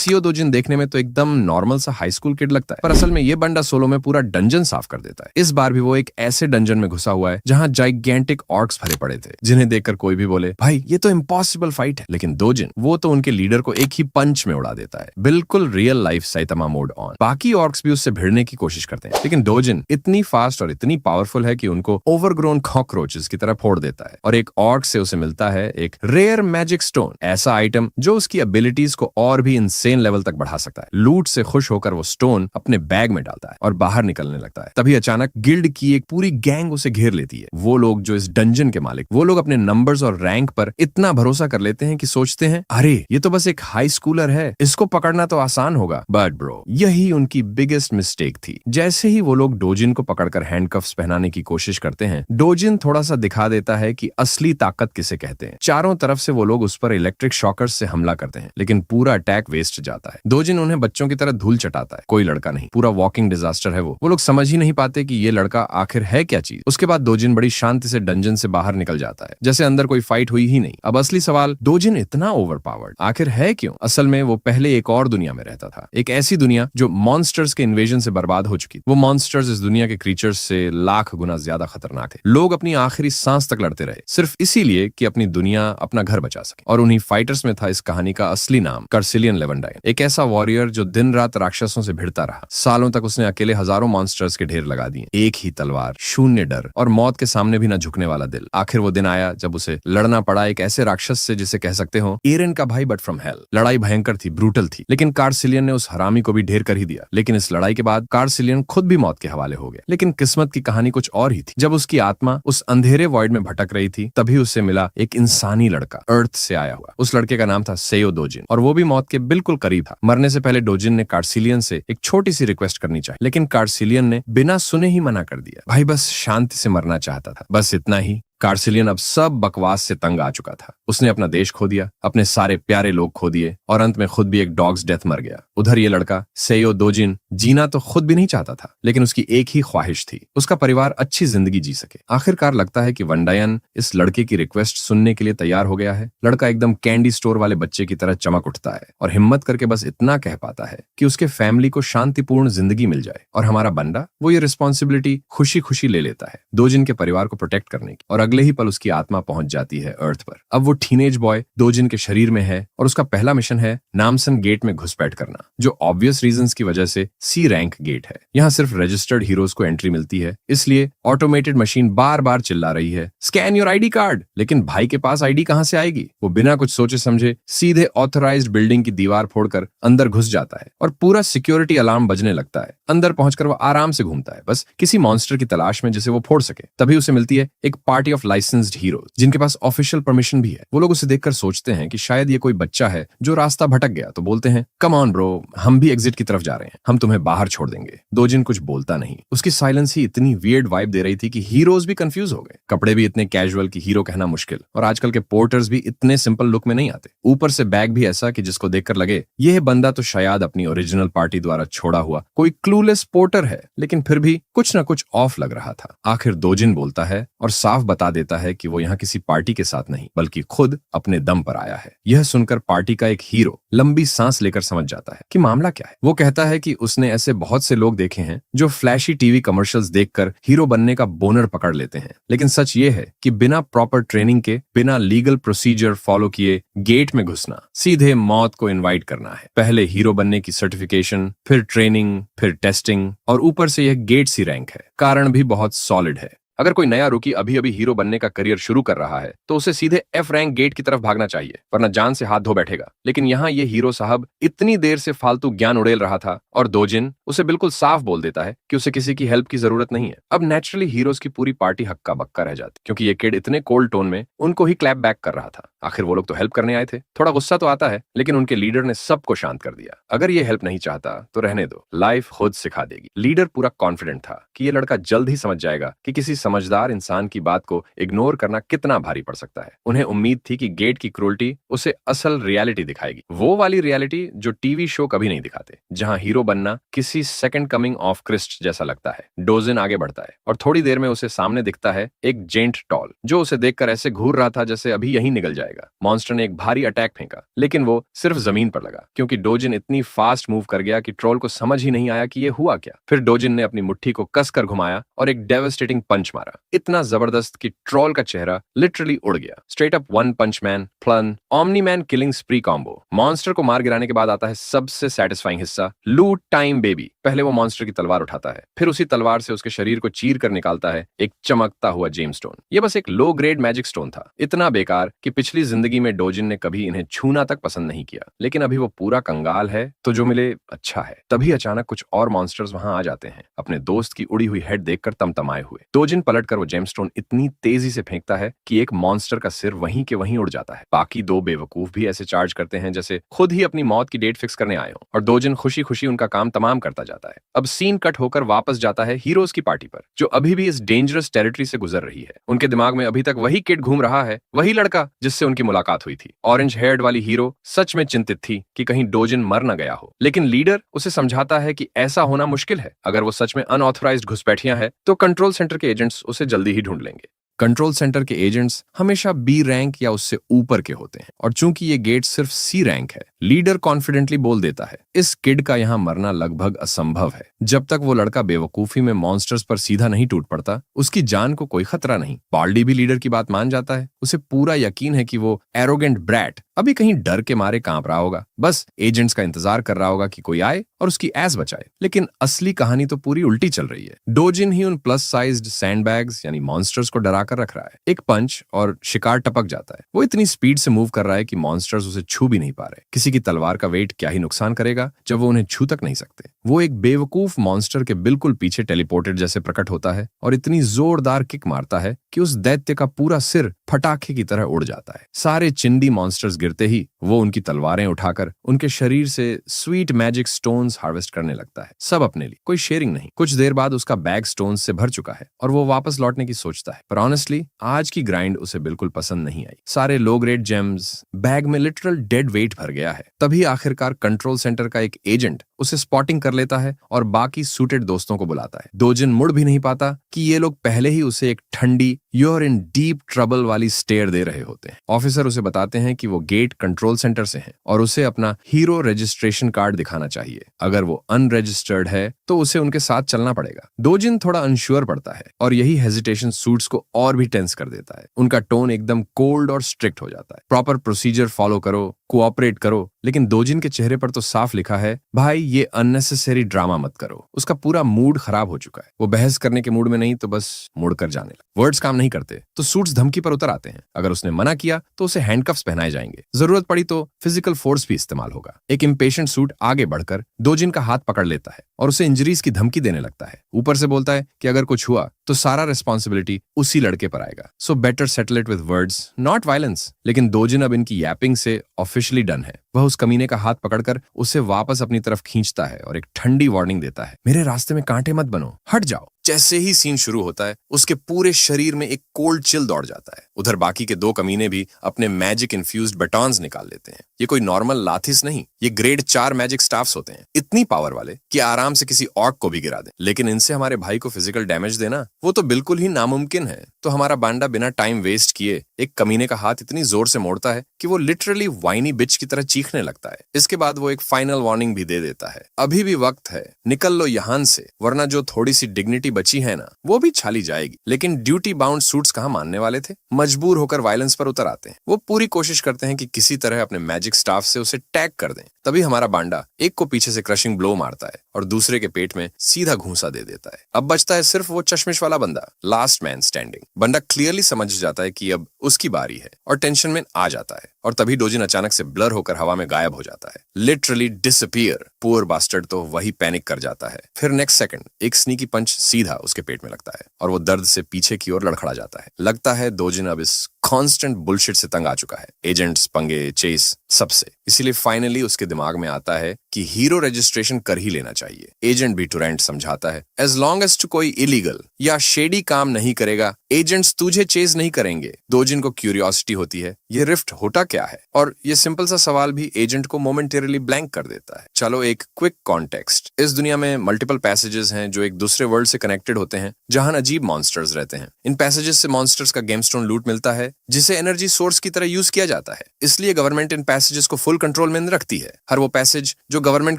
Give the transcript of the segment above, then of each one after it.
CO दोजिन देखने में तो एकदम नॉर्मल सा हाई स्कूल किड लगता है, पर असल में ये बंदा सोलो में पूरा डंजन साफ कर देता है। इस बार भी वो एक ऐसे डंजन में घुसा हुआ है जहां जाइगेंटिक ऑर्क्स भरे पड़े थे, जिन्हें देखकर कोई भी बोले भाई ये तो इम्पॉसिबल फाइट है। लेकिन दोजिन वो तो उनके लीडर को एक ही पंच में उड़ा देता है, बिल्कुल real life Saitama mode on. बाकी ऑर्क्स भी उससे भिड़ने की कोशिश करते हैं, लेकिन दोजिन इतनी फास्ट और इतनी पावरफुल है कि उनको ओवरग्रोन कॉकरोचेस की तरह फोड़ देता है। और एक ऑर्क से उसे मिलता है एक रेयर मैजिक स्टोन, ऐसा आइटम जो उसकी एबिलिटीज को और भी इंसेन लेवल तक बढ़ा सकता है। लूट से खुश होकर वो स्टोन अपने बैग में डालता है और बाहर निकलने लगता है। तभी अचानक गिल्ड की एक पूरी गैंग उसे घेर लेती है। वो लोग जो इस डंजन के मालिक, वो लोग अपने नंबर्स और रैंक पर इतना भरोसा कर लेते हैं कि सोचते हैं अरे ये तो बस एक हाई स्कूलर है, इसको पकड़ना तो आसान होगा। बट ब्रो, यही उनकी बिगेस्ट मिस्टेक थी। जैसे ही वो लोग डोजिन को पकड़कर हैंडकफ्स पहनाने की कोशिश करते हैं, डोजिन थोड़ा सा दिखा देता है कि असली ताकत किसे कहते हैं। चारों तरफ से वो लोग उस पर इलेक्ट्रिक शॉकर्स से हमला करते हैं, लेकिन पूरा अटैक वेस्ट जाता है। दोजिन उन्हें बच्चों की तरह धूल चटाता है। कोई लड़का नहीं, पूरा वॉकिंग डिजास्टर है वो लोग समझ ही नहीं पाते कि ये लड़का आखिर है क्या चीज। उसके बाद दोजिन बड़ी शांति से डंजन से बाहर निकल जाता है, जैसे अंदर कोई फाइट हुई ही नहीं। अब असली सवाल, दोजिन इतना ओवरपावर्ड आखिर है क्यों? असल में वो पहले एक और दुनिया में रहता था, एक ऐसी दुनिया जो मॉन्स्टर्स के इन्वेजन से बर्बाद हो चुकी। वो मॉन्स्टर्स इस दुनिया के क्रीचर्स से लाख गुना ज्यादा खतरनाक थे। लोग अपनी आखिरी सांस तक लड़ते रहे, सिर्फ इसीलिए कि अपनी दुनिया, अपना घर बचा सके। और उन्हीं फाइटर्स में था इस कहानी का असली नाम, कार्सिलियन लेवेंडाइन। एक ऐसा वॉरियर जो दिन रात राक्षसों से भिड़ता रहा। सालों तक उसने अकेले हजारों मॉन्स्टर्स के ढेर लगा दिए। एक ही तलवार, शून्य डर और मौत के सामने भी न झुकने वाला दिल। आखिर वो दिन आया जब उसे लड़ना पड़ा एक ऐसे राक्षस से जिसे कह सकते हो एरेन का भाई बट फ्रॉम हेल। लड़ाई भयंकर थी, ब्रूटल थी, लेकिन कार्सिलियन ने उस हरामी को भी ढेर कर ही दिया। लेकिन इस लड़ाई के बाद कार्सिलियन खुद भी मौत के हवाले हो गया। लेकिन किस्मत की कहानी कुछ और ही थी। जब उसकी आत्मा उस अंधेरे वॉइड में भटक रही थी, तभी उसे मिला एक इंसानी लड़का, अर्थ से आया हुआ। उस लड़के का नाम था सेयो दोजिन, और वो भी मौत के बिल्कुल करीब था। मरने से पहले डोजिन ने कार्सिलियन से एक छोटी सी रिक्वेस्ट करनी चाहिए, लेकिन कार्सिलियन ने बिना सुने ही मना कर दिया। भाई बस शांति से मरना चाहता था, बस इतना ही। कार्सिलियन अब सब बकवास से तंग आ चुका था। उसने अपना देश खो दिया, अपने सारे प्यारे लोग खो दिए, और अंत में खुद भी एक डॉग्स डेथ मर गया। उधर ये लड़का सेयो दोजिन जीना तो खुद भी नहीं चाहता था, लेकिन उसकी एक ही ख्वाहिश थी, उसका परिवार अच्छी जिंदगी जी सके। आखिरकार लगता है कि वंडायन इस लड़के की रिक्वेस्ट सुनने के लिए तैयार हो गया है। लड़का एकदम कैंडी स्टोर वाले बच्चे की तरह चमक उठता है और हिम्मत करके बस इतना कह पाता है कि उसके फैमिली को शांतिपूर्ण जिंदगी मिल जाए। और हमारा बंदा वो ये रिस्पॉन्सिबिलिटी खुशी खुशी ले लेता है, दोजिन के परिवार को प्रोटेक्ट करने की। और अगले ही पल उसकी आत्मा पहुंच जाती है अर्थ पर। अब वो टीनेज बॉय दोजिन के शरीर में है, और उसका पहला मिशन है नामसन गेट में घुसपैठ करना, जो ऑब्वियस रीजंस की वजह से सी रैंक गेट है। यहाँ सिर्फ रजिस्टर्ड हीरोज को एंट्री मिलती है, इसलिए ऑटोमेटेड मशीन बार बार चिल्ला रही है स्कैन योर आईडी कार्ड। लेकिन भाई के पास आईडी कहां से आएगी? वो बिना कुछ सोचे समझे सीधे ऑथराइज्ड बिल्डिंग की दीवार फोड़कर अंदर घुस जाता है, और पूरा सिक्योरिटी अलार्म बजने लगता है। अंदर पहुंचकर वो आराम से घूमता है, बस किसी मॉन्स्टर की तलाश में जिसे वो फोड़ सके। तभी उसे मिलती है एक पार्टी ऑफ लाइसेंस्ड हीरोज, जिनके पास ऑफिशियल परमिशन भी है। वो लोग उसे देखकर सोचते हैं कि शायद ये कोई बच्चा है जो रास्ता भटक गया, तो बोलते हैं कम ऑन ब्रो, हम भी एग्जिट की तरफ जा रहे हैं, हम तुम्हें बाहर छोड़ देंगे। दोजिन कुछ बोलता नहीं। उसकी साइलेंस ही इतनी वियर्ड वाइब दे रही थी कि हीरोज भी कंफ्यूज हो गए। कपड़े भी इतने कैजुअल कि हीरो कहना मुश्किल, और आजकल के पोर्टर्स भी इतने सिंपल लुक में नहीं आते। ऊपर से बैग भी ऐसा कि जिसको देखकर लगे यह बंदा तो शायद अपनी ओरिजिनल पार्टी द्वारा छोड़ा हुआ कोई क्लूलेस पोर्टर है। लेकिन फिर भी कुछ ना कुछ ऑफ लग रहा था। आखिर दोजिन बोलता है और साफ बता देता है कि वो यहाँ किसी पार्टी के साथ नहीं, बल्कि खुद अपने दम पर आया है। यह सुनकर पार्टी का एक हीरो लंबी सांस लेकर समझ जाता है कि मामला क्या है। वो कहता है कि उसने ऐसे बहुत से लोग देखे हैं जो फ्लैशी टीवी कमर्शियल्स देखकर हीरो बनने का बोनर पकड़ लेते हैं, लेकिन सच ये है कि बिना प्रॉपर ट्रेनिंग के, बिना लीगल प्रोसीजर फॉलो किए गेट में घुसना सीधे मौत को इनवाइट करना है। पहले हीरो बनने की सर्टिफिकेशन, फिर ट्रेनिंग, फिर टेस्टिंग, और ऊपर से यह गेट सी रैंक है। कारण भी बहुत सॉलिड है। अगर कोई नया रूकी अभी अभी हीरो बनने का करियर शुरू कर रहा है, तो उसे सीधे एफ रैंक गेट की तरफ भागना चाहिए, वरना जान से हाथ धो बैठेगा। लेकिन यहाँ ये हीरो साहब इतनी देर से फालतू ज्ञान उड़ेल रहा था, और दोजिन उसे बिल्कुल साफ बोल देता है कि उसे किसी की हेल्प की जरूरत नहीं है। अब नेचुरली हीरोज की पूरी पार्टी हक्का बक्का रह जाती, क्योंकि ये किड इतने कोल्ड टोन में उनको ही क्लैप बैक कर रहा था। आखिर वो लोग तो हेल्प करने आए थे। थोड़ा गुस्सा तो आता है, लेकिन उनके लीडर ने सबको शांत कर दिया। अगर ये हेल्प नहीं चाहता तो रहने दो, लाइफ खुद सिखा देगी। लीडर पूरा कॉन्फिडेंट था कि ये लड़का जल्द ही समझ जाएगा कि किसी समझदार इंसान की बात को इग्नोर करना कितना भारी पड़ सकता है। उन्हें उम्मीद थी कि गेट की क्रूरटी उसे असल रियलिटी दिखाएगी, वो वाली रियलिटी जो टीवी शो कभी नहीं दिखाते, जहां हीरो बनना किसी सेकंड कमिंग ऑफ क्रिस्ट जैसा लगता है। डोजिन आगे बढ़ता है और थोड़ी देर में उसे सामने दिखता है एक जेंट टॉल, जो उसे देखकर ऐसे घूर रहा था जैसे अभी यही निकल जाएगा। मॉन्स्टर ने एक भारी अटैक फेंका, लेकिन वो सिर्फ जमीन पर लगा, क्योंकि डोजिन इतनी फास्ट मूव कर गया कि ट्रोल को समझ ही नहीं आया कि ये हुआ क्या। फिर डोजिन ने अपनी मुट्ठी को कसकर घुमाया और एक डेवास्टेटिंग पंच मारा, इतना जबरदस्त कि ट्रोल का चेहरा लिटरली उड़ गया। Straight up one punch man plan omni man killing spree combo. Monster को मार गिराने के बाद आता है सबसे सेटिस्फाइंग हिस्सा, लूट टाइम बेबी। पहले वो मॉन्स्टर की तलवार उठाता है, फिर उसी तलवार से उसके शरीर को चीर कर निकालता है एक चमकता हुआ जेम्स स्टोन। ये बस एक लो ग्रेड मैजिक स्टोन था, इतना बेकार कि पिछली जिंदगी में डोजिन ने कभी इन्हें छूना तक पसंद नहीं किया, लेकिन अभी वो पूरा कंगाल है तो जो मिले अच्छा है। तभी अचानक कुछ और मॉन्स्टर्स वहां आ जाते हैं, अपने दोस्त की उड़ी हुई हेड देखकर तमतमाए हुए। डोजिन पलटकर वो जेम्स स्टोन इतनी तेजी से फेंकता है कि एक मॉन्स्टर का सिर वहीं के वहीं उड़ जाता है। बाकी दो बेवकूफ भी ऐसे चार्ज करते हैं जैसे खुद ही अपनी मौत की डेट फिक्स करने आए हो, और डोजिन खुशी खुशी उनका काम तमाम करता जाता है। अब सीन कट होकर वापस जाता है हीरोज की पार्टी पर, जो अभी भी इस डेंजरस टेरिटरी से गुजर रही है। उनके दिमाग में अभी तक वही किड घूम रहा है, वही लड़का जिससे उनकी मुलाकात हुई थी। ऑरेंज हेयर्ड वाली हीरो सच में चिंतित थी कि कहीं डोजिन मर न गया हो, लेकिन लीडर उसे समझाता है कि ऐसा होना मुश्किल है। अगर वो सच में अनऑथराइज्ड घुसपैठिया है तो कंट्रोल सेंटर के एजेंट्स उसे जल्दी ही ढूंढ लेंगे। कंट्रोल सेंटर के एजेंट्स हमेशा बी रैंक या उससे ऊपर के होते हैं, और चूंकि ये गेट सिर्फ सी रैंक है, लीडर कॉन्फिडेंटली बोल देता है इस किड का यहाँ मरना लगभग असंभव है। जब तक वो लड़का बेवकूफी में मॉन्स्टर्स पर सीधा नहीं टूट पड़ता, उसकी जान को कोई खतरा नहीं। बाल्डी भी लीडर की बात मान जाता है, उसे पूरा यकीन है कि वो एरोगेंट ब्रैट अभी कहीं डर के मारे कांप रहा होगा, बस एजेंट्स का इंतजार कर रहा होगा कि कोई आए और उसकी एस बचाए। लेकिन असली कहानी तो पूरी उल्टी चल रही है। डोजिन ही उन प्लस साइज्ड सैंडबैग्स यानी मॉन्स्टर्स को डरा कर रख रहा है। एक पंच और शिकार टपक जाता है। वो इतनी स्पीड से मूव कर रहा है कि मॉन्स्टर्स उसे छू भी नहीं पा रहे। किसी की तलवार का वेट क्या ही नुकसान करेगा जब वो उन्हें छू तक नहीं सकते। वो एक बेवकूफ मॉन्स्टर के बिल्कुल पीछे टेलीपोर्टेड जैसे प्रकट होता है और इतनी जोरदार किक मारता है कि उस दैत्य का पूरा सिर फटाखे की तरह उड़ जाता है। सारे चिंडी मॉन्स्टर्स गिरते ही वो उनकी तलवारें उठाकर उनके शरीर से स्वीट मैजिक स्टोन्स हार्वेस्ट करने लगता है, सब अपने लिए, कोई शेयरिंग नहीं। कुछ देर बाद उसका बैग स्टोन्स से भर चुका है और वो वापस लौटने की सोचता है, पर ऑनेस्टली आज की ग्राइंड उसे बिल्कुल पसंद नहीं आई। सारे लो ग्रेड जेम्स, बैग में लिटरल डेड वेट भर गया है। तभी आखिरकार कंट्रोल सेंटर का एक एजेंट उसे स्पॉटिंग कर लेता है और बाकी सूटेड दोस्तों को बुलाता है। डोजिन मुड़ भी नहीं पाता कि ये लोग पहले ही उसे एक ठंडी यूर इन डीप ट्रबल वाली स्टेयर दे रहे होते हैं। ऑफिसर उसे बताते हैं कि वो गेट कंट्रोल सेंटर से है और उसे अपना हीरो रजिस्ट्रेशन कार्ड दिखाना चाहिए। अगर वो अनरजिस्टर्ड है तो उसे उनके साथ चलना पड़ेगा। डोजिन थोड़ा अनश्योर पड़ता है और यही हेजिटेशन सूट्स को और भी टेंस कर देता है। उनका टोन एकदम कोल्ड और स्ट्रिक्ट हो जाता है। प्रॉपर प्रोसीजर फॉलो करो, कोऑपरेट करो। लेकिन डोजिन के चेहरे पर तो साफ लिखा है, भाई ये अननेसेसरी ड्रामा मत करो। उसका पूरा मूड खराब हो चुका है। वो बहस करने के मूड में नहीं तो बस मुड़कर जाने लगा। वर्ड्स काम नहीं करते तो सूट्स धमकी पर उतर आते हैं। अगर उसने मना किया तो उसे हैंडकफ्स पहनाए जाएंगे, जरूरत पड़ी तो फिजिकल फोर्स भी इस्तेमाल होगा। एक इम्पेशेंट सूट आगे बढ़कर डोजिन का हाथ पकड़ लेता है और उसे इंजरीज की धमकी देने लगता है। ऊपर से बोलता है कि अगर कुछ हुआ तो सारा रिस्पॉन्सिबिलिटी उसी लड़के पर आएगा, so better settle it with words not violence. लेकिन डोजिन अब इनकी यैपिंग से ऑफिशियली डन है। वह उस कमीने का हाथ पकड़कर उसे वापस अपनी तरफ खींचता है और एक ठंडी वार्निंग देता है, मेरे रास्ते में कांटे मत बनो, हट जाओ। जैसे ही सीन शुरू होता है उसके पूरे शरीर में एक कोल्ड चिल दौड़ जाता है। उधर बाकी के दो कमीने भी अपने मैजिक इन्फ्यूज्ड बटॉन्स निकाल लेते हैं। ये कोई नॉर्मल लाथिस नहीं, ये ग्रेड 4 मैजिक स्टाफ्स होते हैं, इतनी पावर वाले कि आराम से किसी ऑर्क को भी गिरा दें। लेकिन इनसे हमारे भाई को फिजिकल डैमेज देना वो तो बिल्कुल ही नामुमकिन है। तो हमारा बांडा बिना टाइम वेस्ट किए एक कमीने का हाथ इतनी जोर से मोड़ता है कि वो लिटरली वाइनी बिच की तरह चीखने लगता है। इसके बाद वो एक फाइनल वार्निंग भी दे देता है, अभी भी वक्त है, निकल लो यहां से, वरना जो थोड़ी सी डिग्निटी बची है ना वो भी छाली जाएगी। लेकिन ड्यूटी बाउंड सूट्स कहाँ मानने वाले थे, मजबूर होकर वायलेंस पर उतर आते हैं। वो पूरी कोशिश करते हैं कि किसी तरह अपने मैजिक स्टाफ से उसे टैग कर दें। तभी हमारा बांडा एक को पीछे से क्रशिंग ब्लो मारता है और दूसरे के पेट में सीधा घूंसा दे देता है। अब बचता है सिर्फ वो चश्मिश वाला बंदा, लास्ट मैन स्टैंडिंग। बंदा क्लियरली समझ जाता है कि अब उसकी बारी है और टेंशन में आ जाता है। और तभी डोजिन अचानक से ब्लर होकर हवा में गायब हो जाता है, लिटरली डिसअपीयर। पुअर बास्टर्ड तो वही पैनिक कर जाता है। फिर नेक्स्ट सेकंड एक स्नीकी पंच सीधा उसके पेट में लगता है और वो दर्द से पीछे की ओर लड़खड़ा जाता है। लगता है डोजिन अब इस कांस्टेंट बुलशिट से तंग आ चुका है, एजेंट्स, पंगे, चेस, सबसे। इसीलिए फाइनली उसके दिमाग में आता है कि हीरो रजिस्ट्रेशन कर ही लेना चाहिए। एजेंट भी टुरेंट समझाता है, एज लॉन्ग एज टू कोई इलीगल या शेडी काम नहीं करेगा, एजेंट्स तुझे चेज नहीं करेंगे। दोजिन को क्यूरियोसिटी होती है, ये रिफ्ट होता क्या है, और ये सिंपल सा सवाल भी एजेंट को मोमेंटरीली ब्लैंक कर देता है। चलो एक क्विक कॉन्टेक्स्ट। इस दुनिया में मल्टीपल पैसेजेस हैं जो एक दूसरे वर्ल्ड से कनेक्टेड होते हैं, जहां अजीब मॉन्स्टर्स रहते हैं। इन पैसेजेस से मॉन्स्टर्स का गेमस्टोन लूट मिलता है, जिसे एनर्जी सोर्स की तरह यूज किया जाता है। इसलिए गवर्नमेंट इन पैसेजेस को फुल कंट्रोल में रखती है। हर वो पैसेज जो गवर्नमेंट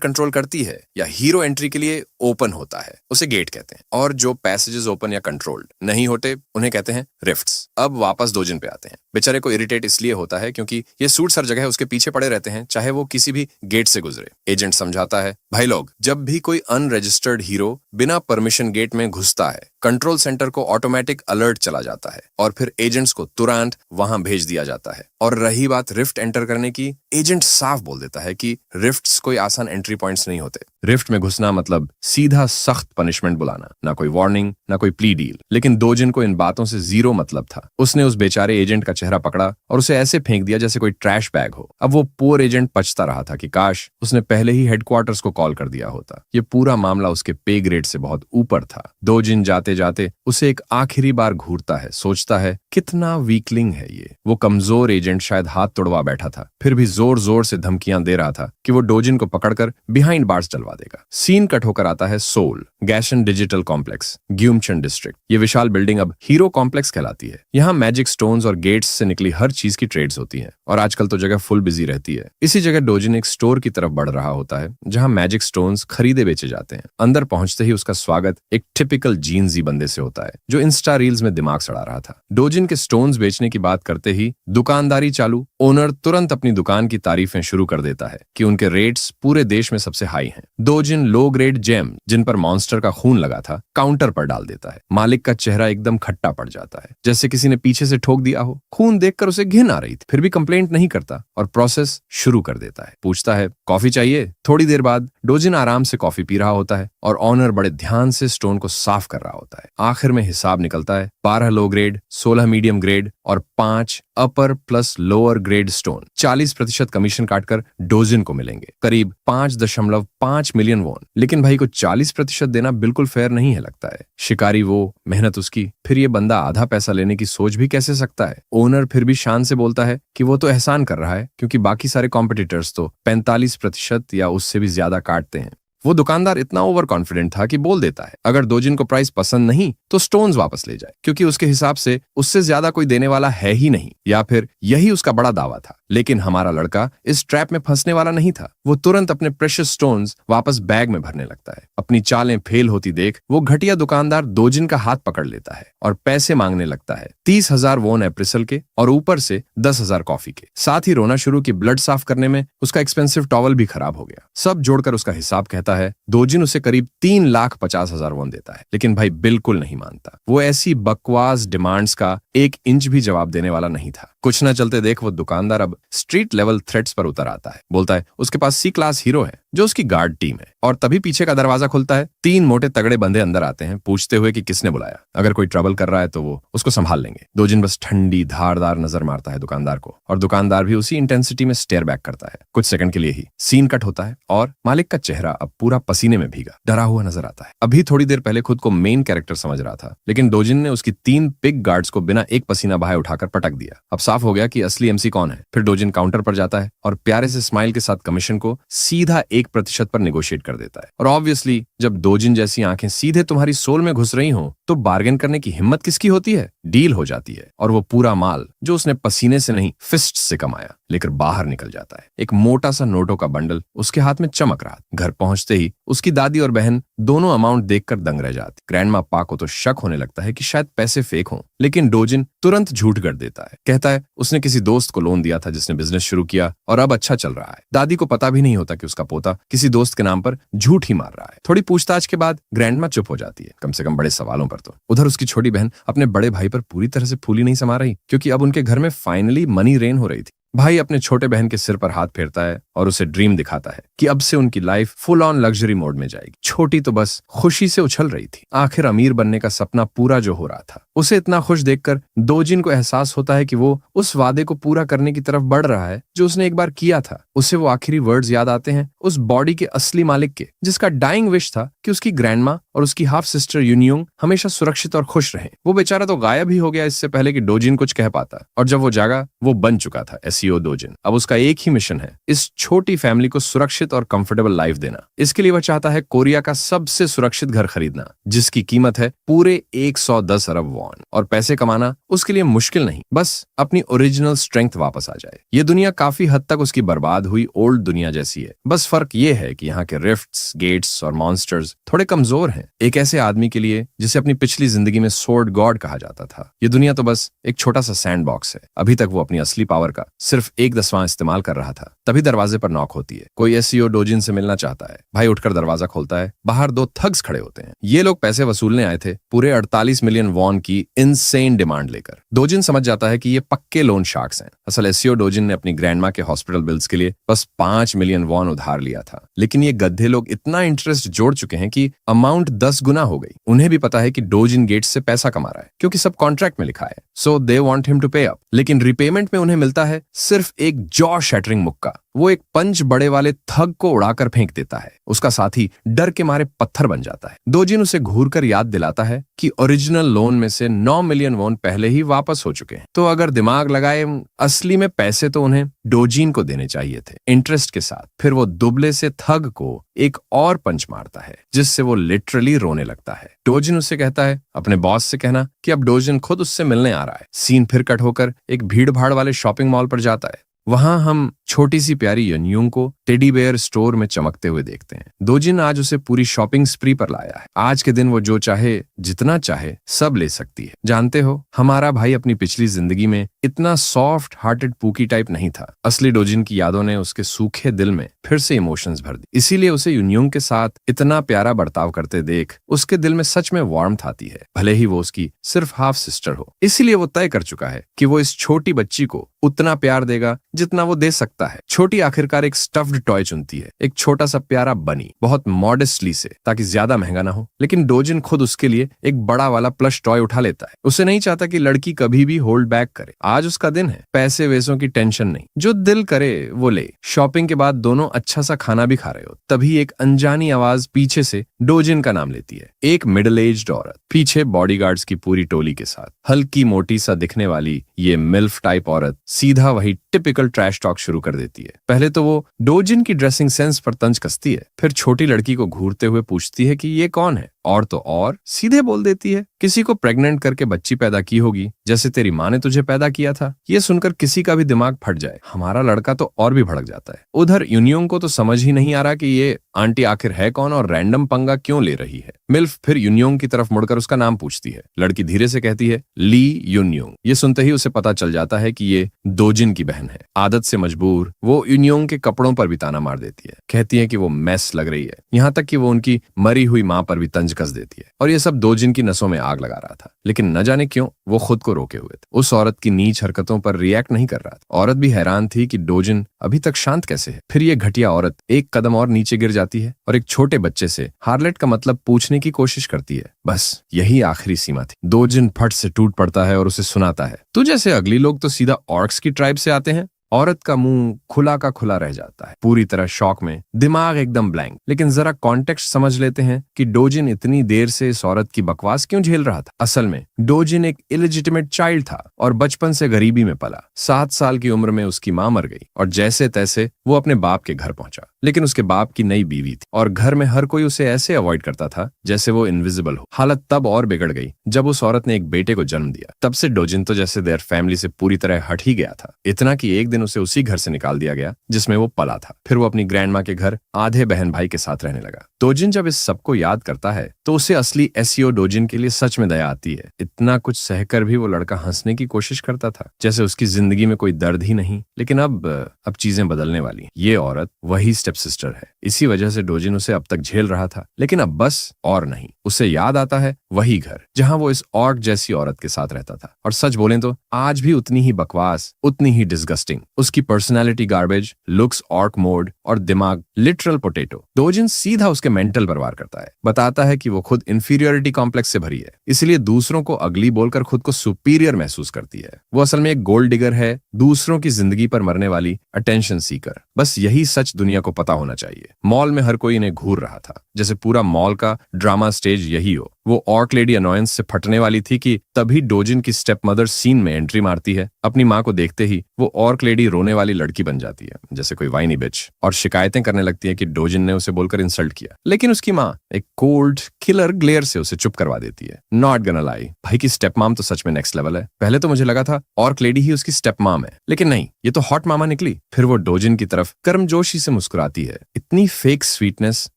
कंट्रोल करती है या हीरो एंट्री के लिए ओपन होता है, उसे गेट कहते हैं। और जो पैसेजेस ओपन या कंट्रोल्ड नहीं होते, उन्हें कहते हैं रिफ्ट्स। अब वापस दोजिन पे आते हैं। बेचारे को इरिटेट इसलिए होता है क्योंकि ये सूट्स हर जगह उसके पीछे पड़े रहते हैं, चाहे वो किसी भी गेट से गुजरे। एजेंट समझाता है, भाई लोग, जब भी कोई अनरजिस्टर्ड हीरो बिना परमिशन गेट में घुसता है, कंट्रोल सेंटर को ऑटोमेटिक अलर्ट चला जाता है और फिर एजेंट्स को तुरंत वहां भेज दिया जाता है। और रही बात रिफ्ट एंटर करने की, एजेंट साफ बोल देता है कि रिफ्ट्स कोई आसान एंट्री पॉइंट्स नहीं होते। रिफ्ट में घुसना मतलब सीधा सख्त पनिशमेंट बुलाना, ना कोई वार्निंग, ना कोई प्ली डील। लेकिन दोजिन को इन बातों से जीरो मतलब था। उसने उस बेचारे एजेंट का चेहरा पकड़ा और उसे ऐसे फेंक दिया जैसे कोई ट्रैश बैग हो। अब वो पुअर एजेंट पछता रहा था कि काश उसने पहले ही हेडक्वार्टर्स को कॉल कर दिया होता। ये पूरा मामला उसके पे ग्रेड से बहुत ऊपर था। दोजिन जाते जाते उसे एक आखिरी बार घूरता है, सोचता है कितना वीकलिंग है ये। वो कमजोर एजेंट शायद हाथ तोड़वा बैठा था, फिर भी जोर जोर से धमकियां दे रहा था कि वो डोजिन को पकड़कर बिहाइंड बार्स चलवा देगा। सीन कट होकर आता है सोल गैशन डिजिटल कॉम्प्लेक्स, ग्यूमचन डिस्ट्रिक्ट। ये विशाल बिल्डिंग अब हीरो कॉम्प्लेक्स कहलाती है। यहाँ मैजिक स्टोन्स और गेट्स से निकली हर चीज की ट्रेड्स होती हैं और आजकल तो जगह फुल बिजी रहती है। इसी जगह डोजिन एक स्टोर की तरफ बढ़ रहा होता है जहाँ मैजिक स्टोन्स खरीदे बेचे जाते हैं। अंदर पहुंचते ही उसका स्वागत एक टिपिकल जीन्सी बंदे से होता है जो इंस्टा रील्स में दिमाग सड़ा रहा था। डोजिन के स्टोन्स बेचने की बात करते ही दुकानदारी चालू। ओनर तुरंत अपनी दुकान की तारीफें शुरू कर देता है कि उनके रेट्स पूरे देश में सबसे हाई हैं। दोजिन लो ग्रेड जेम जिन पर मॉन्स्टर का खून लगा था काउंटर पर डाल देता है। मालिक का चेहरा एकदम खट्टा पड़ जाता है, जैसे किसी ने पीछे से ठोक दिया हो। खून देखकर उसे घिन आ रही थी, फिर भी कंप्लेंट नहीं करता और प्रोसेस शुरू कर देता है। पूछता है, कॉफी चाहिए? थोड़ी देर बाद डोजिन आराम से कॉफी पी रहा होता है और ऑनर बड़े ध्यान से स्टोन को साफ कर रहा होता है। आखिर में हिसाब निकलता है 12 लो ग्रेड, 16 मीडियम ग्रेड और 5 अपर plus lower grade stone. 40% commission काटकर डोजिन को मिलेंगे, करीब 5.5 मिलियन वॉन। लेकिन भाई को 40% देना बिल्कुल फेयर नहीं है लगता है। शिकारी वो, मेहनत उसकी, फिर ये बंदा आधा पैसा लेने की सोच भी कैसे सकता है? ओनर फिर भी शान से बोलता है कि वो तो एहसान कर रहा है क्योंकि बाकी सारे कॉम्पिटिटर्स तो 45% या उससे भी ज्यादा काटते हैं। वो दुकानदार इतना ओवर कॉन्फिडेंट था कि बोल देता है अगर दोजिन को प्राइस पसंद नहीं तो स्टोन्स वापस ले जाए, क्योंकि उसके हिसाब से उससे ज्यादा कोई देने वाला है ही नहीं, या फिर यही उसका बड़ा दावा था। लेकिन हमारा लड़का इस ट्रैप में फंसने वाला नहीं था। वो तुरंत अपने प्रेशियस स्टोन्स वापस बैग में भरने लगता है। अपनी चालें फेल होती देख वो घटिया दुकानदार दोजिन का हाथ पकड़ लेता है और पैसे मांगने लगता है, 30,000 वोन एप्रिसल के और ऊपर से 10,000 कॉफी के। साथ ही रोना शुरू की ब्लड साफ करने में उसका एक्सपेंसिव टॉवल भी खराब हो गया। सब जोड़कर उसका हिसाब कहता है दोजिन उसे करीब 3,50,000 वोन देता है। लेकिन भाई बिल्कुल नहीं मानता। वो ऐसी बकवास डिमांड्स का 1 इंच भी जवाब देने वाला नहीं था। कुछ न चलते देख वो दुकानदार अब स्ट्रीट लेवल थ्रेट्स पर उतर आता है। बोलता है उसके पास सी क्लास हीरो है जो उसकी गार्ड टीम है। और तभी पीछे का दरवाजा खुलता है। 3 मोटे तगड़े बंदे अंदर आते हैं, पूछते हुए कि किसने बुलाया। अगर कोई ट्रबल कर रहा है तो वो उसको संभाल लेंगे। दोजिन बस ठंडी धारदार नजर मारता है दुकानदार को और दुकानदार भी उसी इंटेंसिटी में स्टेयर बैक करता है। कुछ सेकंड के लिए ही सीन कट होता है और मालिक का चेहरा अब पूरा पसीने में भीगा, डरा हुआ नजर आता है। अभी थोड़ी देर पहले खुद को मेन कैरेक्टर समझ रहा था, लेकिन दोजिन ने उसकी 3 पिग गार्ड्स को बिना एक पसीना बहाए उठाकर पटक दिया। अब साफ हो गया कि असली एमसी कौन है। फिर डोजिन काउंटर पर जाता है और प्यारे से स्माइल के साथ कमीशन को सीधा 1% पर नेगोशिएट कर देता है। और ऑब्वियसली जब दोजिन जैसी आंखें सीधे तुम्हारी सोल में घुस रही हो तो बार्गेन करने की हिम्मत किसकी होती है? डील हो जाती है और वो पूरा माल जो उसने पसीने से नहीं फिस्ट से कमाया लेकर बाहर निकल जाता है। एक मोटा सा नोटों का बंडल उसके हाथ में चमक रहा। घर पहुंचते ही उसकी दादी और बहन दोनों अमाउंट देखकर दंग रह जाती। ग्रैंडमा पा को तो शक होने लगता है कि शायद पैसे फेक हों, लेकिन डोजिन तुरंत झूठ कर देता है। कहता है उसने किसी दोस्त को लोन दिया था जिसने बिजनेस शुरू किया और अब अच्छा चल रहा है। दादी को पता भी नहीं होता कि उसका पोता किसी दोस्त के नाम पर झूठ ही मार रहा है। थोड़ी पूछताछ के बाद ग्रैंडमा चुप हो जाती है, कम से कम बड़े सवालों पर तो। उधर उसकी छोटी बहन अपने बड़े भाई पर पूरी तरह से फूली नहीं समा रही, क्योंकि अब उनके घर में फाइनली मनी रेन हो रही थी। भाई अपने छोटे बहन के सिर पर हाथ फेरता है और उसे ड्रीम दिखाता है कि अब से उनकी life full on luxury mode में जाएगी। छोटी तो बस खुशी से उछल रही थी, आखिर अमीर बनने का सपना पूरा जो हो रहा था। उसे इतना खुश देखकर दोजिन को एहसास होता है कि वो उस वादे को पूरा करने की तरफ बढ़ रहा है जो उसने एक बार किया था। उसे वो आखिरी वर्ड्स याद आते हैं उस बॉडी के असली मालिक के, जिसका डाइंग विश था कि उसकी ग्रैंडमा और उसकी हाफ सिस्टर यूनियोंग हमेशा सुरक्षित और खुश रहें। वो बेचारा तो गायब ही हो गया इससे पहले कि डोजिन कुछ कह पाता, और जब वो जागा वो बन चुका था एसईओ डोजिन। अब उसका एक ही मिशन है, इस छोटी फैमिली को सुरक्षित और कंफर्टेबल लाइफ देना। इसके लिए वह चाहता है कोरिया का सबसे सुरक्षित घर खरीदना, जिसकी कीमत है पूरे 110 अरब वॉन। और पैसे कमाना उसके लिए मुश्किल नहीं, बस अपनी ओरिजिनल स्ट्रेंथ वापस आ जाए। ये दुनिया काफी हद तक उसकी बर्बाद हुई ओल्ड दुनिया जैसी है, बस फर्क ये है कि यहाँ के रिफ्ट्स, गेट्स और मॉन्स्टर्स थोड़े कमजोर हैं। एक ऐसे आदमी के लिए जिसे अपनी पिछली जिंदगी में सोर्ड गॉड कहा जाता था। ये दुनिया तो बस एक छोटा सा सैंड बॉक्स है। अभी तक वो अपनी असली पावर का सिर्फ 1/10 इस्तेमाल कर रहा था। तभी दरवाजे पर नॉक होती है। कोई एसईओ डोजिन से मिलना चाहता है। भाई उठकर दरवाजा खोलता है। बाहर 2 थग्स खड़े होते हैं। ये लोग पैसे वसूलने आए थे, पूरे 48 मिलियन वॉन की इनसेन डिमांड लेकर। डोजिन समझ जाता है कि ये पक्के लोन शार्क्स हैं। असल एसईओ डोजिन ने अपनी ग्रैंडमा के हॉस्पिटल बिल्स के लिए बस 5 मिलियन वॉन उधार लिया था, लेकिन ये गधे लोग इतना इंटरेस्ट जोड़ चुके हैं कि अमाउंट 10 गुना हो गई। उन्हें भी पता है कि डोजिन गेट्स से पैसा कमा रहा है, क्योंकि सब कॉन्ट्रैक्ट में लिखा है। सो दे वांट हिम टू पे अप, लेकिन रिपेमेंट में उन्हें मिलता है सिर्फ एक जॉ शैटरिंग मुक्का। वो एक पंच बड़े वाले थग को उड़ाकर फेंक देता है। उसका साथी डर के मारे पत्थर बन जाता है। डोजिन उसे घूरकर याद दिलाता है कि ओरिजिनल लोन में से 9 मिलियन वॉन पहले ही वापस हो चुके हैं। तो अगर दिमाग लगाए, असली में पैसे तो उन्हें डोजिन को देने चाहिए थे, इंटरेस्ट के साथ। फिर वो दुबले से थग को एक और पंच मारता है, जिससे वो लिटरली रोने लगता है। डोजिन उससे कहता है अपने बॉस से कहना कि अब डोजिन खुद उससे मिलने आ रहा है। सीन फिर कट होकर एक भीड़ भाड़ वाले शॉपिंग मॉल पर जाता है। वहां हम छोटी सी प्यारी यूनियोंग को टेडी बेयर स्टोर में चमकते हुए देखते हैं। डोजिन आज उसे पूरी शॉपिंग स्प्री पर लाया है। आज के दिन वो जो चाहे, जितना चाहे, सब ले सकती है। जानते हो, हमारा भाई अपनी पिछली जिंदगी में इतना सॉफ्ट हार्टेड पूकी टाइप नहीं था। असली डोजिन की यादों ने उसके सूखे दिल में फिर से इमोशंस भर दी। इसीलिए उसे यूनियोंग के साथ इतना प्यारा बर्ताव करते देख उसके दिल में सच में वार्मथ आती है, भले ही वो उसकी सिर्फ हाफ सिस्टर हो। इसीलिए वो तय कर चुका है कि वो इस छोटी बच्ची को उतना प्यार देगा जितना वो दे सकता है। छोटी आखिरकार एक स्टफ्ड टॉय चुनती है, एक छोटा सा प्यारा बनी, बहुत मॉडेस्टली से, ताकि ज्यादा महंगा ना हो। लेकिन डोजिन खुद उसके लिए एक बड़ा वाला प्लश टॉय उठा लेता है। उसे नहीं चाहता कि लड़की कभी भी होल्ड बैक करे। आज उसका दिन है, पैसे वैसों की टेंशन नहीं, जो दिल करे वो ले। शॉपिंग के बाद दोनों अच्छा सा खाना भी खा रहे हो, तभी एक अनजानी आवाज पीछे से डोजिन का नाम लेती है। एक मिडिल एज्ड औरत, पीछे बॉडीगार्ड्स की पूरी टोली के साथ। हल्की मोटी सा दिखने वाली ये मिल्फ टाइप औरत सीधा वही टिपिकल ट्रैश टॉक शुरू कर देती है। पहले तो वो डोजिन की ड्रेसिंग सेंस पर तंज कसती है, फिर छोटी लड़की को घूरते हुए पूछती है कि ये कौन है, और तो और सीधे बोल देती है किसी को प्रेग्नेंट करके बच्ची पैदा की होगी, जैसे तेरी माँ ने तुझे पैदा किया था। ये सुनकर किसी का भी दिमाग फट जाए। हमारा लड़का तो और भी भड़क जाता है। उधर यूनियोंग को तो समझ ही नहीं आ रहा कि ये आंटी आखिर है कौन और रैंडम पंगा क्यों ले रही है। मिल्फ फिर यूनियोंग की तरफ मुड़कर उसका नाम पूछती है। लड़की धीरे से कहती है ली यूनियोंग। ये सुनते ही उसे पता चल जाता है कि ये डोजिन की बहन है। आदत से मजबूर वो यूनियोंग के कपड़ों पर भी ताना मार देती है, कहती है कि वो मैस लग रही है, यहाँ तक कि वो उनकी मरी हुई माँ पर भी तंज कस देती है। और ये सब डोजिन की नसों में आग लगा रहा था, लेकिन न जाने क्यों वो खुद को रोके हुए थे। उस औरत की नीच हरकतों पर रिएक्ट नहीं कर रहा था। औरत भी हैरान थी कि डोजिन अभी तक शांत कैसे है। फिर ये घटिया औरत एक कदम और नीचे गिर जाती है और एक छोटे बच्चे से हार्लेट का मतलब पूछने की कोशिश करती है। बस यही आखिरी सीमा थी। डोजिन फट से टूट पड़ता है और उसे सुनाता है, तू जैसे अगली लोग तो सीधा ऑर्क्स की ट्राइब से आते हैं। औरत का मुंह खुला का खुला रह जाता है, पूरी तरह शॉक में, दिमाग एकदम ब्लैंक। लेकिन जरा कॉन्टेक्स्ट समझ लेते हैं कि डोजिन इतनी देर से इस औरत की बकवास क्यों झेल रहा था। असल में डोजिन एक इलेजिटिमेट चाइल्ड था और बचपन से गरीबी में पला। 7 साल की उम्र में उसकी माँ मर गई और जैसे तैसे वो अपने बाप के घर पहुंचा। लेकिन उसके बाप की नई बीवी थी और घर में हर कोई उसे ऐसे अवॉइड करता था जैसे वो इनविजिबल हो। हालत तब और बिगड़ गई जब उस औरत ने एक बेटे को जन्म दिया। तब से डोजिन तो जैसे देयर फैमिली से पूरी तरह हट ही गया था। इतना कि एक दिन उसे उसी घर से निकाल दिया गया जिसमें वो पला था। फिर वो अपनी ग्रैंडमा के घर आधे बहन भाई के साथ रहने लगा। डोजिन जब इस सबको याद करता है तो उसे असली एसईओ डोजिन के लिए सच में दया आती है। इतना कुछ सहकर भी वो लड़का हंसने की कोशिश करता था, जैसे उसकी जिंदगी में कोई दर्द ही नहीं। लेकिन अब चीजें बदलने वाली। ये औरत वही स्टेप सिस्टर है। इसी वजह से डोजिन उसे अब तक झेल रहा था, लेकिन अब बस और नहीं। उसे याद आता है वही घर जहां वो इस ऑर्क जैसी औरत के साथ रहता था। और सच बोलें तो आज भी उतनी ही बकवास, उतनी ही डिस्गस्टिंग उसकी personality garbage, looks orc mode और दिमाग लिटरल पोटैटो। डोजिन सीधा उसके मेंटल पर वार करता है, बताता है कि वो खुद इंफीरियरिटी कॉम्प्लेक्स से भरी है, इसलिए दूसरों को अगली बोलकर खुद को सुपीरियर महसूस करती है। वो असल में एक गोल्ड डिगर है, दूसरों की जिंदगी पर मरने वाली अटेंशन सीकर। बस यही सच दुनिया को पता होना चाहिए। मॉल में हर कोई इन्हें घूर रहा था, जैसे पूरा मॉल का ड्रामा स्टेज यही हो। वो ऑर्क लेडी अनोयंस से फटने वाली थी कि तभी डोजिन की स्टेप मदर सीन में एंट्री मारती है। अपनी माँ को देखते ही वो ऑर्क लेडी रोने वाली लड़की बन जाती है, जैसे कोई वाइनी बिच, और शिकायतें करने लगती है कि डोजिन ने उसे बोलकर इंसल्ट किया। लेकिन उसकी माँ एक कोल्ड किलर ग्लेयर से उसे चुप करवा देती है। नॉट गना लाई, भाई की स्टेप माम तो सच में नेक्स्ट लेवल है। पहले तो मुझे लगा था ऑर्क लेडी ही उसकी स्टेप माम है, लेकिन नहीं, ये तो हॉट मामा निकली। फिर वो डोजिन की तरफ गर्मजोशी से मुस्कुराती है, इतनी फेक स्वीटनेस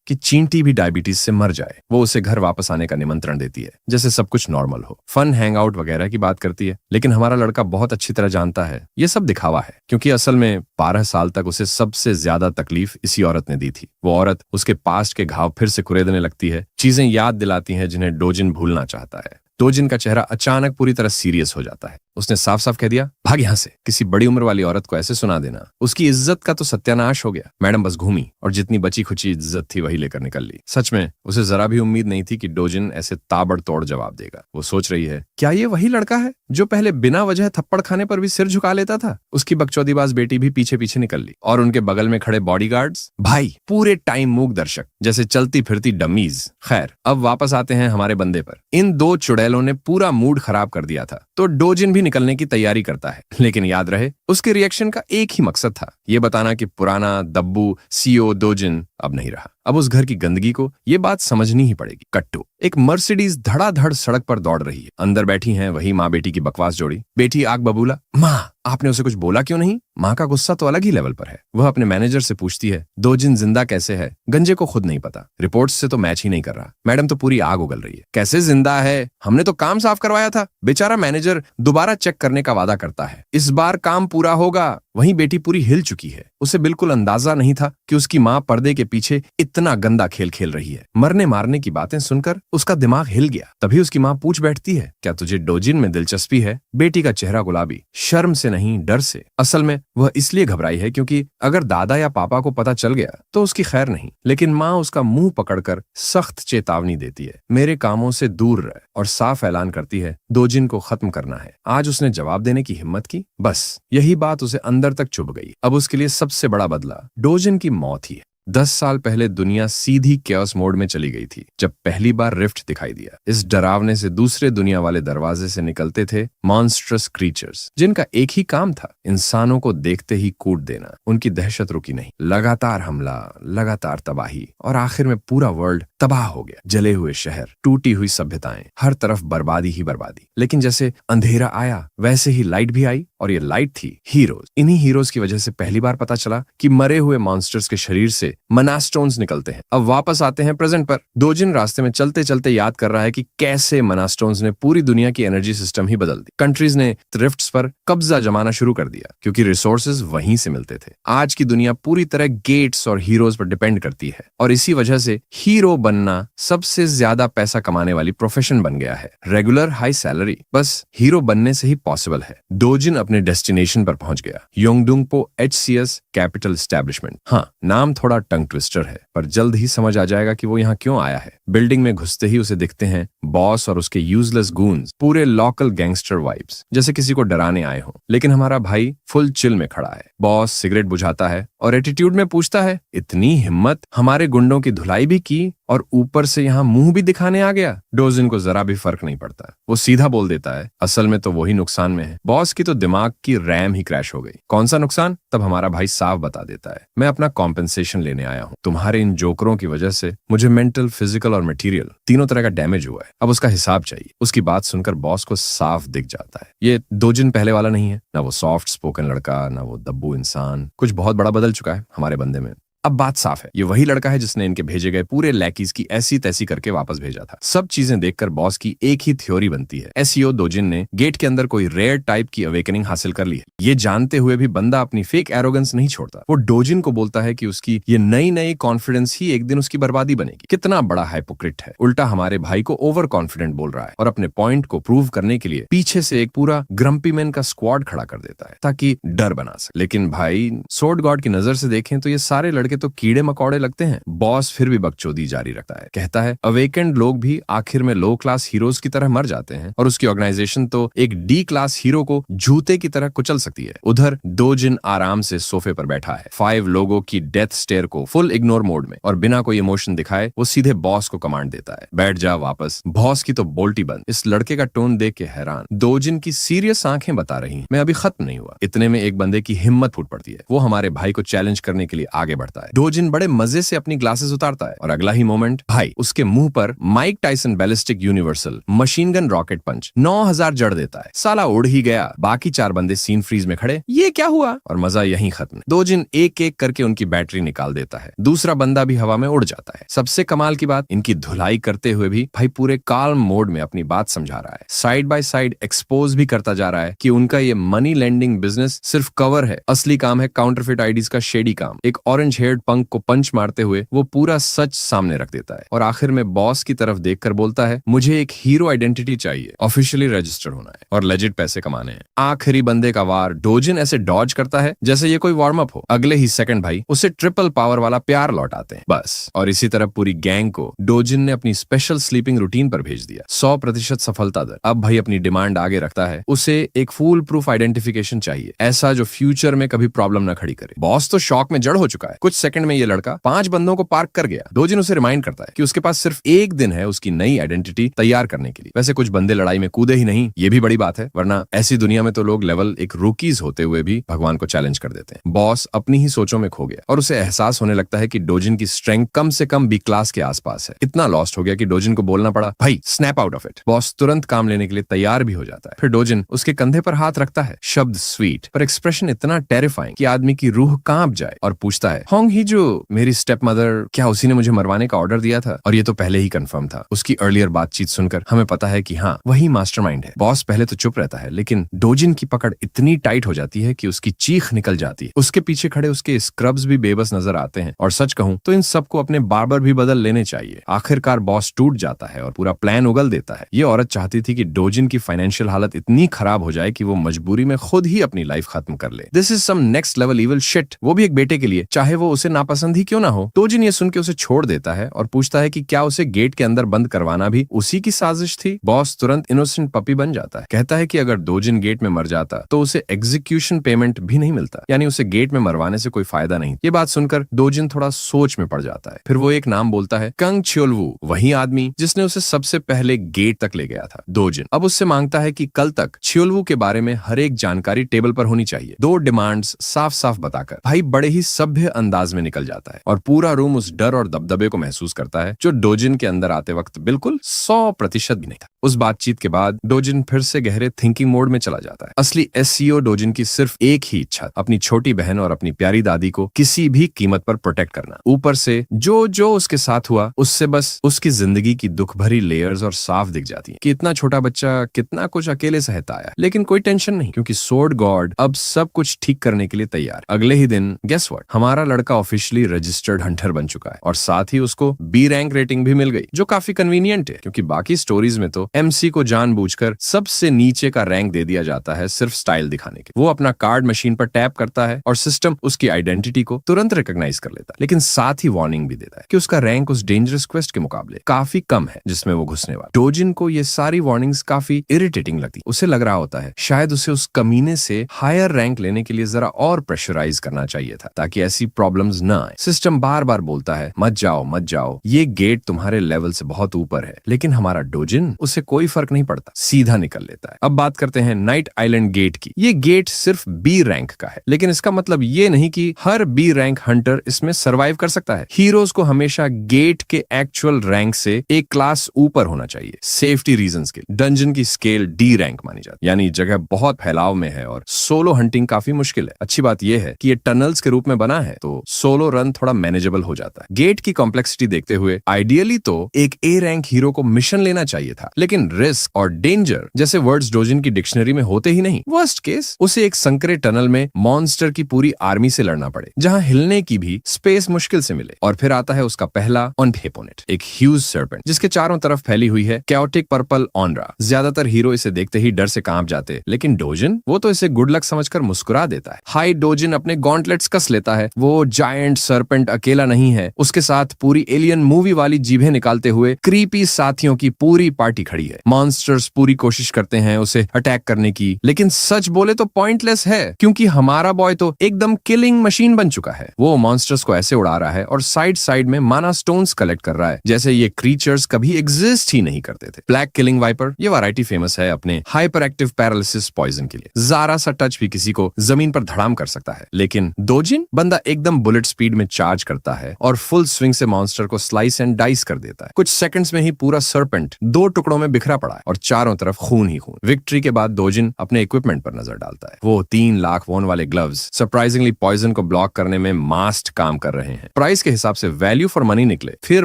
कि चींटी भी डायबिटीज से मर जाए। वो उसे घर वापस आने का निमंत्रण देती है, जैसे सब कुछ नॉर्मल हो। फन हैंग आउट वगैरह की बात करती है, लेकिन हमारा लड़का बहुत अच्छी तरह जानता है ये सब दिखावा है, क्योंकि असल में 12 साल तक उसे सबसे ज्यादा तकलीफ इसी औरत ने दी थी। वो औरत उसके पास्ट के घाव फिर से कुरेदने लगती है, चीजें याद दिलाती हैं जिन्हें डोजिन भूलना चाहता है। डोजिन का चेहरा अचानक पूरी तरह सीरियस हो जाता है। उसने साफ साफ कह दिया, भाग यहां से। किसी बड़ी उम्र वाली औरत को ऐसे सुना देना, उसकी इज्जत का तो सत्यानाश हो गया। मैडम बस घूमी और जितनी बची खुची इज्जत थी वही लेकर निकल ली। सच में उसे जरा भी उम्मीद नहीं थी कि डोजिन ऐसे ताबड़तोड़ जवाब देगा। वो सोच रही है, क्या ये वही लड़का है जो पहले बिना वजह थप्पड़ खाने पर भी सिर झुका लेता था? उसकी बकचोदीबाज बेटी भी पीछे पीछे निकल ली, और उनके बगल में खड़े बॉडीगार्ड्स भाई पूरे टाइम मूक दर्शक, जैसे चलती फिरती डमीज। खैर, अब वापस आते हैं हमारे बंदे पर। इन दो चुड़ैलों ने पूरा मूड खराब कर दिया था, तो डोजिन भी निकलने की तैयारी करता है। लेकिन याद रहे, उसके रिएक्शन का एक ही मकसद था, ये बताना कि पुराना दब्बू सीओ डोजिन अब नहीं रहा। अब उस घर की गंदगी को ये बात समझनी ही पड़ेगी। कट्टू, एक मर्सिडीज धड़ाधड़ सड़क पर दौड़ रही है। अंदर बैठी हैं वही माँ बेटी की बकवास जोड़ी। बेटी आग बबूला, माँ आपने उसे कुछ बोला क्यों नहीं? माँ का गुस्सा तो अलग ही लेवल पर है। वह अपने मैनेजर से पूछती है, डोजिन जिंदा कैसे है? गंजे को खुद नहीं पता, रिपोर्ट्स से तो मैच ही नहीं कर रहा। मैडम तो पूरी आग उगल रही है, कैसे जिंदा है? हमने तो काम साफ करवाया था। बेचारा मैनेजर दोबारा चेक करने का वादा करता है, इस बार काम पूरा होगा। वहीं बेटी पूरी हिल चुकी है। उसे बिल्कुल अंदाजा नहीं था कि उसकी माँ पर्दे के पीछे इतना गंदा खेल खेल रही है। मरने मारने की बातें सुनकर उसका दिमाग हिल गया। तभी उसकी माँ पूछ बैठती है, क्या तुझे डोजिन में दिलचस्पी है? बेटी का चेहरा गुलाबी, शर्म से नहीं डर से। असल में वह इसलिए घबराई है क्योंकि अगर दादा या पापा को पता चल गया तो उसकी खैर नहीं। लेकिन माँ उसका मुंह पकड़कर सख्त चेतावनी देती है, मेरे कामों से दूर रह, और साफ ऐलान करती है, डोजिन को खत्म करना है। आज उसने जवाब देने की हिम्मत की, बस यही बात उसे अंदर तक चुभ गई। अब उसके लिए सबसे बड़ा बदला डोजिन की मौत ही है। 10 साल पहले दुनिया सीधी कैओस मोड में चली गई थी जब पहली बार रिफ्ट दिखाई दिया। इस डरावने से दूसरे दुनिया वाले दरवाजे से निकलते थे मॉन्स्ट्रस क्रीचर्स, जिनका एक ही काम था, इंसानों को देखते ही कूट देना। उनकी दहशत रुकी नहीं, लगातार हमला, लगातार तबाही, और आखिर में पूरा वर्ल्ड तबाह हो गया। जले हुए शहर, टूटी हुई सभ्यताएं, हर तरफ बर्बादी ही बर्बादी। लेकिन जैसे अंधेरा आया वैसे ही लाइट भी आई, और ये लाइट थी हीरोज। इन्हीं हीरोज की वजह से पहली बार पता चला कि मरे हुए मॉन्स्टर्स के शरीर से मनास्टोन्स निकलते हैं। अब वापस आते हैं प्रेजेंट पर। डोजिन रास्ते में चलते चलते याद कर रहा है कि कैसे मनास्टोन्स ने पूरी दुनिया की एनर्जी सिस्टम ही बदल दी। कंट्रीज ने रिफ्ट्स पर कब्जा जमाना शुरू कर दिया क्योंकि रिसोर्सेज वहीं से मिलते थे। आज की दुनिया पूरी तरह गेट्स और हीरोज पर डिपेंड करती है, और इसी वजह से हीरो बनना सबसे ज्यादा पैसा कमाने वाली प्रोफेशन बन गया है। रेगुलर हाई सैलरी बस हीरो बनने से ही पॉसिबल है। डोजिन अपने डेस्टिनेशन पर पहुंच गया, योंगडुंगपो HCS कैपिटल एस्टेब्लिशमेंट। हाँ, नाम थोड़ा टंग ट्विस्टर है, पर जल्द ही समझ आ जाएगा कि वो यहाँ क्यों आया है। बिल्डिंग में घुसते ही उसे दिखते हैं बॉस और उसके यूजलेस गून्स, पूरे लोकल गैंगस्टर वाइब्स, जैसे किसी को डराने आए हो। लेकिन हमारा भाई फुल चिल में खड़ा है। बॉस सिगरेट बुझाता है और एटीट्यूड में पूछता है, इतनी हिम्मत, हमारे गुंडों की धुलाई भी की और ऊपर से यहाँ मुंह भी दिखाने आ गया। डोजिन को जरा भी फर्क नहीं पड़ता, वो सीधा बोल देता है, असल में तो वही नुकसान में है। बॉस की तो दिमाग की रैम ही क्रैश हो गई। कौन सा नुकसान? तब हमारा भाई साफ बता देता है, मैं अपना कॉम्पेंसेशन लेने आया हूँ। तुम्हारे इन जोकरों की वजह से मुझे मेंटल, फिजिकल और मटेरियल तीनों तरह का डैमेज हुआ है। अब उसका हिसाब चाहिए। उसकी बात सुनकर बॉस को साफ दिख जाता है, ये डोजिन पहले वाला नहीं है। ना वो सॉफ्ट स्पोकन लड़का, ना वो दब्बू इंसान। कुछ बहुत बड़ा बदल चुका है हमारे बंदे में। अब बात साफ है, ये वही लड़का है जिसने इनके भेजे गए पूरे लैकीज की ऐसी तैसी करके वापस भेजा था। सब चीजें देखकर बॉस की एक ही थ्योरी बनती है, एसईओ डोजिन ने गेट के अंदर कोई रेयर टाइप की अवेकनिंग हासिल कर ली है। ये जानते हुए भी बंदा अपनी फेक एरोगेंस नहीं छोड़ता। वो डोजिन को बोलता है कि उसकी ये नई नई कॉन्फिडेंस ही एक दिन उसकी बर्बादी बनेगी। कितना बड़ा हाइपोक्रिट है, उल्टा हमारे भाई को ओवर कॉन्फिडेंट बोल रहा है और अपने पॉइंट को प्रूव करने के लिए पीछे से एक पूरा ग्रम्पी मैन का स्क्वाड खड़ा कर देता है ताकि डर बना सके। लेकिन भाई सोर्ड गॉड की नजर से देखें तो ये सारे लड़के तो कीड़े मकौड़े लगते हैं। बॉस फिर भी बकचोदी जारी रखता है, कहता है अवेकेंड लोग भी आखिर में लो क्लास हीरोज की तरह मर जाते हैं और उसकी ऑर्गेनाइजेशन तो एक डी क्लास हीरो को जूते की तरह कुचल सकती है। उधर डोजिन आराम से सोफे पर बैठा है, 5 लोगों की डेथ स्टेयर को फुल इग्नोर मोड में, और बिना कोई इमोशन दिखाए वो सीधे बॉस को कमांड देता है, बैठ जा वापस। बॉस की तो बोल्टी बंद। इस लड़के का टोन देख के हैरान। डोजिन की सीरियस आंखें बता रही हैं, मैं अभी खत्म नहीं हुआ। इतने में एक बंदे की हिम्मत फूट पड़ती है, वो हमारे भाई को चैलेंज करने के लिए आगे बढ़ता है। डोजिन बड़े मजे से अपनी ग्लासेस उतारता है और अगला ही मोमेंट भाई उसके मुंह पर Mike Tyson ballistic universal machine gun rocket punch 9000 जड़ देता है। साला उड़ ही गया। बाकी 4 बंदे सीन फ्रीज में खड़े, ये क्या हुआ, और मजा यहीं खत्म। डोजिन एक एक करके उनकी बैटरी निकाल देता है, दूसरा बंदा भी हवा में उड़ जाता है। सबसे कमाल की बात, इनकी धुलाई करते हुए भी भाई पूरे काल्म मोड में अपनी बात समझा रहा है। साइड बाय साइड एक्सपोज भी करता जा रहा है कि उनका ये मनी लेंडिंग बिजनेस सिर्फ कवर है, असली काम है काउंटरफिट आईडीज का शेडी काम। एक ऑरेंज हेयर्ड पंक को पंच मारते हुए वो पूरा सच सामने रख देता है और आखिर में बॉस की तरफ देखकर बोलता है मुझे एक हीरो आइडेंटिटी चाहिए, ऑफिशियली रजिस्टर्ड होना है और लेजिट पैसे कमाने हैं। आखिरी बंदे का वार डोजिन ऐसे डॉज करता है जैसे ये कोई वार्म अप हो। अगले ही सेकंड भाई उसे ट्रिपल पावर वाला प्यार लौटाते हैं बस। और इसी तरह पूरी गैंग को डोजिन ने अपनी स्पेशल स्लीपिंग रूटीन पर भेज दिया। 100% सफलता दर। अब भाई अपनी डिमांड आगे रखता है, उसे एक फूल प्रूफ आइडेंटिफिकेशन चाहिए, ऐसा जो फ्यूचर में कभी प्रॉब्लम न खड़ी करे। बॉस तो शॉक में जड़ हो चुका है। कुछ सेकंड में ये लड़का 5 बंदों को पार्क कर गया। डोजिन उसे रिमाइंड करता है कि उसके पास सिर्फ एक दिन है उसकी नई आइडेंटिटी तैयार करने के लिए। वैसे कुछ बंदे लड़ाई में कूदे ही नहीं, ये भी बड़ी बात है, वरना ऐसी दुनिया में तो लोग लेवल एक रूकीज होते हुए भी भगवान को चैलेंज कर देते हैं। बॉस अपनी ही सोचों में खो गया और उसे एहसास होने लगता है कि डोजिन की स्ट्रेंथ कम से कम बी क्लास के आसपास है। इतना लॉस्ट हो गया कि डोजिन को बोलना पड़ा, भाई snap out of it. Boss तुरंत काम लेने के लिए तैयार भी हो जाता है। फिर डोजिन उसके कंधे पर हाथ रखता है, शब्द स्वीट पर एक्सप्रेशन इतना टेरिफाइंग कि आदमी की रूह कांप जाए, और पूछता है होंग ही जो मेरी स्टेप मदर, क्या उसी ने मुझे मरवाने का ऑर्डर दिया था? और ये तो पहले ही कंफर्म था। उसकी अर्लियर बातचीत सुनकर हमें पता है कि हाँ, वही मास्टरमाइंड है। बॉस पहले तो चुप रहता है, लेकिन डोजिन की पकड़ इतनी टाइट हो जाती है कि उसकी चीख निकल जाती है। उसके पीछे खड़े उसके स्क्रब्स भी बेबस नजर आते हैं, और सच कहूं तो इन सबको अपने बार्बर भी बदल लेने चाहिए। आखिरकार बॉस टूट जाता है और पूरा प्लान उगल देता है। ये औरत चाहती थी कि डोजिन की फाइनेंशियल हालत इतनी खराब हो जाए कि वो मजबूरी में खुद ही अपनी लाइफ खत्म कर ले। This is some next level evil shit, वो भी एक बेटे के लिए, चाहे वो उसे नापसंद ही क्यों ना हो। डोजिन ये सुन के उसे छोड़ देता है और पूछता है कि क्या उसे गेट के अंदर बंद करवाना भी उसी की साजिश थी। बॉस तुरंत इनोसेंट पपी बन जाता है, कहता है कि अगर डोजिन गेट में मर जाता तो उसे एग्जीक्यूशन पेमेंट भी नहीं मिलता, यानी उसे गेट में मरवाने से कोई फायदा नहीं। ये बात सुनकर डोजिन थोड़ा सोच में पड़ जाता है। फिर वो एक नाम बोलता है, कंग छियोलवू, वही आदमी जिसने उसे सबसे पहले गेट तक ले गया था। डोजिन अब उससे मांगता है कि कल तक छियोलवू के बारे में हर एक जानकारी टेबल पर होनी चाहिए। 2 डिमांड्स साफ साफ बताकर भाई बड़े ही सभ्य अंदाज में निकल जाता है और पूरा रूम उस डर और दबदबे को महसूस करता है जो डोजिन के अंदर आते वक्त बिल्कुल 100% भी नहीं था। उस बातचीत के बाद डोजिन फिर से गहरे थिंकिंग मोड में चला जाता है। असली एसईओ डोजिन की सिर्फ एक ही इच्छा, अपनी छोटी बहन और अपनी प्यारी दादी को किसी भी कीमत पर प्रोटेक्ट करना। ऊपर से जो जो उसके साथ हुआ उससे बस उसकी जिंदगी की दुख भरी लेयर्स और साफ दिख जाती है कि इतना छोटा बच्चा कितना कुछ अकेले सहता आया। लेकिन कोई टेंशन नहीं, क्योंकि सोर्ड गॉड अब सब कुछ ठीक करने के लिए तैयार। अगले ही दिन गेस व्हाट, हमारा लड़का ऑफिशियली रजिस्टर्ड हंटर बन चुका है और साथ ही उसको बी रैंक रेटिंग भी मिल गई, जो काफी कन्वीनियंट है क्योंकि बाकी स्टोरीज में तो एमसी को जानबूझकर सबसे नीचे का रैंक दे दिया जाता है सिर्फ स्टाइल दिखाने के। वो अपना कार्ड मशीन पर टैप करता है और सिस्टम उसकी आइडेंटिटी को तुरंत रिकॉग्नाइज कर लेता है, लेकिन साथ ही वार्निंग भी देता है कि उसका रैंक उस डेंजरस क्वेस्ट के मुकाबले काफी कम है जिसमें वो घुसने वाला। डोजिन को ये सारी वार्निंग्स काफी इरिटेटिंग लगती। उसे लग रहा होता है शायद उसे उस कमीने से हायर रैंक लेने के लिए जरा और प्रेशराइज करना चाहिए था ताकि ऐसी प्रॉब्लम्स ना आए। सिस्टम बार बार बोलता है मत जाओ, ये गेट तुम्हारे लेवल से बहुत ऊपर है, लेकिन हमारा डोजिन, उसे कोई फर्क नहीं पड़ता, सीधा निकल लेता है। अब बात करते हैं नाइट आइलैंड गेट की। ये गेट सिर्फ बी रैंक का है, लेकिन इसका मतलब ये नहीं कि हर बी रैंक हंटर इसमें सरवाइव कर सकता है। हीरोज को हमेशा गेट के एक्चुअल रैंक से एक क्लास ऊपर होना चाहिए, सेफ्टी रीजंस के। डंजन की स्केल डी रैंक मानी जाती है, यानी जगह बहुत फैलाव में है और सोलो हंटिंग काफी मुश्किल है। अच्छी बात यह है कि ये टनल्स के रूप में बना है, तो सोलो रन थोड़ा मैनेजेबल हो जाता है। गेट की कॉम्प्लेक्सिटी देखते हुए आइडियली तो एक ए रैंक हीरो को मिशन लेना चाहिए था, लेकिन रिस्क और डेंजर जैसे वर्ड्स डोजिन की डिक्शनरी में होते ही नहीं। वर्स्ट केस उसे एक संकरे टनल में मॉन्स्टर की पूरी आर्मी से लड़ना पड़े, जहां हिलने की भी स्पेस मुश्किल से मिले। और फिर आता है उसका पहला ओपोनेंट, एक ह्यूज सर्पेंट जिसके चारों तरफ फैली हुई है कैओटिक पर्पल ऑनरा। ज्यादातर हीरो इसे देखते ही डर से कांप जाते, लेकिन डोजिन वो तो इसे गुड लक समझकर मुस्कुरा देता है। हाई डोजिन अपने गॉन्टलेट्स कस लेता है। वो जायंट सर्पेंट अकेला नहीं है, उसके साथ पूरी एलियन मूवी वाली जीभें निकालते हुए क्रीपी साथियों की पूरी पार्टी खड़ी है। मॉन्स्टर्स पूरी कोशिश करते हैं उसे अटैक करने की, लेकिन सच बोले तो पॉइंटलेस है, क्योंकि हमारा बॉय तो एकदम किलिंग मशीन बन चुका है। वो मॉन्स्टर्स को ऐसे उड़ा रहा है और साइड साइड में माना स्टोन्स कलेक्ट कर रहा है, जैसे ये क्रीचर्स कभी एग्जिस्ट ही नहीं करते थे। ब्लैक किलिंग वाइपर ये वैरायटी फेमस है अपने हाइपर एक्टिव पैरालिसिस पॉइजन के लिए। जरा सा टच भी किसी को जमीन पर धड़ाम कर सकता है, लेकिन डोजिन बंदा एकदम बुलेट स्पीड में चार्ज करता है और फुल स्विंग से मॉन्स्टर को स्लाइस एंड डाइस कर देता है। कुछ सेकंड्स में ही पूरा सर्पेंट 2 टुकड़ों में बिखरा पड़ा है और चारों तरफ खून ही खून। विक्ट्री के बाद डोजिन अपने इक्विपमेंट पर नजर डालता है। वो 3 लाख वॉन वाले ग्लव्स सरप्राइजिंगली पॉइजन को ब्लॉक करने में मास्ट काम कर रहे हैं। प्राइस के हिसाब से वैल्यू फॉर मनी निकले। फिर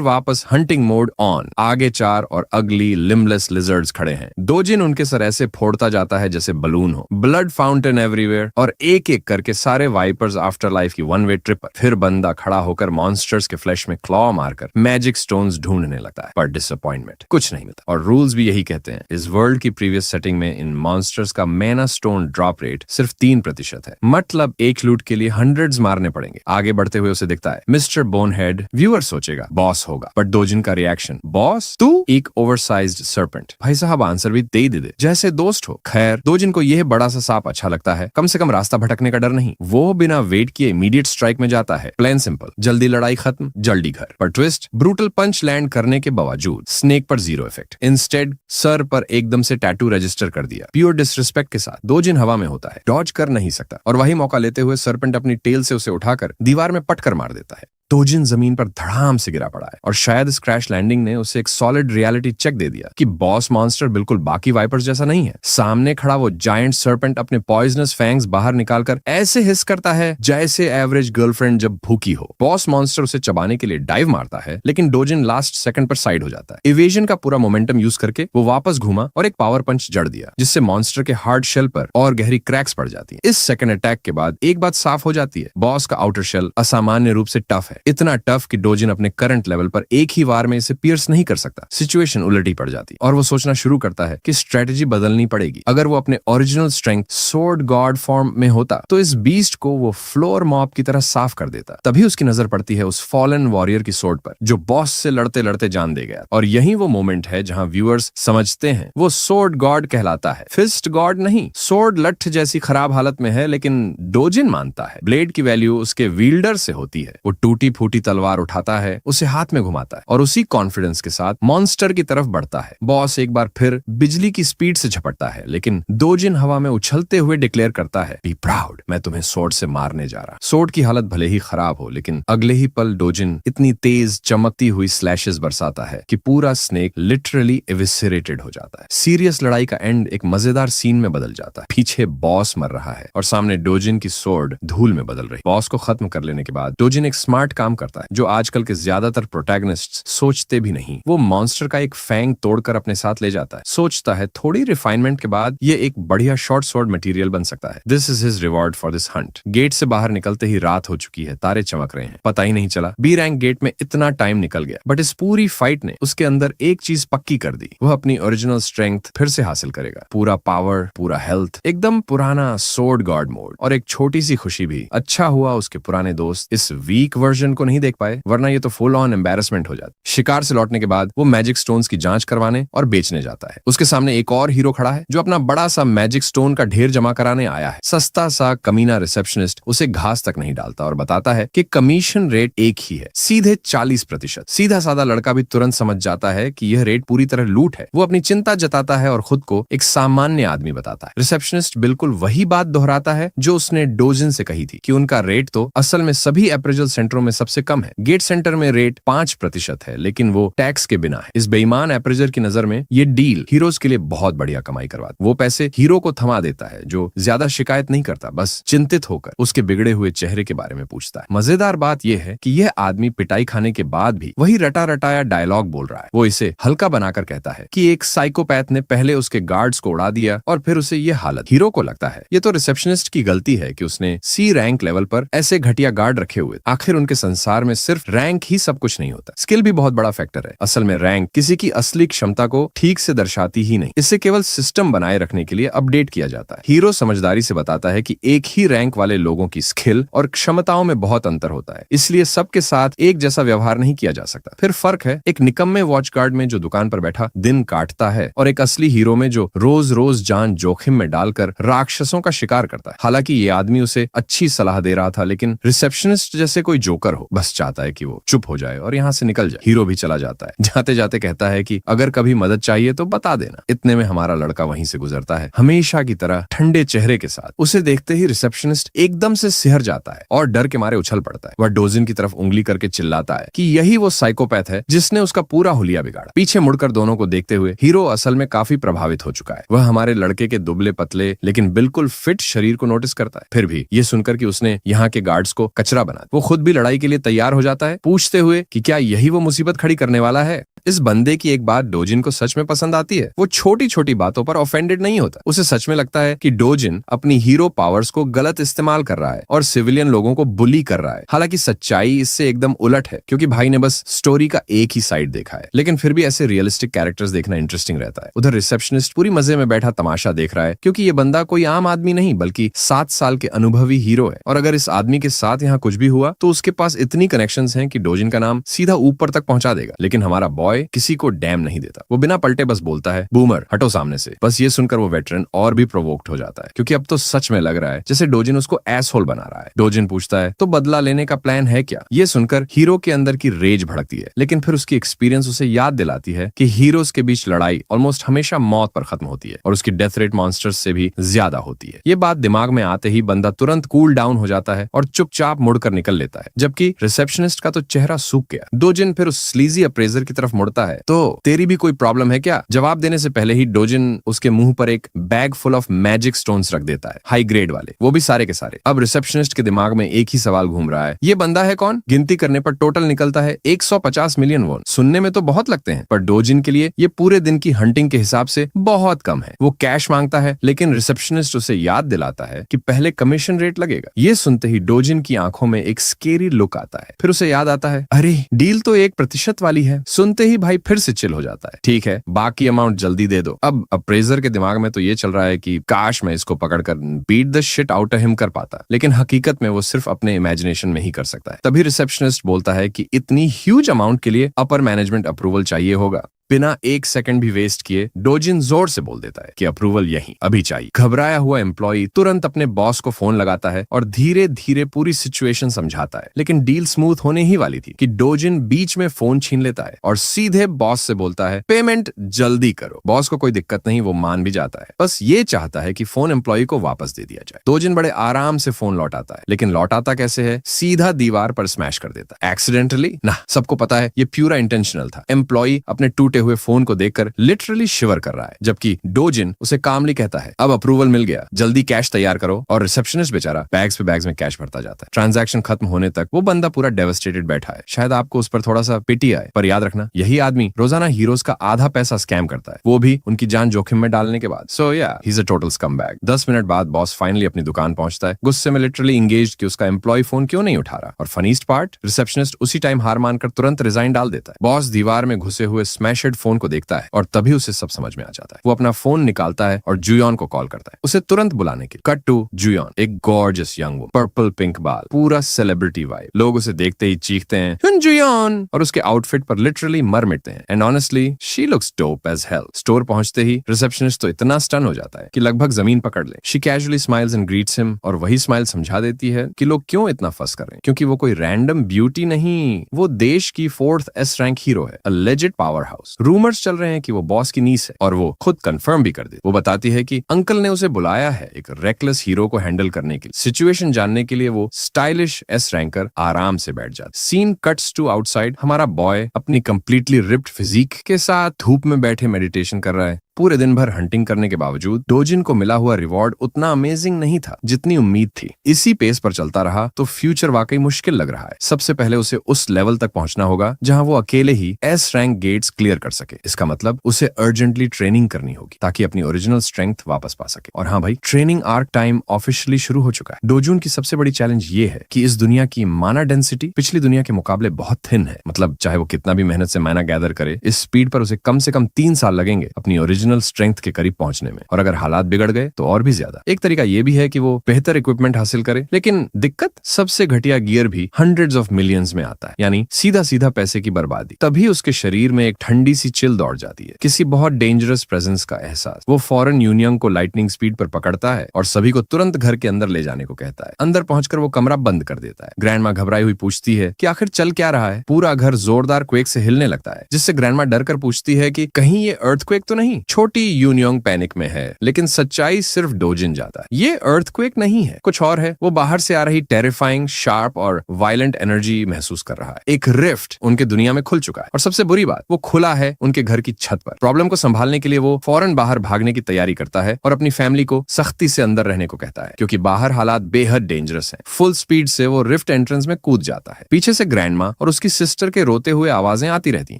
वापस हंटिंग मोड ऑन। आगे 4 और अगली लिम्बलेस लिजर्ड्स खड़े हैं। डोजिन उनके सर ऐसे फोड़ता जाता है जैसे बलून हो। ब्लड फाउंटेन एवरीवेयर और एक एक करके सारे वाइपर्स आफ्टर लाइफ की वन वे ट्रिप पर। फिर बंदा खड़ा होकर मॉन्स्टर्स के फ्लैश में क्लॉ मारकर मैजिक स्टोन्स ढूंढने लगता है, पर डिसअपॉइंटमेंट, कुछ नहीं मिलता। और रूल्स भी यही कहते हैं। इस वर्ल्ड की प्रीवियस सेटिंग में इन मॉन्स्टर्स का मैना स्टोन ड्रॉप रेट सिर्फ 3% है। मतलब एक लूट के लिए हंड्रेड्स मारने पड़ेंगे। आगे बढ़ते हुए उसे दिखता है मिस्टर बोनहेड। व्यूअर सोचेगा बॉस होगा, बट डोजिन का रिएक्शन, बॉस तू? एक ओवरसाइज्ड सर्पेंट। भाई साहब आंसर भी दे दे जैसे दोस्त हो। खैर डोजिन को यह बड़ा सा सांप अच्छा लगता है, कम से कम रास्ता भटकने का डर नहीं। वो बिना वेट किए इमीडिएट स्ट्राइक में जाता है। प्लेन सिंपल, जल्दी लड़ाई खत्म, जल्दी घर। पर ट्विस्ट, ब्रूटल पंच लैंड करने के बावजूद स्नेक पर 0 इफेक्ट। इंस्टेड सर पर एकदम से टैटू रजिस्टर कर दिया। प्योर डिसरिस्पेक्ट के साथ डोजिन हवा में होता है, डॉज कर नहीं सकता, और वही मौका लेते हुए सर्पेंट अपनी टेल से उसे उठाकर दीवार में पटकर मार देता है। डोजिन जमीन पर धड़ाम से गिरा पड़ा है और शायद इस क्रैश लैंडिंग ने उसे एक सॉलिड रियलिटी चेक दे दिया कि बॉस मॉन्स्टर बिल्कुल बाकी वाइपर्स जैसा नहीं है। सामने खड़ा वो जायंट सर्पेंट अपने पॉइजनस फैंग्स बाहर निकालकर ऐसे हिस करता है जैसे एवरेज गर्लफ्रेंड जब भूखी हो। बॉस मॉन्स्टर उसे चबाने के लिए डाइव मारता है, लेकिन डोजिन लास्ट सेकंड पर साइड हो जाता है। इवेजन का पूरा मोमेंटम यूज करके वो वापस घूमा और एक पावर पंच जड़ दिया, जिससे मॉन्स्टर के हार्ड शेल पर और गहरी क्रैक्स पड़ जाती है। इस सेकंड अटैक के बाद एक बात साफ हो जाती है, बॉस का आउटर शेल असामान्य रूप से टफ है। इतना टफ कि डोजिन अपने करंट लेवल पर एक ही वार में इसे पियर्स नहीं कर सकता। सिचुएशन उलटी पड़ जाती और वो सोचना शुरू करता है कि स्ट्रेटेजी बदलनी पड़ेगी। अगर वो अपने original strength sword God form में होता तो इस बीस्ट को वो फ्लोर मॉप की तरह साफ कर देता। तभी उसकी नजर पड़ती है उस फॉलन वॉरियर की सोर्ड पर, जो बॉस से लड़ते लड़ते जान दे गया। और यही वो मोमेंट है जहां व्यूअर्स समझते हैं वो सोर्ड गॉड कहलाता है, फिस्ट गॉड नहीं। सोर्ड लठ जैसी खराब हालत में है, लेकिन डोजिन मानता है ब्लेड की वैल्यू उसके विल्डर से होती है। वो टूटी फूटी तलवार उठाता है, उसे हाथ में घुमाता है और उसी कॉन्फिडेंस के साथ मॉन्स्टर की तरफ बढ़ता है। बॉस एक बार फिर बिजली की स्पीड से झपटता है, लेकिन डोजिन हवा में उछलते हुए डिक्लेयर करता है, बी प्राउड, मैं तुम्हें सोर्ड से मारने जा रहा। सोर्ड की हालत भले ही खराब हो, लेकिन अगले ही पल डोजिन इतनी तेज चमकती हुई स्लैशेस बरसाता है कि पूरा स्नेक लिटरली एविसरेटेड हो जाता है। सीरियस लड़ाई का एंड एक मजेदार सीन में बदल जाता है। पीछे बॉस मर रहा है और सामने डोजिन की सोर्ड धूल में बदल रही। बॉस को खत्म कर लेने के बाद डोजिन एक स्मार्ट काम करता है जो आजकल के ज्यादातर प्रोटैगनिस्ट्स सोचते भी नहीं। वो मॉन्स्टर का एक फैंग तोड़कर अपने साथ ले जाता है। सोचता है थोड़ी रिफाइनमेंट के बाद ये एक बढ़िया शॉर्ट स्वॉर्ड मटेरियल बन सकता है। This is his reward for this hunt. Gate से बाहर निकलते ही रात हो चुकी है, तारे चमक रहे हैं। पता ही नहीं चला बी रैंक गेट में इतना टाइम निकल गया, बट इस पूरी फाइट ने उसके अंदर एक चीज पक्की कर दी, वह अपनी ओरिजिनल स्ट्रेंथ फिर से हासिल करेगा। पूरा पावर, पूरा हेल्थ, एकदम पुराना सोर्ड गॉड मोड। और एक छोटी सी खुशी भी, अच्छा हुआ उसके पुराने दोस्त इस वीक वर्जन को नहीं देख पाए, वरना ये तो फुल ऑन एम्बैरेसमेंट हो जाती। शिकार से लौटने के बाद वो मैजिक स्टोन्स की जांच करवाने और बेचने जाता है। उसके सामने एक और हीरो खड़ा है जो अपना बड़ा सा मैजिक स्टोन का ढेर जमा कराने आया है। सस्ता सा कमीना रिसेप्शनिस्ट उसे घास तक नहीं डालता और बताता है कि कमीशन रेट एक ही है, सीधे 40%। सीधा साधा लड़का भी तुरंत समझ जाता है कि यह रेट पूरी तरह लूट है। वो अपनी चिंता जताता है और खुद को एक सामान्य आदमी बताता है। रिसेप्शनिस्ट बिल्कुल वही बात दोहराता है जो उसने डोजिन से कही थी कि उनका रेट तो असल में सभी अप्रेजल सेंटरों में सबसे कम है। गेट सेंटर में रेट 5% है, लेकिन वो टैक्स के बिना है। इस बेईमान अप्रेजर की नजर में ये डील हीरोज के लिए बहुत बढ़िया कमाई करवाता। वो पैसे हीरो को थमा देता है, जो ज्यादा शिकायत नहीं करता, बस चिंतित होकर उसके बिगड़े हुए चेहरे के बारे में पूछता है। मजेदार बात यह है कि यह आदमी पिटाई खाने के बाद भी वही रटा रटाया डायलॉग बोल रहा है। वो इसे हल्का बनाकर कहता है कि एक साइकोपैथ ने पहले उसके गार्ड्स को उड़ा दिया और फिर उसे ये हालत। हीरो को लगता है ये तो रिसेप्शनिस्ट की गलती है कि उसने सी रैंक लेवल पर ऐसे घटिया गार्ड रखे हुए। आखिर उनके संसार में सिर्फ रैंक ही सब कुछ नहीं होता, स्किल भी बहुत बड़ा फैक्टर है। असल में रैंक किसी की असली क्षमता को ठीक से दर्शाती ही नहीं, इसे केवल सिस्टम बनाए रखने के लिए अपडेट किया जाता है। हीरो समझदारी से बताता है कि एक ही रैंक वाले लोगों की स्किल और क्षमताओं में बहुत अंतर होता है, इसलिए सबके साथ एक जैसा व्यवहार नहीं किया जा सकता। फिर फर्क है एक निकम्मे वॉच गार्ड में जो दुकान पर बैठा दिन काटता है और एक असली हीरो में जो रोज रोज जान जोखिम में डालकर राक्षसों का शिकार करता है। हालांकि ये आदमी उसे अच्छी सलाह दे रहा था, लेकिन रिसेप्शनिस्ट जैसे कोई जोकर हो, बस चाहता है कि वो चुप हो जाए और यहाँ से निकल जाए। हीरो भी चला जाता है। जाते जाते कहता है कि अगर कभी मदद चाहिए तो बता देना। इतने में हमारा लड़का वहीं से गुजरता है, हमेशा की तरह ठंडे चेहरे के साथ। उसे देखते ही रिसेप्शनिस्ट एकदम से सिहर जाता है और डर के मारे उछल पड़ता है। वह डोजिन की तरफ उंगली करके चिल्लाता है कि यही वो साइकोपैथ है जिसने उसका पूरा हुलिया बिगाड़ा। पीछे मुड़कर दोनों को देखते हुए हीरो असल में काफी प्रभावित हो चुका है। वह हमारे लड़के के दुबले पतले लेकिन बिल्कुल फिट शरीर को नोटिस करता है। फिर भी ये सुनकर कि उसने यहाँ के गार्ड्स को कचरा बना, वो खुद भी लड़ाई के लिए तैयार हो जाता है, पूछते हुए कि क्या यही वो मुसीबत खड़ी करने वाला है। इस बंदे की एक बात डोजिन को सच में पसंद आती है। वो छोटी छोटी बातों पर ऑफेंडेड नहीं होता। उसे सच में लगता है कि डोजिन अपनी हीरो पावर्स को गलत इस्तेमाल कर रहा है और सिविलियन लोगों को बुली कर रहा है। हालांकि सच्चाई इससे एकदम उलट है, क्योंकि भाई ने बस स्टोरी का एक ही साइड देखा है। लेकिन फिर भी ऐसे रियलिस्टिक कैरेक्टर्स देखना इंटरेस्टिंग रहता है। उधर रिसेप्शनिस्ट पूरी मजे में बैठा तमाशा देख रहा है, क्योंकि ये बंदा कोई आम आदमी नहीं बल्कि 7 साल के अनुभवी हीरो है। और अगर इस आदमी के साथ यहाँ कुछ भी हुआ तो उसके पास इतनी कनेक्शंस हैं कि डोजिन का नाम सीधा ऊपर तक पहुंचा देगा। लेकिन हमारा बॉय किसी को डैम नहीं देता। वो बिना पलटे बस बोलता है, बूमर हटो सामने से। बस ये सुनकर वो वेटरन और भी प्रोवोक्ड हो जाता है, क्योंकि अब तो सच में लग रहा है जैसे डोजिन उसको एसहोल बना रहा है। डोजिन पूछता है, तो बदला लेने का प्लान है क्या? ये सुनकर हीरो के अंदर की रेज भड़कती है, लेकिन फिर उसकी एक्सपीरियंस उसे याद दिलाती है कि हीरोज के बीच लड़ाई ऑलमोस्ट हमेशा मौत पर खत्म होती है और उसकी डेथ रेट मॉन्स्टर्स से भी ज्यादा होती है। ये बात दिमाग में आते ही बंदा तुरंत कूल डाउन हो जाता है और चुपचाप मुड़कर निकल लेता है, जबकि रिसेप्शनिस्ट का तो चेहरा सूख गया। डोजिन फिर उस स्लीजी अप्रेजर की तरफ मुड़ता है, तो तेरी भी कोई प्रॉब्लम है क्या? जवाब देने से पहले ही डोजिन उसके मुंह पर एक bag full of magic stones रख देता है, हाई ग्रेड वाले, वो भी सारे के सारे। अब रिसेप्शनिस्ट के दिमाग में एक ही सवाल घूम रहा है, ये बंदा है कौन? गिनती करने पर टोटल निकलता है 150 मिलियन वॉन। सुनने में तो बहुत लगते हैं, पर डोजिन के लिए ये पूरे दिन की हंटिंग के हिसाब से बहुत कम है। वो कैश मांगता है, लेकिन रिसेप्शनिस्ट उसे याद दिलाता है कि पहले कमीशन रेट लगेगा। ये सुनते ही डोजिन की आंखों में एक स्केरी लुक आता है। फिर उसे याद आता है, अरे डील तो 1% वाली है। सुनते ही भाई फिर से चिल हो जाता है। ठीक है, बाकी अमाउंट जल्दी दे दो। अब अप्रेजर के दिमाग में तो ये चल रहा है कि काश मैं इसको पकड़कर beat the shit out of him कर पाता, लेकिन हकीकत में वो सिर्फ अपने इमेजिनेशन में ही कर सकता है। तभी रिसेप्शनिस्ट बोलता है कि इतनी ह्यूज अमाउंट के लिए अपर मैनेजमेंट अप्रूवल चाहिए होगा। बिना एक सेकंड भी वेस्ट किए डोजिन जोर से बोल देता है कि अप्रूवल यहीं अभी चाहिए। घबराया हुआ एम्प्लॉय तुरंत अपने बॉस को फोन लगाता है और धीरे धीरे पूरी सिचुएशन समझाता है, लेकिन डील स्मूथ होने ही वाली थी कि डोजिन बीच में फोन छीन लेता है और सीधे बॉस से बोलता है, पेमेंट जल्दी करो। बॉस को कोई दिक्कत नहीं, वो मान भी जाता है, बस ये चाहता है कि फोन एम्प्लॉय को वापस दे दिया जाए। डोजिन बड़े आराम से फोन लौटाता है, लेकिन लौटाता कैसे है? सीधा दीवार पर स्मैश कर देता है। एक्सीडेंटली ना, सबको पता है ये प्यूरा इंटेंशनल था। एम्प्लॉय अपने टूटे हुए फोन को देखकर लिटरली शिवर कर रहा है, जबकि डोजिन उसे कामली कहता है, अब अप्रूवल मिल गया, जल्दी कैश तैयार करो। और रिसेप्शनिस्ट बेचारा बैग्स पे बैग्स में कैश भरता जाता है। ट्रांजैक्शन खत्म होने तक वो बंदा पूरा डेवास्टेटेड बैठा है। शायद आपको उस पर थोड़ा सा पिटी आए, पर याद रखना यही आदमी रोजाना हीरोज का आधा पैसा स्कैम करता है, वो भी उनकी जान जोखिम में डालने के बाद। So yeah he is a total scumbag. 10 minute बाद बॉस फाइनली अपनी दुकान पहुंचता है, गुस्से में लिटरली इंगेज्ड कि उसका एम्प्लॉय फोन क्यों नहीं उठा रहा। और फनीस्ट पार्ट, रिसेप्शनिस्ट उसी टाइम हार मानकर तुरंत रिजाइन डाल देता है। बॉस दीवार में घुसे हुए स्मैशड फोन को देखता है और तभी उसे सब समझ में आ जाता है। वो अपना फोन निकालता है और जुयॉन को कॉल करता है, उसे तुरंत बुलाने के। कट टू जुयॉन, एक gorgeous young woman, purple pink बाल, पूरा सेलिब्रिटी वाइब। लोग उसे देखते ही चीखते हैं, जुयॉन, और उसके आउटफिट पर लिटरली मर मिटते हैं। And honestly she looks dope as hell. Store पहुंचते ही रिसेप्शनिस्ट तो इतना स्टन हो जाता है कि लगभग जमीन पकड़ ले। She casually smiles and greets him, और वही स्माइल समझा देती है कि लोग क्यों इतना फस कर रहे हैं, क्योंकि वो कोई रैंडम ब्यूटी नहीं, वो देश की 4th S रैंक हीरो है, a legit power house. Boss. Rumours चल रहे हैं कि वो बॉस की नीस है और वो खुद कंफर्म भी कर दे। वो बताती है कि अंकल ने उसे बुलाया है एक रेकलेस हीरो को हैंडल करने के लिए। सिचुएशन जानने के लिए वो स्टाइलिश एस रैंकर आराम से बैठ जाता। Scene cuts to outside. हमारा बॉय अपनी कंप्लीटली रिप्ड फिजिक के साथ धूप में बैठे मेडिटेशन कर रहा है। पूरे दिन भर हंटिंग करने के बावजूद डोजिन को मिला हुआ रिवॉर्ड उतना अमेजिंग नहीं था जितनी उम्मीद थी। इसी पेस पर चलता रहा तो फ्यूचर वाकई मुश्किल लग रहा है। सबसे पहले उसे उस लेवल तक पहुंचना होगा जहां वो अकेले ही एस रैंक गेट्स क्लियर कर सके। इसका मतलब उसे अर्जेंटली ट्रेनिंग करनी होगी ताकि अपनी ओरिजिनल स्ट्रेंथ वापस पा सके। और हाँ भाई, ट्रेनिंग आर्क टाइम ऑफिशियली शुरू हो चुका है। डोजुन की सबसे बड़ी चैलेंज ये है कि इस दुनिया की माना डेंसिटी पिछली दुनिया के मुकाबले बहुत थिन है। मतलब चाहे वो कितना भी मेहनत से माना गैदर करे, इस स्पीड पर उसे कम से कम 3 साल लगेंगे अपनी ओरिजिनल स्ट्रेंथ के करीब पहुंचने में। और अगर हालात बिगड़ गए तो और भी ज्यादा। एक तरीका ये भी है कि वो बेहतर इक्विपमेंट हासिल करे, लेकिन दिक्कत सबसे घटिया गियर भी हंड्रेड्स ऑफ मिलियंस में आता है, यानी सीधा सीधा पैसे की बर्बादी। तभी उसके शरीर में एक ठंडी सी चिल दौड़ जाती है, किसी बहुत डेंजरस प्रेजेंस का एहसास। वो फॉरेन यूनियन को लाइटनिंग स्पीड पर पकड़ता है और सभी को तुरंत घर के अंदर ले जाने को कहता है। अंदर पहुंचकर वो कमरा बंद कर देता है। ग्रैंडमा घबराई हुई पूछती है कि आखिर चल क्या रहा है। पूरा घर जोरदार क्वेक से हिलने लगता है, जिससे ग्रैंडमा डर कर पूछती है कि कहीं ये अर्थक्वेक तो नहीं। छोटी यूनियन पैनिक में है, लेकिन सच्चाई सिर्फ डोजिन जाता है। ये अर्थक्वेक नहीं है, कुछ और है। वो बाहर से आ रही टेरिफाइंग, शार्प और वायलेंट एनर्जी महसूस कर रहा है। एक रिफ्ट उनके दुनिया में खुल चुका है और सबसे बुरी बात, वो खुला है उनके घर की छत पर। प्रॉब्लम को संभालने के लिए वो फौरन बाहर भागने की तैयारी करता है और अपनी फैमिली को सख्ती से अंदर रहने को कहता है, क्योंकि बाहर हालात बेहद डेंजरस हैं। फुल स्पीड से वो रिफ्ट एंट्रेंस में कूद जाता है। पीछे से ग्रैंडमा और उसकी सिस्टर के रोते हुए आवाजें आती रहती,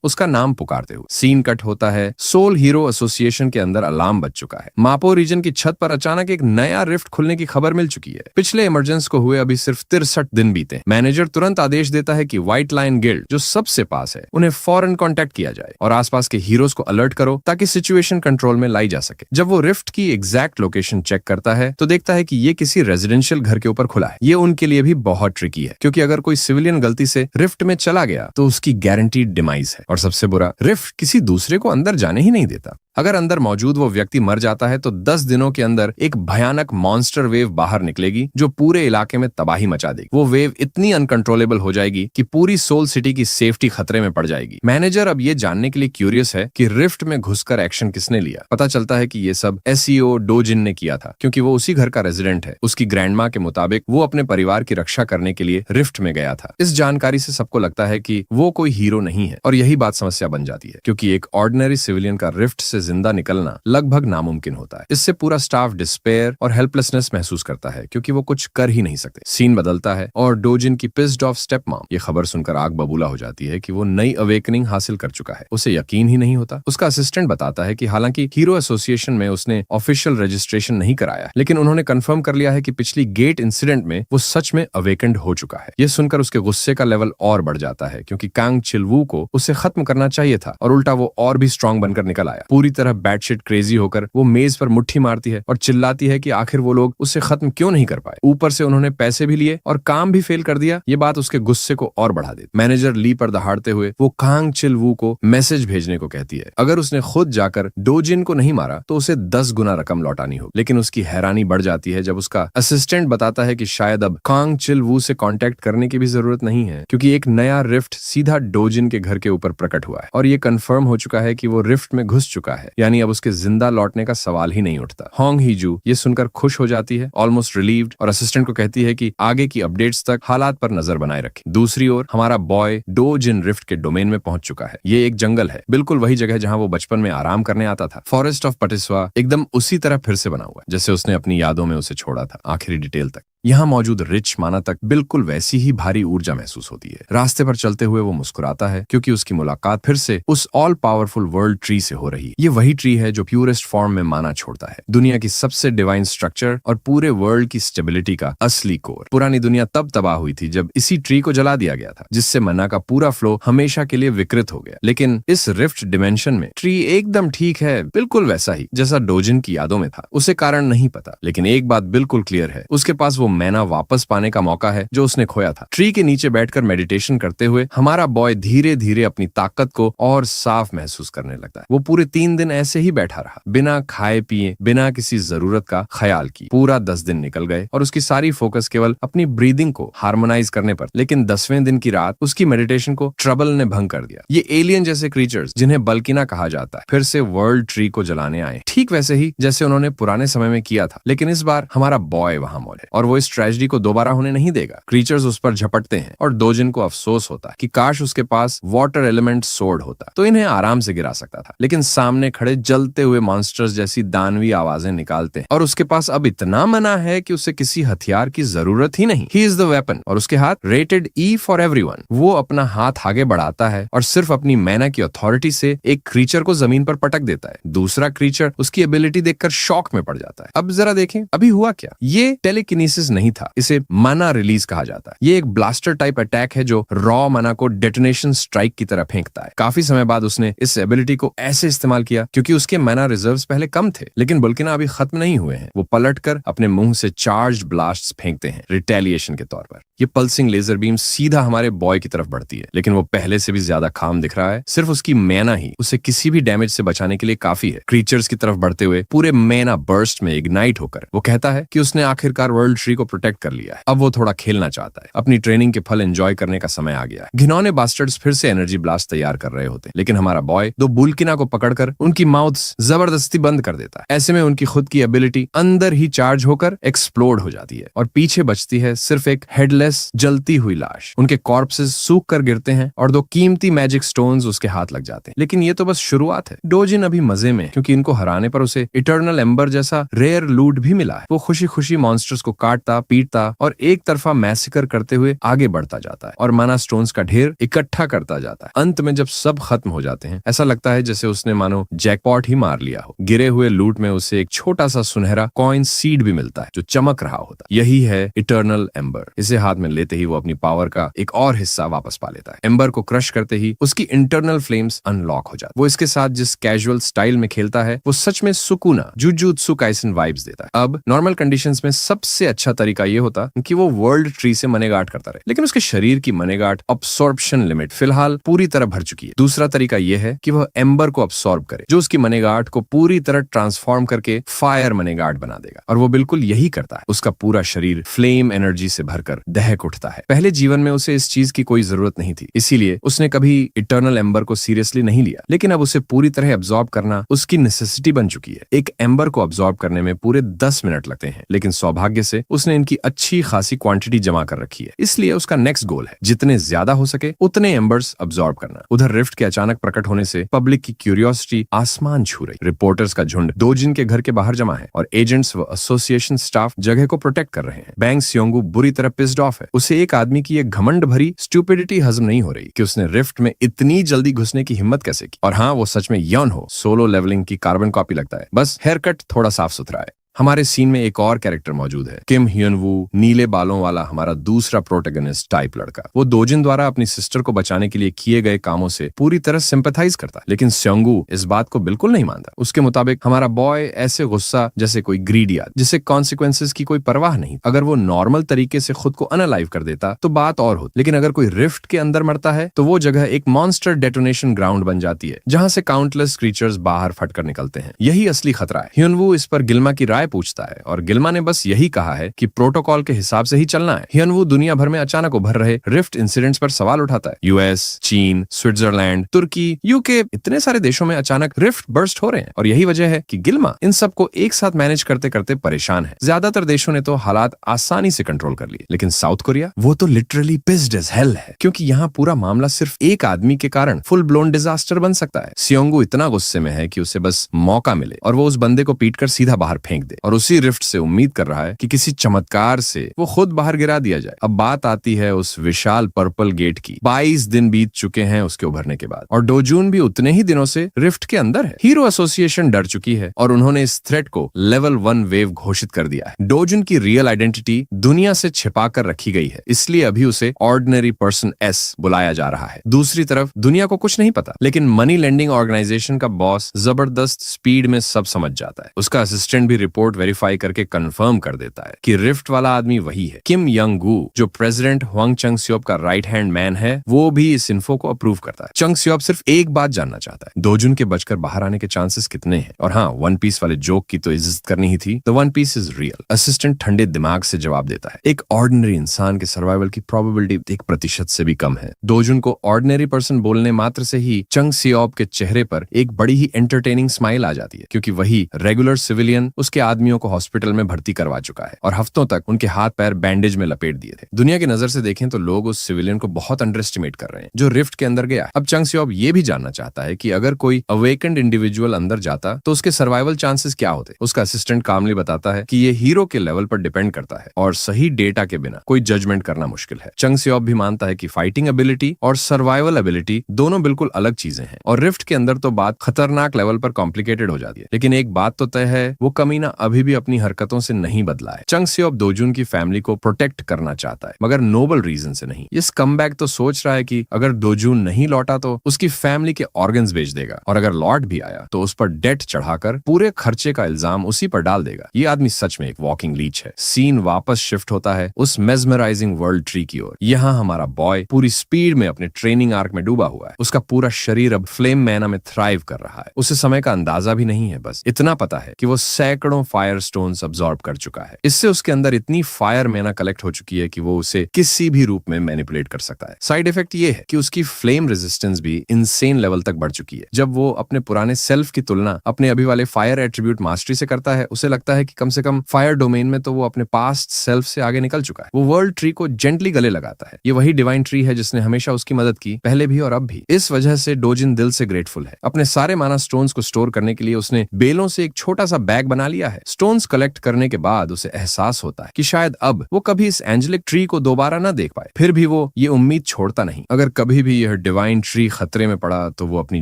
उसका नाम पुकारते हुए। सीन कट होता है। सोल हीरो एसोसिएशन के अंदर अलार्म बज चुका है। मापो रीजन की छत पर अचानक एक नया रिफ्ट खुलने की खबर मिल चुकी है। पिछले इमरजेंसी को हुए अभी सिर्फ 63 दिन बीते। मैनेजर तुरंत आदेश देता है कि व्हाइट लाइन गिल्ड जो सबसे पास है उन्हें फौरन कांटेक्ट किया जाए और आसपास के हीरोज को अलर्ट करो ताकि सिचुएशन कंट्रोल में लाई जा सके। जब वो रिफ्ट की एग्जैक्ट लोकेशन चेक करता है तो देखता है कि ये किसी रेजिडेंशियल घर के ऊपर खुला है। ये उनके लिए भी बहुत ट्रिकी है, क्योंकि अगर कोई सिविलियन गलती से रिफ्ट में चला गया तो उसकी गारंटीड डिमाइज है। और सबसे बुरा, रिफ्ट किसी दूसरे को अंदर जाने ही नहीं देता। अगर अंदर मौजूद वो व्यक्ति मर जाता है तो 10 दिनों के अंदर एक भयानक मॉन्स्टर वेव बाहर निकलेगी जो पूरे इलाके में तबाही मचा देगी। वो वेव इतनी अनकंट्रोलेबल हो जाएगी कि पूरी सोल सिटी की सेफ्टी खतरे में पड़ जाएगी। मैनेजर अब ये जानने के लिए क्यूरियस है कि रिफ्ट में घुसकर एक्शन किसने लिया। पता चलता है कि ये सब एसईओ डोजिन ने किया था, क्योंकि वो उसी घर का रेजिडेंट है। उसकी ग्रैंडमा के मुताबिक वो अपने परिवार की रक्षा करने के लिए रिफ्ट में गया था। इस जानकारी से सबको लगता है कि वो कोई हीरो नहीं है, और यही बात समस्या बन जाती है, क्योंकि एक ऑर्डिनरी सिविलियन का रिफ्ट से जिंदा निकलना लगभग नामुमकिन होता है। इससे पूरा स्टाफ डिस्पेयर और हेल्पलेसनेस महसूस करता है, क्योंकि वो कुछ कर ही नहीं सकते। सीन बदलता है और डोजिन की पिस्ड ऑफ स्टेप मॉम ये खबर सुनकर आग बबूला हो जाती है कि वो नई अवेकनिंग हासिल कर चुका है। उसे यकीन ही नहीं होता। उसका असिस्टेंट बताता है कि हालांकि हीरो एसोसिएशन में उसने ऑफिशियल रजिस्ट्रेशन नहीं कराया, लेकिन उन्होंने कंफर्म कर लिया है कि पिछली गेट इंसिडेंट में वो सच में अवेकेंड हो चुका है। ये सुनकर उसके गुस्से का लेवल और बढ़ जाता है, क्योंकि कांग चिलवू को उसे खत्म करना चाहिए था और उल्टा वो और भी स्ट्रांग बनकर निकल आया। पूरी तरह बैटशिट क्रेजी होकर वो मेज पर मुट्ठी मारती है और चिल्लाती है कि आखिर वो लोग उसे खत्म क्यों नहीं कर पाए। ऊपर से उन्होंने पैसे भी लिए और काम भी फेल कर दिया। ये बात उसके गुस्से को और बढ़ा देती। मैनेजर ली पर दहाड़ते हुए वो कांग चिलवू को मैसेज भेजने को कहती है। अगर उसने खुद जाकर डोजिन को नहीं मारा तो उसे 10 गुना रकम लौटानी होगी। लेकिन उसकी हैरानी बढ़ जाती है जब उसका असिस्टेंट बताता है कि शायद अब कांग चिलवू से कांटेक्ट करने की भी जरूरत नहीं है, क्योंकि एक नया रिफ्ट सीधा डोजिन के घर के ऊपर प्रकट हुआ है और ये कंफर्म हो चुका है कि वो रिफ्ट में घुस चुका है, यानी अब उसके जिंदा लौटने का सवाल ही नहीं उठता। होंग हीजू ये सुनकर खुश हो जाती है, ऑलमोस्ट रिलीव्ड, और असिस्टेंट को कहती है कि आगे की अपडेट्स तक हालात पर नजर बनाए रखें। दूसरी ओर हमारा बॉय डोजिन रिफ्ट के डोमेन में पहुंच चुका है। ये एक जंगल है, बिल्कुल वही जगह जहां वो बचपन में आराम करने आता था। फॉरेस्ट ऑफ पटिस्वा एकदम उसी तरह फिर से बना हुआ है जैसे उसने अपनी यादों में उसे छोड़ा था, आखिरी डिटेल तक। यहाँ मौजूद रिच माना तक बिल्कुल वैसी ही भारी ऊर्जा महसूस होती है। रास्ते पर चलते हुए वो मुस्कुराता है, क्योंकि उसकी मुलाकात फिर से उस ऑल पावरफुल वर्ल्ड ट्री से हो रही है। ये वही ट्री है जो प्यूरेस्ट फॉर्म में माना छोड़ता है, दुनिया की सबसे डिवाइन स्ट्रक्चर और पूरे वर्ल्ड की स्टेबिलिटी का असली कोर। पुरानी दुनिया तब तबाह हुई थी जब इसी ट्री को जला दिया गया था, जिससे मना का पूरा फ्लो हमेशा के लिए विकृत हो गया। लेकिन इस रिफ्ट डिमेंशन में ट्री एकदम ठीक है, बिल्कुल वैसा ही जैसा डोजिन की यादों में था। उसे कारण नहीं पता, लेकिन एक बात बिल्कुल क्लियर है, उसके पास वो मैना वापस पाने का मौका है जो उसने खोया था। ट्री के नीचे बैठकर मेडिटेशन करते हुए हमारा बॉय धीरे धीरे अपनी ताकत को और साफ महसूस करने लगता है। वो पूरे 3 दिन ऐसे ही बैठा रहा, बिना खाए पिए, बिना किसी जरूरत का ख्याल किए। पूरा 10 दिन निकल गए और उसकी सारी फोकस केवल अपनी ब्रीदिंग को हार्मोनाइज करने पर। लेकिन 10वें दिन की रात उसकी मेडिटेशन को ट्रबल ने भंग कर दिया। ये एलियन जैसे क्रीचर्स, जिन्हें बल्किना कहा जाता है, फिर से वर्ल्ड ट्री को जलाने आए, ठीक वैसे ही जैसे उन्होंने पुराने समय में किया था। लेकिन इस बार हमारा बॉय वहां मौजूद है और वो इस ट्रेजेडी को दोबारा होने नहीं देगा। क्रीचर्स उस पर झपटते हैं और डोजिन को अफसोस होता है कि काश उसके पास वाटर एलिमेंट सोर्ड होता तो इन्हें आराम से गिरा सकता था। लेकिन सामने खड़े जलते हुए मॉन्स्टर्स जैसी दानवी आवाजें निकालते हैं और उसके पास अब इतना मना है कि उसे किसी हथियार की जरूरत ही नहीं। ही इज द वेपन और उसके हाथ रेटेड ई फॉर एवरीवन। वो अपना हाथ आगे बढ़ाता है और सिर्फ अपनी मैना की अथॉरिटी से एक क्रीचर को जमीन पर पटक देता है। दूसरा क्रीचर उसकी एबिलिटी देखकर शॉक में पड़ जाता है। अब जरा देखें अभी हुआ क्या। ये टेलीकिनेसिस नहीं था, इसे मना रिलीज कहा जाता है। ये एक ब्लास्टर टाइप अटैक है जो रॉ मना को डेटोनेशन स्ट्राइक की तरह फेंकता है। काफी समय बाद उसने इस एबिलिटी को ऐसे इस्तेमाल किया क्योंकि उसके मना रिजर्व्स पहले कम थे, लेकिन बल्किना अभी खत्म नहीं हुए हैं। वो पलटकर अपने मुंह से चार्ज्ड ब्लास्ट्स फेंकते हैं रिटेलिएशन के तौर पर। ये पल्सिंग लेजर बीम सीधा हमारे बॉय की तरफ बढ़ती है, लेकिन वो पहले से भी ज्यादा काम दिख रहा है। सिर्फ उसकी मैना ही उसे किसी भी डैमेज से बचाने के लिए काफी है। क्रीचर्स की तरफ बढ़ते हुए पूरे मैना बर्स्ट में इग्नाइट होकर वो कहता है कि उसने आखिरकार वर्ल्ड ट्री को प्रोटेक्ट कर लिया है। अब वो थोड़ा खेलना चाहता है। अपनी ट्रेनिंग के फल एंजॉय करने का समय आ गया है। घिनौने बास्टर्ड्स फिर से एनर्जी ब्लास्ट तैयार कर रहे होते हैं, लेकिन हमारा बॉय दो बुल्किना को पकड़कर उनकी माउथ्स जबरदस्ती बंद कर देता है। ऐसे में उनकी खुद की एबिलिटी अंदर ही चार्ज होकर एक्सप्लोड हो जाती है और पीछे बचती है सिर्फ एक हेडलेस जलती हुई लाश। उनके कॉर्पसेस सूख कर गिरते हैं और 2 कीमती मैजिक स्टोन्स उसके हाथ लग जाते हैं। लेकिन ये तो बस शुरुआत है। डोजिन अभी मजे में, क्योंकि इनको हराने पर उसे इटर्नल एम्बर जैसा रेयर लूट भी मिला है। वो खुशी खुशी मॉन्स्टर्स को काटता, पीटता और एक तरफा मैसेकर करते हुए आगे बढ़ता जाता है और माना स्टोन्स का ढेर इकट्ठा करता जाता है। अंत में जब सब खत्म हो जाते हैं, ऐसा लगता है जैसे उसने मानो जैकपॉट ही मार लिया हो। गिरे हुए लूट में उसे एक छोटा सा सुनहरा कॉइन सीड भी मिलता है जो चमक रहा होता है। यही है इटर्नल एम्बर। इसे हाथ में लेते ही वो अपनी पावर का एक और हिस्सा वापस पा लेता है। एम्बर को क्रश करते ही उसकी इंटरनल फ्लेम्स अनलॉक हो जाती है। वो इसके साथ जिस कैजुअल स्टाइल में खेलता है वो सच में सुकूना जुजुत्सु काइसन वाइब्स देता है। अब नॉर्मल कंडीशंस में सबसे अच्छा तरीका ये होता कि वो वर्ल्ड ट्री से मनेगाट करता रहे, लेकिन उसके शरीर की मनेगाट अब्सॉर्प्शन लिमिट फिलहाल पूरी तरह भर चुकी है। दूसरा तरीका यह है कि वह एम्बर को अब्सॉर्ब करे, जो उसकी मनेगाट को पूरी तरह ट्रांसफॉर्म करके फायर मनेगाट बना देगा। और वो बिल्कुल यही करता है। उसका पूरा शरीर फ्लेम एनर्जी से भरकर दहक उठता है। पहले जीवन में उसे इस चीज की कोई जरूरत नहीं थी, इसीलिए उसने कभी इटर्नल एम्बर को सीरियसली नहीं लिया। लेकिन अब उसे पूरी तरह एब्जॉर्ब करना उसकी नेसेसिटी बन चुकी है। एक एम्बर को अब्सॉर्ब करने में पूरे 10 मिनट लगते हैं, लेकिन सौभाग्य से उसने इनकी अच्छी खासी क्वांटिटी जमा कर रखी है। इसलिए उसका नेक्स्ट गोल है जितने ज्यादा हो सके उतने एम्बर्स अब्सॉर्ब करना। उधर रिफ्ट के अचानक प्रकट होने से पब्लिक की क्यूरियोसिटी आसमान छू रही। रिपोर्टर्स का झुंड डोजिन के घर के बाहर जमा है और एजेंट्स व एसोसिएशन स्टाफ जगह को प्रोटेक्ट कर रहे हैं। बैंग सियोंगू बुरी तरह पिस्ड ऑफ है। उसे एक आदमी की एक घमंड भरी स्टुपिडिटी हजम नहीं हो रही कि उसने रिफ्ट में इतनी जल्दी घुसने की हिम्मत कैसे की। और हाँ, वो सच में यौन हो सोलो लेवलिंग की कार्बन कॉपी लगता है, बस हेयर कट थोड़ा साफ सुथरा है। हमारे सीन में एक और कैरेक्टर मौजूद है, किम ह्यून वू, नीले बालों वाला हमारा दूसरा प्रोटैगनिस्ट टाइप लड़का। वो डोजिन द्वारा अपनी सिस्टर को बचाने के लिए किए गए कामों से पूरी तरह सिंपैथाइज करता है, लेकिन स्योंगू इस बात को बिल्कुल नहीं मानता। उसके मुताबिक हमारा बॉय ऐसे गुस्सा जैसे कोई ग्रीडी आदमी जिसे कॉन्सिक्वेंसेस की कोई परवाह नहीं। अगर वो नॉर्मल तरीके से खुद को अनअलाइव कर देता तो बात और होती, लेकिन अगर कोई रिफ्ट के अंदर मरता है तो वो जगह एक मॉन्स्टर डेटोनेशन ग्राउंड बन जाती है, जहां से काउंटलेस क्रीचर्स बाहर फटकर निकलते हैं। यही असली खतरा है। ह्यून वू इस पर गिल्मा की राय पूछता है और गिल्मा ने बस यही कहा है कि प्रोटोकॉल के हिसाब से ही चलना है। ह्यून दुनिया भर में अचानक उभर रहे रिफ्ट इंसिडेंट्स पर सवाल उठाता है। यूएस, चीन, स्विट्जरलैंड, तुर्की, यूके, इतने सारे देशों में अचानक रिफ्ट बर्स्ट हो रहे हैं और यही वजह है कि गिल्मा इन सबको एक साथ मैनेज करते करते परेशान है। ज्यादातर देशों ने तो हालात आसानी से कंट्रोल कर लिए, लेकिन साउथ कोरिया वो तो लिटरली पिस्ड एज हेल है, क्योंकि यहाँ पूरा मामला सिर्फ एक आदमी के कारण फुल ब्लोन डिजास्टर बन सकता है। सियोंगू इतना गुस्से में है कि उसे बस मौका मिले और वो उस बंदे को पीटकर सीधा बाहर फेंक दे और उसी रिफ्ट से उम्मीद कर रहा है कि किसी चमत्कार से वो खुद बाहर गिरा दिया जाए। अब बात आती है उस विशाल पर्पल गेट की। 22 दिन बीत चुके हैं उसके उभरने के बाद और डोजून भी उतने ही दिनों से रिफ्ट के अंदर है। हीरो एसोसिएशन डर चुकी है और उन्होंने इस थ्रेट को लेवल 1 वेव घोषित कर दिया है। डोजून की रियल आइडेंटिटी दुनिया से छिपा कर रखी गई है, इसलिए अभी उसे ऑर्डिनरी पर्सन एस बुलाया जा रहा है। दूसरी तरफ दुनिया को कुछ नहीं पता, लेकिन मनी लेंडिंग ऑर्गेनाइजेशन का बॉस जबरदस्त स्पीड में सब समझ जाता है। उसका असिस्टेंट भी रिपोर्ट रिपोर्ट वेरीफाई करके कंफर्म कर देता है कि रिफ्ट वाला आदमी वही है। किम यंग गू, जो प्रेसिडेंट हुआंग चंग सियोप का राइट हैंड मैन है, वो भी इस इन्फो को अप्रूव करता है। चंग सियोप सिर्फ एक बात जानना चाहता है, दोजुन के बचकर बाहर आने के चांसेस कितने हैं। और हाँ, वन पीस वाले जोक की तो इज्जत करनी ही थी। The one piece is real. Assistant ठंडे दिमाग से जवाब देता है, एक ऑर्डिनरी इंसान के सर्वाइवल की प्रोबेबिलिटी 1% से भी कम है। दोजुन को ऑर्डिनरी पर्सन बोलने मात्र से ही चंग सियोप के चेहरे पर एक बड़ी ही एंटरटेनिंग स्माइल आ जाती है, क्योंकि वही रेगुलर सिविलियन उसके आदमियों को हॉस्पिटल में भर्ती करवा चुका है और हफ्तों तक उनके हाथ पैर बैंडेज में लपेट दिए थे। दुनिया की नजर से देखें तो लोग उस सिविलियन को बहुत अंडर एस्टिमेट कर रहे हैं जो रिफ्ट के अंदर गया। अब चंग सियोप ये भी जानना चाहता है कि अगर कोई अवेकेंड इंडिविजुअल अंदर जाता तो उसके सर्वाइवल चांसेस क्या होते। उसका असिस्टेंट कामली बताता है कि ये हीरो के लेवल पर डिपेंड करता है और सही डेटा के बिना कोई जजमेंट करना मुश्किल है। चंग सियोप भी मानता है कि फाइटिंग एबिलिटी और सर्वाइवल एबिलिटी दोनों बिल्कुल अलग चीजें हैं और रिफ्ट के अंदर तो बात खतरनाक लेवल पर कॉम्प्लिकेटेड हो जाती है। लेकिन एक बात तो तय है, वो कमीना अभी भी अपनी हरकतों से नहीं बदला है। चंग सियोप दोजुन की फैमिली को प्रोटेक्ट करना चाहता है, मगर नोबल रीजन से नहीं। इस कमबैक तो सोच रहा है कि अगर दोजुन नहीं लौटा तो उसकी फैमिली के ऑर्गन्स बेच देगा और अगर लौट भी आया तो उस पर डेट चढ़ाकर पूरे खर्चे का इल्जाम उसी पर डाल देगा। ये आदमी सच में एक वॉकिंग लीच है। सीन वापस शिफ्ट होता है उस मेस्मराइजिंग वर्ल्ड ट्री की ओर। यहाँ हमारा बॉय पूरी स्पीड में अपने ट्रेनिंग आर्क में डूबा हुआ है। उसका पूरा शरीर अब फ्लेम मैना में थ्राइव कर रहा है। उसे समय का अंदाजा भी नहीं है, बस इतना पता है कि वो सैकड़ों फायर स्टोन्स अब्सॉर्ब कर चुका है। इससे उसके अंदर इतनी फायर मैना कलेक्ट हो चुकी है कि वो उसे किसी भी रूप में मैनिपुलेट कर सकता है। साइड इफेक्ट ये है कि उसकी फ्लेम रेजिस्टेंस भी इनसेन लेवल तक बढ़ चुकी है। जब वो अपने पुराने सेल्फ की तुलना अपने अभी वाले फायर एट्रीब्यूट मास्टरी से करता है, उसे लगता है कि कम से कम फायर डोमेन में तो वो अपने पास्ट सेल्फ से आगे निकल चुका है। वो वर्ल्ड ट्री को जेंटली गले लगाता है। ये वही डिवाइन ट्री है जिसने हमेशा उसकी मदद की, पहले भी और अब भी। इस वजह से डोजिन दिल से ग्रेटफुल है। अपने सारे माना स्टोन्स को स्टोर करने के लिए उसने बेलों से एक छोटा सा बैग बना लिया है। स्टोन्स कलेक्ट करने के बाद उसे एहसास होता है कि शायद अब वो कभी इस एंजेलिक ट्री को दोबारा ना देख पाए। फिर भी वो ये उम्मीद छोड़ता नहीं, अगर कभी भी यह डिवाइन ट्री खतरे में पड़ा तो वो अपनी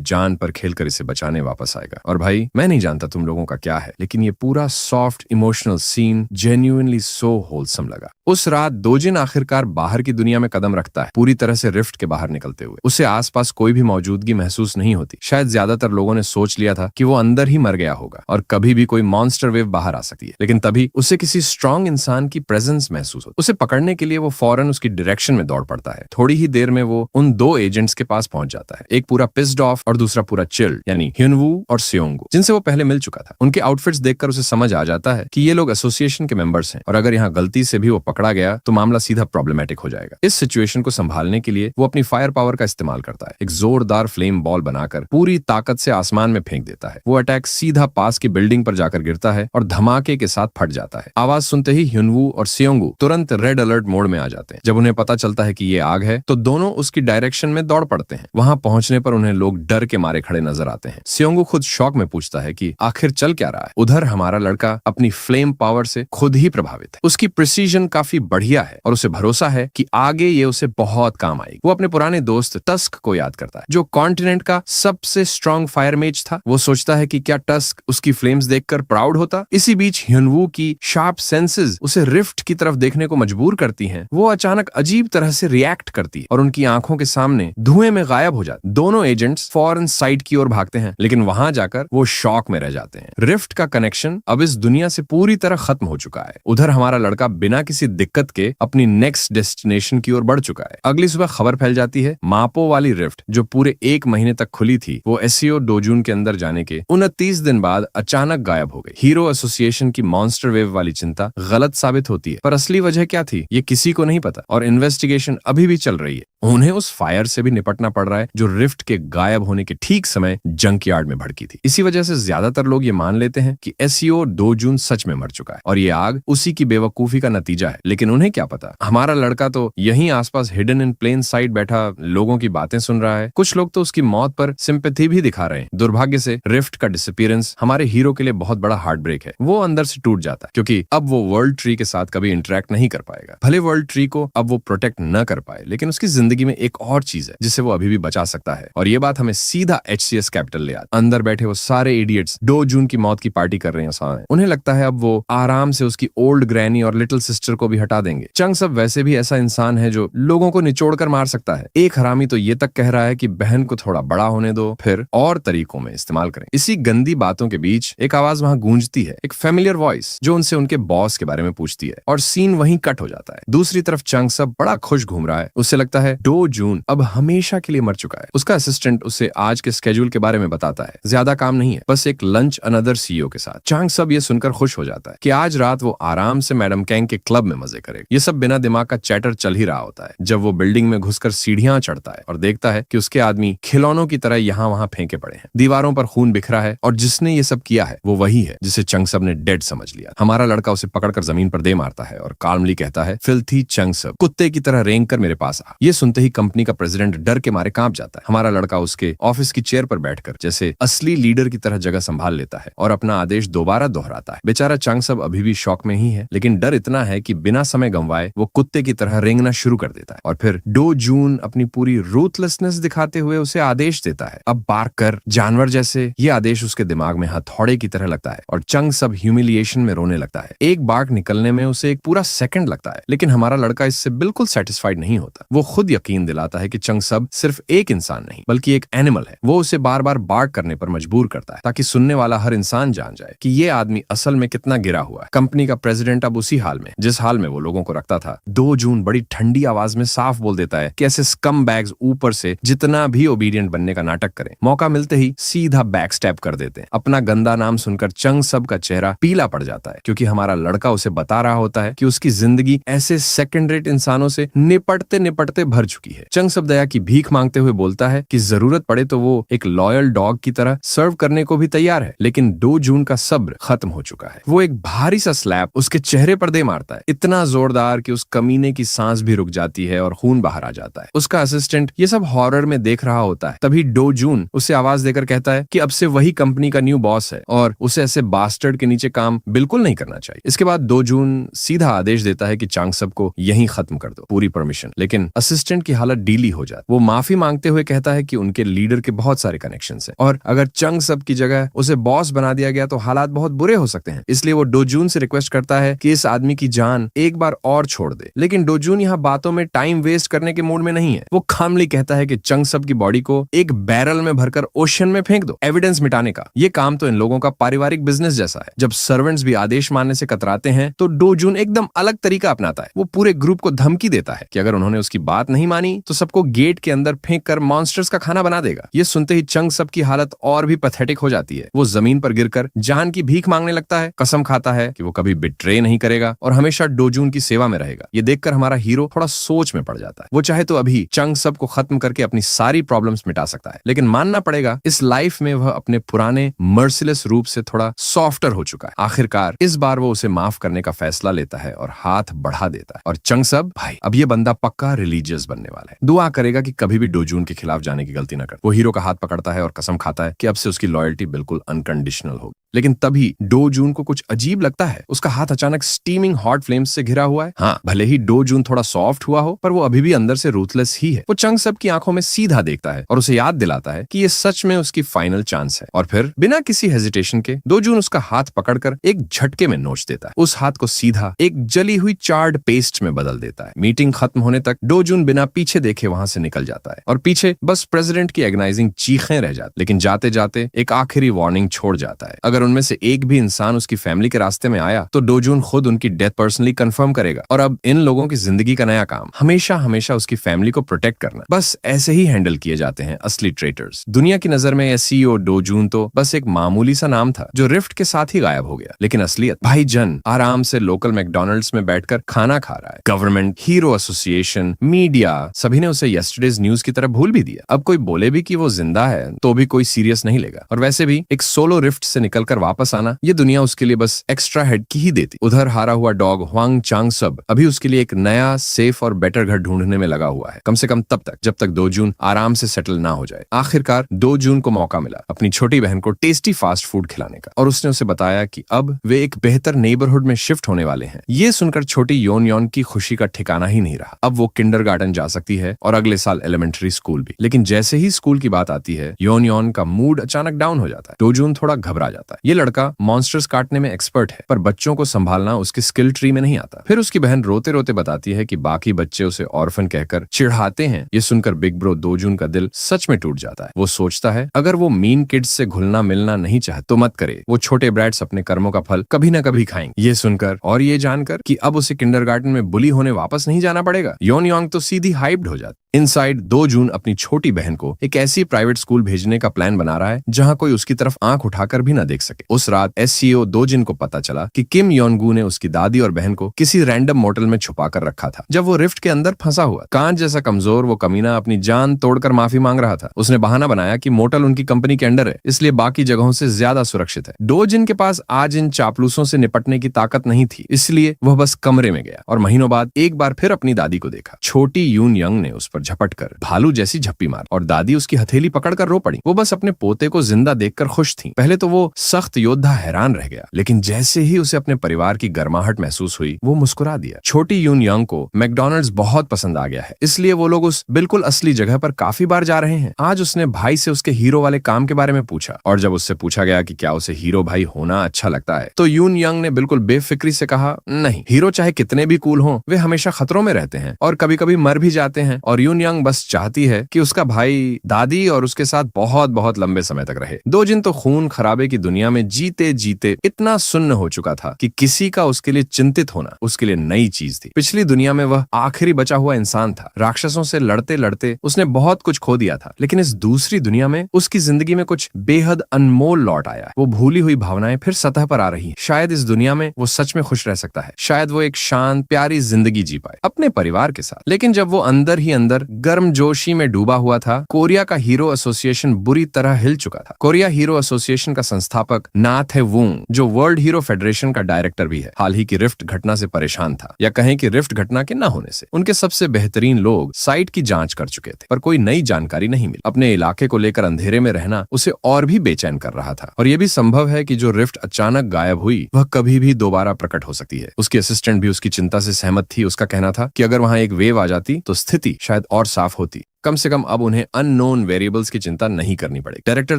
जान पर खेलकर इसे बचाने वापस आएगा। और भाई, मैं नहीं जानता तुम लोगों का क्या है, लेकिन ये पूरा soft emotional scene genuinely so wholesome लगा। उस रात दोजिन आखिरकार बाहर की दुनिया में कदम रखता है, पूरी तरह से रिफ्ट के बाहर निकलते हुए। उसे आसपास कोई भी मौजूदगी महसूस नहीं होती। शायद ज्यादातर लोगों ने सोच लिया था कि वो अंदर ही मर गया होगा और कभी भी कोई मॉन्स्टर वेव बाहर आ सकती है, लेकिन तभी उसे किसी स्ट्रॉन्ग इंसान की प्रेजेंस महसूस होती। उसे पकड़ने के लिए वो फौरन उसकी डायरेक्शन में दौड़ पड़ता है। थोड़ी ही देर में वो उन दो एजेंट्स के पास पहुंच जाता है, एक पूरा पिस्ड ऑफ और दूसरा पूरा चिल्ड, यानी ह्युनवू और सियोंगू, जिनसे वो पहले मिल चुका था। उनके आउटफिट्स देखकर उसे समझ आ जाता है कि ये लोग एसोसिएशन के मेंबर्स हैं और अगर यहाँ गलती से भी वो पकड़ा गया तो मामला सीधा प्रॉब्लमेटिक हो जाएगा। इस सिचुएशन को संभालने के लिए वो अपनी फायर पावर का इस्तेमाल करता है। एक जोरदार फ्लेम बॉल बनाकर पूरी ताकत से आसमान में फेंक देता है। वो अटैक सीधा पास की बिल्डिंग पर जाकर गिरता है और धमाके के साथ फट जाता है। आवाज सुनते ही ह्युनवू और सियोंगू तुरंत रेड अलर्ट मोड में आ जाते हैं। जब उन्हें पता चलता है कि ये आग है तो दोनों उसकी डायरेक्शन में दौड़ पड़ते हैं। वहां पहुंचने पर उन्हें लोग डर के मारे खड़े नजर आते हैं। सियोंगू खुद शॉक में पूछता है कि आखिर चल क्या रहा है। उधर हमारा लड़का अपनी फ्लेम पावर से खुद ही प्रभावित है। उसकी प्रिसीजन काफी बढ़िया है और उसे भरोसा है कि आगे ये उसे बहुत काम आएगी। वो अपने पुराने दोस्त टस्क को याद करता है, जो कॉन्टिनेंट का सबसे स्ट्रॉन्ग फायर मेज था। वो सोचता है कि क्या टस्क उसकी फ्लेम्स देखकर प्राउड होता। इसी बीच ह्युनवू की शार्प सेंसेस उसे रिफ्ट की तरफ देखने को मजबूर करती हैं। वो अचानक अजीब तरह से रिएक्ट करती है और उनकी आंखों के सामने धुएं में गायब हो जाती। दोनों एजेंट्स फॉरन साइड की ओर भागते हैं, लेकिन वहां जाकर वो शॉक में रह जाते हैं। रिफ्ट का कनेक्शन अब इस दुनिया से पूरी तरह खत्म हो चुका है। उधर हमारा लड़का बिना किसी दिक्कत के अपनी नेक्स्ट डेस्टिनेशन की ओर बढ़ चुका है। अगली सुबह खबर फैल जाती है, मापो वाली रिफ्ट जो पूरे 1 महीने तक खुली थी, वो एसईओ डोजुन के अंदर जाने के 29 दिन बाद अचानक गायब हो गई। हीरो एसोसिएशन की मॉन्स्टर वेव वाली चिंता गलत साबित होती है, पर असली वजह क्या थी ये किसी को नहीं पता और इन्वेस्टिगेशन अभी भी चल रही है। उन्हें उस फायर से भी निपटना पड़ रहा है जो रिफ्ट के गायब होने के ठीक समय जंकयार्ड में भड़की थी। इसी वजह से ज्यादातर लोग ये मान लेते हैं कि एसईओ डोजुन सच में मर चुका है और ये आग उसी की बेवकूफी का नतीजा है। लेकिन उन्हें क्या पता, हमारा लड़का तो यहीं आसपास हिडन इन प्लेन साइड बैठा लोगों की बातें सुन रहा है। कुछ लोग तो उसकी मौत पर सिंपैथी भी दिखा रहे हैं। दुर्भाग्य से रिफ्ट का डिसअपीयरेंस हमारे हीरो के लिए बहुत बड़ा हार्ट ब्रेक है। वो अंदर से टूट जाता है क्योंकि अब वो वर्ल्ड ट्री के साथ कभी इंटरेक्ट नहीं कर पाएगा। भले वर्ल्ड ट्री को अब वो प्रोटेक्ट न कर पाए, लेकिन उसकी जिंदगी में एक और चीज है जिसे वो अभी भी बचा सकता है, और ये बात हमें सीधा HCS कैपिटल ले आती। अंदर बैठे वो सारे इडियट्स 2 जून की मौत की पार्टी कर रहे हैं सामने। उन्हें लगता है अब वो आराम से उसकी ओल्ड ग्रैनी और लिटिल सिस्टर को भी हटा देंगे। चंग सब वैसे भी ऐसा इंसान है जो लोगों को निचोड़ कर मार सकता है। एक हरामी तो ये तक कह रहा है कि बहन को थोड़ा बड़ा होने दो, फिर और तरीकों में इस्तेमाल करें। इसी गंदी बातों के बीच एक आवाज वहां गूंजती है, एक फेमिलियर वॉइस जो उनसे उनके बॉस के बारे में पूछती है, और सीन वहीं कट हो जाता है। दूसरी तरफ चंग सब बड़ा खुश घूम रहा है। उसे लगता है 2 जून अब हमेशा के लिए मर चुका है। उसका असिस्टेंट उसे आज के स्केड्यूल के बारे में बताता है। ज्यादा काम नहीं है, बस एक लंच अनदर CEO के साथ। चांग सब ये सुनकर खुश हो जाता है कि आज रात वो आराम से मैडम कैंग के क्लब में मजे करेगा। ये सब बिना दिमाग का चैटर चल ही रहा होता है जब वो बिल्डिंग में घुसकर सीढ़ियां चढ़ता है और देखता है कि उसके आदमी खिलौनों की तरह यहाँ वहां फेंके पड़े हैं। दीवारों पर खून बिखरा है, और जिसने ये सब किया है वो वही है जिसे चंग सब ने डेड समझ लिया। हमारा लड़का उसे पकड़कर जमीन पर दे मारता है और काल्मली कहता है, फिल्थी चंग सब, कुत्ते की तरह रेंग कर मेरे पास आ। ये सुनते ही कंपनी का प्रेसिडेंट डर के मारे कांप जाता है। हमारा लड़का उसके ऑफिस की चेयर पर बैठकर जैसे असली लीडर की तरह जगह संभाल लेता है और अपना आदेश दोबारा दोहराता है। बेचारा चंग सब अभी भी शॉक में ही है, लेकिन डर इतना है कि बिना समय गंवाए वो कुत्ते की तरह रेंगना शुरू कर देता है। और फिर 2 जून अपनी पूरी रूथलेसनेस दिखाते हुए उसे आदेश देता है, अब बार्क कर, जानवर जैसे। ये आदेश उसके दिमाग में हथौड़े की तरह लगता है और चंग सब ह्यूमिलिएशन में रोने लगता है। एक बार्क निकलने में उसे एक पूरा सेकंड लगता है, लेकिन हमारा लड़का इससे बिल्कुल सेटिस्फाइड नहीं होता। वो खुद यकीन दिलाता है कि चंग सब सिर्फ एक इंसान नहीं बल्कि एक एनिमल है। वो उसे बार बार बार्क करने पर मजबूर करता है ताकि सुनने वाला हर इंसान जान जाए कि ये आदमी असल में कितना गिरा हुआ है। कंपनी का प्रेसिडेंट अब उसी हाल में जिस हाल में वो लोगों को रखता था। 2 जून बड़ी ठंडी आवाज में साफ बोल देता है कि ऐसे स्कम बैग्स ऊपर से जितना भी ओबीडियंट बनने का नाटक करें, मौका मिलते ही सीधा बैक स्टेप कर देते हैं। अपना गंदा नाम सुनकर चंग सब का चेहरा पीला पड़ जाता है, क्योंकि हमारा लड़का उसे बता रहा होता है कि उसकी जिंदगी ऐसे सेकंड रेट इंसानों से निपटते निपटते भर चुकी है। चंग सब दया की भीख मांगते हुए बोलता है कि जरूरत पड़े तो वो एक लॉयल डॉग की तरह सर्व करने को भी तैयार है, लेकिन 2 जून का सब्र खत्म हो चुका है। वो एक भारी सा स्लैप उसके चेहरे पर दे मारता है, इतना जोरदार कि उस कमीने की सांस भी रुक जाती है और खून बाहर आ जाता है। उसका असिस्टेंट ये सब हॉरर में देख रहा होता है। तभी 2 जून उसे आवाज देकर कहता है कि अब से वही कंपनी का न्यू बॉस है और उसे ऐसे बास्टर्ड के नीचे काम बिल्कुल नहीं करना चाहिए। इसके बाद 2 जून सीधा आदेश देता है कि चांग सब को यहीं खत्म कर दो, पूरी परमिशन। लेकिन असिस्टेंट की हालत डीली हो जाती। वो माफी मांगते हुए कहता है कि उनके लीडर के बहुत सारे कनेक्शंस हैं और अगर चंग सब की जगह उसे बॉस बना दिया गया तो हालात बहुत बुरे हो सकते हैं। इसलिए वो 2 जून से रिक्वेस्ट करता है कि इस आदमी की जान एक बार और छोड़ दे। लेकिन 2 जून यहाँ बातों में टाइम वेस्ट करने के मूड में नहीं है। वो खामली कहता है कि चंग सब की बॉडी को एक बैरल में भरकर ओशन में फेंक दो, एविडेंस मिटाने का। ये काम तो इन लोगों का पारिवारिक बिजनेस जैसा है। जब सर्वेंट्स भी आदेश मानने से कतराते हैं तो 2 जून एकदम अलग तरीका अपनाता है। वो पूरे ग्रुप को धमकी देता है कि अगर उन्होंने उसकी बात नहीं मानी तो सबको गेट के अंदर फेंक कर मॉन्स्टर्स का खाना बना देगा। ये सुनते ही चंग सब की हालत और भी पैथेटिक हो जाती है। वो जमीन पर गिरकर जान की भीख मांगने लगता है, कसम खाता है कि वो कभी बिट्रे नहीं करेगा और हमेशा 2 जून की सेवा में रहेगा। ये देखकर हमारा हीरो थोड़ा सोच में पड़ जाता है। वो चाहे तो अभी चंग सब को खत्म करके अपनी सारी प्रॉब्लम्स मिटा सकता है, लेकिन मानना पड़ेगा इस लाइफ में वह अपने पुराने मर्सिलेस रूप से थोड़ा सॉफ्टर हो चुका है। आखिरकार इस बार वो उसे माफ करने का फैसला लेता है और हाथ बढ़ा देता है। और चंग सब भाई अब ये बंदा पक्का रिलीजियस बनने वाला है। दुआ करेगा कि कभी भी 2 जून के खिलाफ जाने की गलती ना कर। वो हीरो का हाथ पकड़ता है और कसम खाता है कि अब से उसकी लॉयल्टी बिल्कुल अनकंडीशनल होगी। लेकिन तभी 2 जून को कुछ अजीब लगता है। उसका हाथ अचानक स्टीमिंग हॉट फ्लेम्स से घिरा हुआ है। हाँ, भले ही 2 जून थोड़ा सॉफ्ट हुआ हो, पर वो अभी भी अंदर से रूथलेस ही है। वो चंग सब की आंखों में सीधा देखता है और उसे याद दिलाता है कि ये सच में उसकी फाइनल चांस है। और फिर बिना किसी हेजिटेशन के 2 जून उसका हाथ पकड़कर एक झटके में नोच देता है। उस हाथ को सीधा एक जली हुई चार्ड पेस्ट में बदल देता है। मीटिंग खत्म होने तक 2 जून बिना पीछे देखे वहां से निकल जाता है और पीछे बस प्रेसिडेंट की एगनाइजिंग चीखें रह जाती। लेकिन जाते जाते एक आखिरी वार्निंग छोड़ जाता है, अगर उनमें से एक भी इंसान उसकी फैमिली के रास्ते में आया तो 2 जून खुद उनकी डेथ पर्सनली कंफर्म करेगा। और अब इन लोगों की जिंदगी का नया काम हमेशा हमेशा उसकी फैमिली को प्रोटेक्ट करना। बस ऐसे ही हैंडल किए जाते हैं असली ट्रेटर्स। दुनिया की नजर में CEO 2 जून तो बस एक मामूली सा नाम था जो रिफ्ट के साथ ही गायब हो गया। लेकिन असलियत भाई जन आराम से लोकल मैकडॉनल्ड्स में बैठकर खाना खा रहा है। गवर्नमेंट, हीरो एसोसिएशन, मीडिया सभी ने उसे यस्टरडेज न्यूज की तरह भूल भी दिया। अब कोई बोले भी कि वो जिंदा है तो भी कोई सीरियस नहीं लेगा। और वैसे भी एक सोलो रिफ्ट से निकलकर कर वापस आना, ये दुनिया उसके लिए बस एक्स्ट्रा हेड की ही देती। उधर हारा हुआ डॉग ह्वांग चांग सब अभी उसके लिए एक नया सेफ और बेटर घर ढूंढने में लगा हुआ है, कम से कम तब तक जब तक 2 जून आराम से सेटल ना हो जाए। आखिरकार 2 जून को मौका मिला अपनी छोटी बहन को टेस्टी फास्ट फूड खिलाने का, और उसने उसे बताया कि अब वे एक बेहतर नेबरहुड में शिफ्ट होने वाले हैं। ये सुनकर छोटी योन योन की खुशी का ठिकाना ही नहीं रहा। अब वो किंडरगार्टन जा सकती है और अगले साल एलिमेंट्री स्कूल भी। लेकिन जैसे ही स्कूल की बात आती है, योन योन का मूड अचानक डाउन हो जाता है। 2 जून थोड़ा घबरा जाता है। ये लड़का मॉन्स्टर्स काटने में एक्सपर्ट है, पर बच्चों को संभालना उसके स्किल ट्री में नहीं आता। फिर उसकी बहन रोते रोते बताती है कि बाकी बच्चे उसे ऑर्फन कहकर चिढ़ाते हैं। ये सुनकर बिग ब्रो 2 जून का दिल सच में टूट जाता है। वो सोचता है अगर वो मीन किड्स से घुलना मिलना नहीं चाहता तो मत करे, वो छोटे ब्रैट्स अपने कर्मों का फल कभी ना कभी खाएंगे। ये सुनकर और ये जानकर कि अब उसे किंडरगार्टन में बुली होने वापस नहीं जाना पड़ेगा, योन योंग तो सीधी हाइप्ड हो जाती। इनसाइड 2 जून अपनी छोटी बहन को एक ऐसी प्राइवेट स्कूल भेजने का प्लान बना रहा है जहां कोई उसकी तरफ आंख उठाकर भी ना देख सके। उस रात SCO 2 जून को पता चला कि किम योनगू ने उसकी दादी और बहन को किसी रैंडम मोटल में छुपा कर रखा था। जब वो रिफ्ट के अंदर फंसा हुआ, कांच जैसा कमजोर वो कमीना अपनी जान तोड़कर माफी मांग रहा था। उसने बहाना बनाया कि मोटल उनकी कंपनी के अंडर है, इसलिए बाकी जगहों से ज्यादा सुरक्षित है। 2 जून के पास आज इन चापलूसों से निपटने की ताकत नहीं थी, इसलिए वह बस कमरे में गया और महीनों बाद एक बार फिर अपनी दादी को देखा। छोटी यून यंग ने उस पर झपट कर भालू जैसी झप्पी मार और दादी उसकी हथेली पकड़कर रो पड़ी। वो बस अपने पोते को जिंदा देखकर खुश थी। पहले तो वो सख्त योद्धा हैरान रह गया, लेकिन जैसे ही उसे अपने परिवार की गर्माहट महसूस हुई, वो मुस्कुरा दिया। छोटी यून यंग को मैकडॉनल्ड्स बहुत पसंद आ गया है, इसलिए वो लोग उस बिल्कुल असली जगह पर काफी बार जा रहे हैं। आज उसने भाई से उसके हीरो वाले काम के बारे में पूछा, और जब उससे पूछा गया कि क्या उसे हीरो भाई होना अच्छा लगता है, तो यून यंग ने बिल्कुल बेफिक्री से कहा, नहीं, हीरो चाहे कितने भी कूल हों, वे हमेशा खतरों में रहते हैं और कभी कभी मर भी जाते हैं। और यून यंग बस चाहती है कि उसका भाई दादी और उसके साथ बहुत बहुत लंबे समय तक रहे। 2 जून तो खून खराबे की दुनिया में जीते जीते इतना सुन्न हो चुका था कि किसी का उसके लिए चिंतित होना उसके लिए नई चीज थी। पिछली दुनिया में वह आखिरी बचा हुआ इंसान था। राक्षसों से लड़ते लड़ते उसने बहुत कुछ खो दिया था, लेकिन इस दूसरी दुनिया में उसकी जिंदगी में कुछ बेहद अनमोल लौट आया। वो भूली हुई भावनाएं फिर सतह पर आ रही हैं। शायद इस दुनिया में वो सच में खुश रह सकता है। शायद वो एक शांत प्यारी जिंदगी जी पाए अपने परिवार के साथ। लेकिन जब वो अंदर ही अंदर गर्मजोशी में डूबा हुआ था, कोरिया का हीरो एसोसिएशन बुरी तरह हिल चुका था। कोरिया हीरो एसोसिएशन का संस्थापक ना थे वुंग, जो वर्ल्ड हीरो फेडरेशन का डायरेक्टर भी है, हाल ही की रिफ्ट घटना से परेशान था, या कहें कि रिफ्ट घटना के न होने से। उनके सबसे बेहतरीन लोग साइट की जांच कर चुके थे, पर कोई नई जानकारी नहीं मिली। अपने इलाके को लेकर अंधेरे में रहना उसे और भी बेचैन कर रहा था, और यह भी संभव है कि जो रिफ्ट अचानक गायब हुई वह कभी भी दोबारा प्रकट हो सकती है। उसकी असिस्टेंट भी उसकी चिंता से सहमत थी। उसका कहना था कि अगर वहां एक वेव आ जाती तो स्थिति शायद और साफ होती। कम से कम अब उन्हें अननोन वेरिएबल्स की चिंता नहीं करनी पड़ेगी। डायरेक्टर